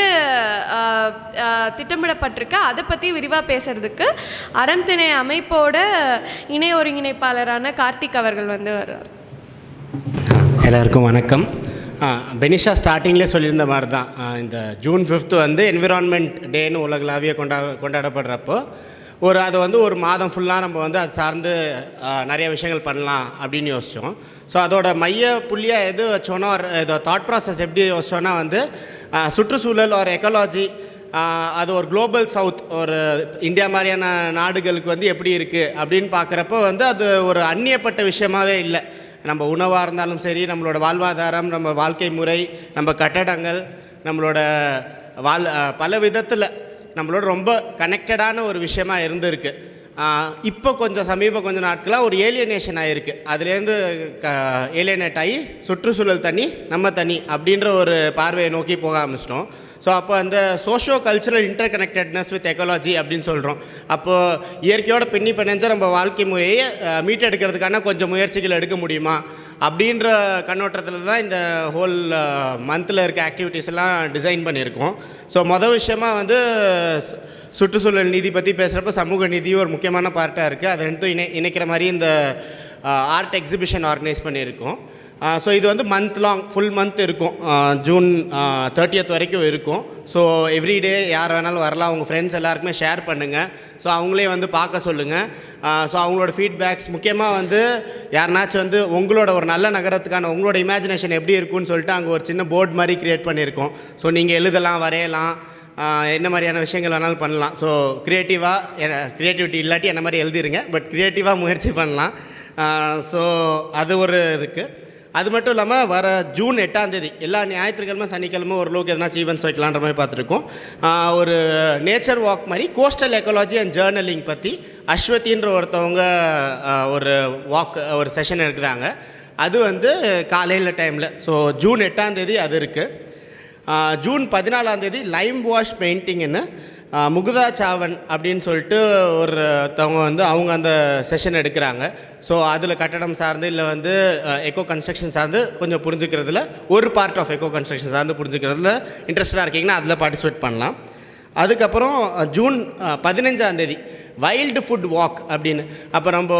திட்டமிடப்பட்டிருக்கு. அதை பற்றி விரிவாக பேசுகிறதுக்கு அறம் திணை அமைப்போட இணை ஒருங்கிணைப்பாளரான கார்த்திக் அவர்கள் வந்து வர்றார். எல்லாருக்கும் வணக்கம். பெனிஷா ஸ்டார்டிங்லேயே சொல்லியிருந்த மாதிரி தான், இந்த ஜூன் 5 வந்து என்விரான்மெண்ட் டேன்னு உலகளாவிய கொண்டாடப்படுறப்போ அது வந்து ஒரு மாதம் ஃபுல்லாக நம்ம வந்து அது சார்ந்து நிறைய விஷயங்கள் பண்ணலாம் அப்படின்னு யோசித்தோம். ஸோ அதோட மைய புள்ளியாக எது வச்சோன்னா, இதோட தாட் ப்ராசஸ் எப்படி யோசிச்சோன்னா வந்து சுற்றுச்சூழல் ஒரு எக்காலஜி, அது ஒரு குளோபல் சவுத், ஒரு இந்தியா மாதிரியான நாடுகளுக்கு வந்து எப்படி இருக்குது அப்படின்னு பார்க்குறப்போ வந்து அது ஒரு அந்நியப்பட்ட விஷயமாகவே இல்லை. நம்ம உணவாக இருந்தாலும் சரி, நம்மளோட வாழ்வாதாரம், நம்ம வாழ்க்கை முறை, நம்ம கட்டடங்கள், நம்மளோட பல விதத்தில் நம்மளோட ரொம்ப கனெக்டடான ஒரு விஷயமாக இருந்திருக்கு. இப்போ கொஞ்சம் நாட்களாக ஒரு ஏலியனேஷன் ஆகிருக்கு. அதுலேருந்து ஏலியனேட் ஆகி சுற்றுச்சூழல் தனி நம்ம தனி அப்படின்ற ஒரு பார்வையை நோக்கி போக ஆரம்பிச்சிட்டோம். ஸோ அப்போ அந்த socio cultural inter connectedness with ecology அப்படின்னு சொல்கிறோம். அப்போது இயற்கையோட பிணைஞ்ச நம்ம வாழ்க்கை முறையை மீட்டெடுக்கிறதுக்கான கொஞ்சம் முயற்சிகள் எடுக்க முடியுமா அப்படின்ற கண்ணோட்டத்தில் தான் இந்த ஹோல் மந்தில் இருக்க ஆக்டிவிட்டீஸ் எல்லாம் டிசைன் பண்ணியிருக்கோம். ஸோ மொதல் விஷயமாக வந்து சுற்றுச்சூழல் நீதி பற்றி பேசுகிறப்ப சமூக நீதியும் ஒரு முக்கியமான பார்ட்டாக இருக்குது. அது ரெண்டும் இணைக்கிற மாதிரி இந்த ஆர்ட் எக்ஸிபிஷன் ஆர்கனைஸ் பண்ணியிருக்கோம். ஸோ இது வந்து ஃபுல் மந்த் இருக்கும், ஜூன் 30th வரைக்கும் இருக்கும். ஸோ எவ்ரிடே யார் வேணாலும் வரலாம், உங்கள் ஃப்ரெண்ட்ஸ் எல்லாருக்குமே ஷேர் பண்ணுங்கள். ஸோ அவங்களே வந்து பார்க்க சொல்லுங்கள். ஸோ அவங்களோட ஃபீட்பேக்ஸ் முக்கியமாக வந்து யாருனாச்சும் வந்து உங்களோட ஒரு நல்ல நகரத்துக்கான உங்களோட இமேஜினேஷன் எப்படி இருக்குன்னு சொல்லிட்டு அங்கே ஒரு சின்ன போர்டு மாதிரி க்ரியேட் பண்ணியிருக்கோம். ஸோ நீங்கள் எழுதலாம், வரையலாம், என்ன மாதிரியான விஷயங்கள் வேணாலும் பண்ணலாம். ஸோ க்ரியேட்டிவிட்டி இல்லாட்டி என்ன மாதிரி எழுதிருங்க, பட் க்ரியேட்டிவாக முயற்சி பண்ணலாம். ஸோ அது ஒரு இருக்குது. அது மட்டும் இல்லாமல் வர ஜூன் 8 எல்லா ஞாயிற்றுக்கிழமை சனிக்கிழமை ஓரளவுக்கு எதனாச்சும் ஈவெண்ட்ஸ் வைக்கலான்ற மாதிரி பார்த்துருக்கோம். ஒரு நேச்சர் வாக் மாதிரி கோஸ்டல் எக்காலஜி அண்ட் ஜேர்னலிங் பற்றி அஸ்வதின்ற ஒருத்தவங்க ஒரு செஷன் எடுக்கிறாங்க. அது வந்து காலையில் டைமில். ஸோ ஜூன் 8 அது இருக்குது. ஜூன் 14 லைம் வாஷ் பெயிண்டிங்னு முகுதா சாவன் அப்படின்னு சொல்லிட்டு ஒருத்தவங்க வந்து அவங்க அந்த செஷன் எடுக்கிறாங்க. ஸோ அதில் கட்டடம் சார்ந்து இல்லை வந்து எக்கோ கன்ஸ்ட்ரக்ஷன் சார்ந்து கொஞ்சம் புரிஞ்சுக்கிறதுல ஒரு பார்ட் ஆஃப் எக்கோ கன்ஸ்ட்ரக்ஷன் சார்ந்து புரிஞ்சுக்கிறதுல இன்ட்ரெஸ்டாக இருக்கீங்கன்னா அதில் பார்ட்டிசிபேட் பண்ணலாம். அதுக்கப்புறம் ஜூன் 15 வைல்டு ஃபுட் வாக் அப்படின்னு. அப்போ நம்ம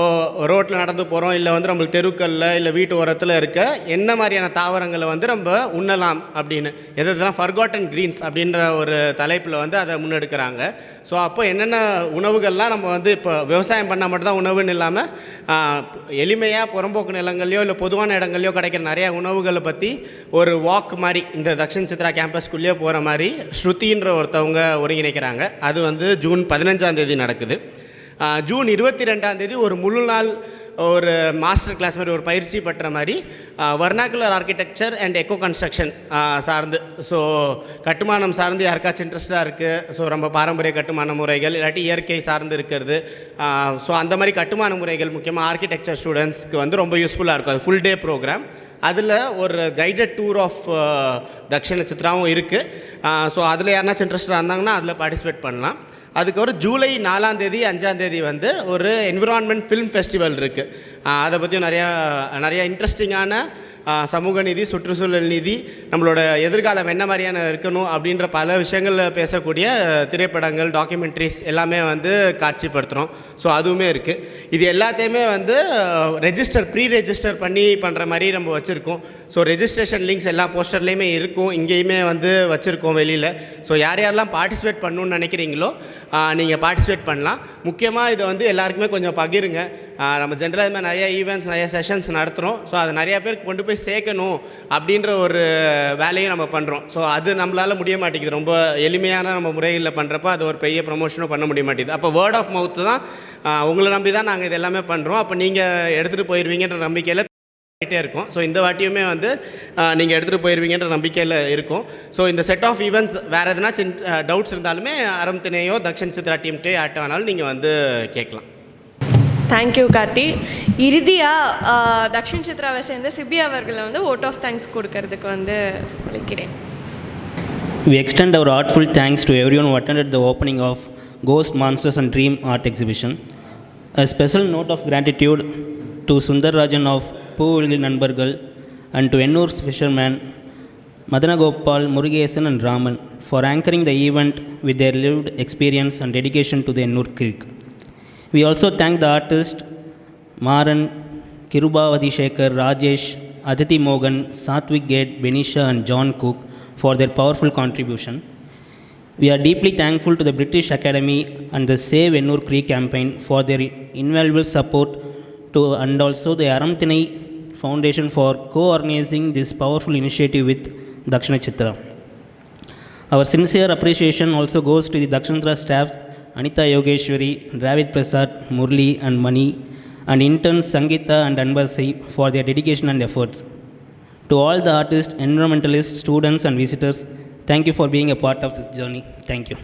ரோட்டில் நடந்து போகிறோம், இல்லை வந்து நம்மளுக்கு தெருக்களில் இல்லை வீட்டு ஓரத்தில் இருக்க என்ன மாதிரியான தாவரங்களை வந்து நம்ம உண்ணலாம் அப்படின்னு, எதெல்லாம் ஃபர்காட்டன் க்ரீன்ஸ் அப்படின்ற ஒரு தலைப்பில் வந்து அதை முன்னெடுக்கிறாங்க. ஸோ அப்போ என்னென்ன உணவுகள்லாம் நம்ம வந்து இப்போ விவசாயம் பண்ணால் மட்டும்தான் உணவுன்னு இல்லாமல் எளிமையாக புறம்போக்கு நிலங்கள்லையோ இல்லை பொதுவான இடங்கள்லையோ கிடைக்கிற நிறையா உணவுகளை பற்றி ஒரு வாக் மாதிரி இந்த தக்ஷின் சித்ரா கேம்பஸ்குள்ளேயே போகிற மாதிரி ஸ்ருதின்ற ஒருத்தவங்க ஒருங்கிணைக்கிறாங்க. அது வந்து ஜூன் 15 நடக்குது. ஜூன் 22 ஒரு முழு நாள் ஒரு மாஸ்டர் கிளாஸ் மாதிரி ஒரு பயிற்சி பெற்ற மாதிரி வர்னாக்குலர் ஆர்கிடெக்சர் அண்ட் எக்கோ கன்ஸ்ட்ரக்ஷன் சார்ந்து, ஸோ கட்டுமானம் சார்ந்து யாருக்காச்சும் இன்ட்ரெஸ்டாக இருக்குது, ஸோ நம்ம பாரம்பரிய கட்டுமான முறைகள் இல்லாட்டி இயற்கை சார்ந்து இருக்கிறது, ஸோ அந்த மாதிரி கட்டுமான முறைகள் முக்கியமாக ஆர்கிடெக்சர் ஸ்டூடெண்ட்ஸ்க்கு வந்து ரொம்ப யூஸ்ஃபுல்லாக இருக்கும். அது ஃபுல் டே ப்ரோக்ராம். அதில் ஒரு கைடட் டூர் ஆஃப் தக்ஷிண சித்ராவும் இருக்குது. ஸோ அதில் யாருனாச்சும் இன்ட்ரெஸ்டாக இருந்தாங்கன்னா அதில் பார்ட்டிசிபேட் பண்ணலாம். அதுக்கப்புறம் ஜூலை 4 5 வந்து ஒரு என்விரான்மெண்ட் ஃபிலிம் ஃபெஸ்டிவல் இருக்குது. அதை பற்றியும் நிறையா இன்ட்ரெஸ்டிங்கான சமூக நீதி, சுற்றுச்சூழல் நீதி, நம்மளோட எதிர்காலம் என்ன மாதிரியான இருக்கணும் அப்படின்ற பல விஷயங்களில் பேசக்கூடிய திரைப்படங்கள், டாக்குமெண்ட்ரிஸ் எல்லாமே வந்து காட்சிப்படுத்துகிறோம். ஸோ அதுவுமே இருக்குது. இது எல்லாத்தையுமே வந்து ப்ரீ ரெஜிஸ்டர் பண்ணி பண்ணுற மாதிரி நம்ம வச்சுருக்கோம். ஸோ ரெஜிஸ்ட்ரேஷன் லிங்க்ஸ் எல்லா போஸ்டர்லேயுமே இருக்கும், இங்கேயுமே வந்து வச்சுருக்கோம் வெளியில். ஸோ யாரெல்லாம் பார்ட்டிசிபேட் பண்ணணுன்னு நினைக்கிறீங்களோ நீங்கள் பார்ட்டிசிபேட் பண்ணலாம். முக்கியமாக இதை வந்து எல்லாருக்குமே கொஞ்சம் பகிருங்க. நம்ம ஜென்ரலாக இது மாதிரி நிறையா ஈவெண்ட்ஸ், நிறையா செஷன்ஸ் நடத்துகிறோம். ஸோ அது நிறையா பேருக்கு கொண்டு போய் சேர்க்கணும் அப்படின்ற ஒரு வேலையும் நம்ம பண்ணுறோம். ஸோ அது நம்மளால் முடிய மாட்டேங்குது. ரொம்ப எளிமையான நம்ம முறைகளில் பண்ணுறப்ப அது ஒரு பெரிய ப்ரொமோஷனும் பண்ண முடிய மாட்டேங்குது. அப்போ வேர்ட் ஆஃப் மவுத்து தான், உங்களை நம்பி தான் நாங்கள் இது எல்லாமே பண்ணுறோம். அப்போ நீங்கள் எடுத்துகிட்டு போயிடுவீங்கன்ற நம்பிக்கையில் இருக்கும். ஸோ இந்த வாட்டியுமே வந்து நீங்கள் எடுத்துகிட்டு போயிடுவீங்கன்ற நம்பிக்கையில் இருக்கும். ஸோ இந்த செட் ஆஃப் ஈவெண்ட்ஸ் வேறு எதனாச்சும் டவுட்ஸ் இருந்தாலுமே ஆரம்பத்தினேயோ தக்ஷின் சித்ரா டீம்கிட்டே யார்ட்ட வேணாலும் நீங்கள் வந்து கேட்கலாம். தேங்க்யூ கார்த்தி. இறுதியாக தக்ஷின் சித்ராவை சேர்ந்த சிபி அவர்களை வந்து வோட் ஆஃப் தேங்க்ஸ் கொடுக்கறதுக்கு வந்து அழைக்கிறேன். We extend our heartful thanks to everyone who attended the opening of Ghost, Monsters and Dream art exhibition. A special note of gratitude to Sundararajan of Poovil Nanbargal and to Ennoor's fishermen Madanagopal, Murugesan and Raman for anchoring the event with their lived experience and dedication to the Ennoor Creek. We also thank the artists Maran, Kirubavati Shekhar, Rajesh, Aditi Mogan, Satvik Gate, Benisha and John Cook for their powerful contribution. We are deeply thankful to the British Academy and the Save Ennoor Creek campaign for their invaluable support and also the Aramthinai Foundation for co-organizing this powerful initiative with Dakshina Chitra. Our sincere appreciation also goes to the Dakshina Chitra staff, Anita Yogeshwari, Dravid Prasad, Murli and Mani, and interns Sangeeta and Anbasai for their dedication and efforts. To all the artists, environmentalists, students and visitors, thank you for being a part of this journey. Thank you.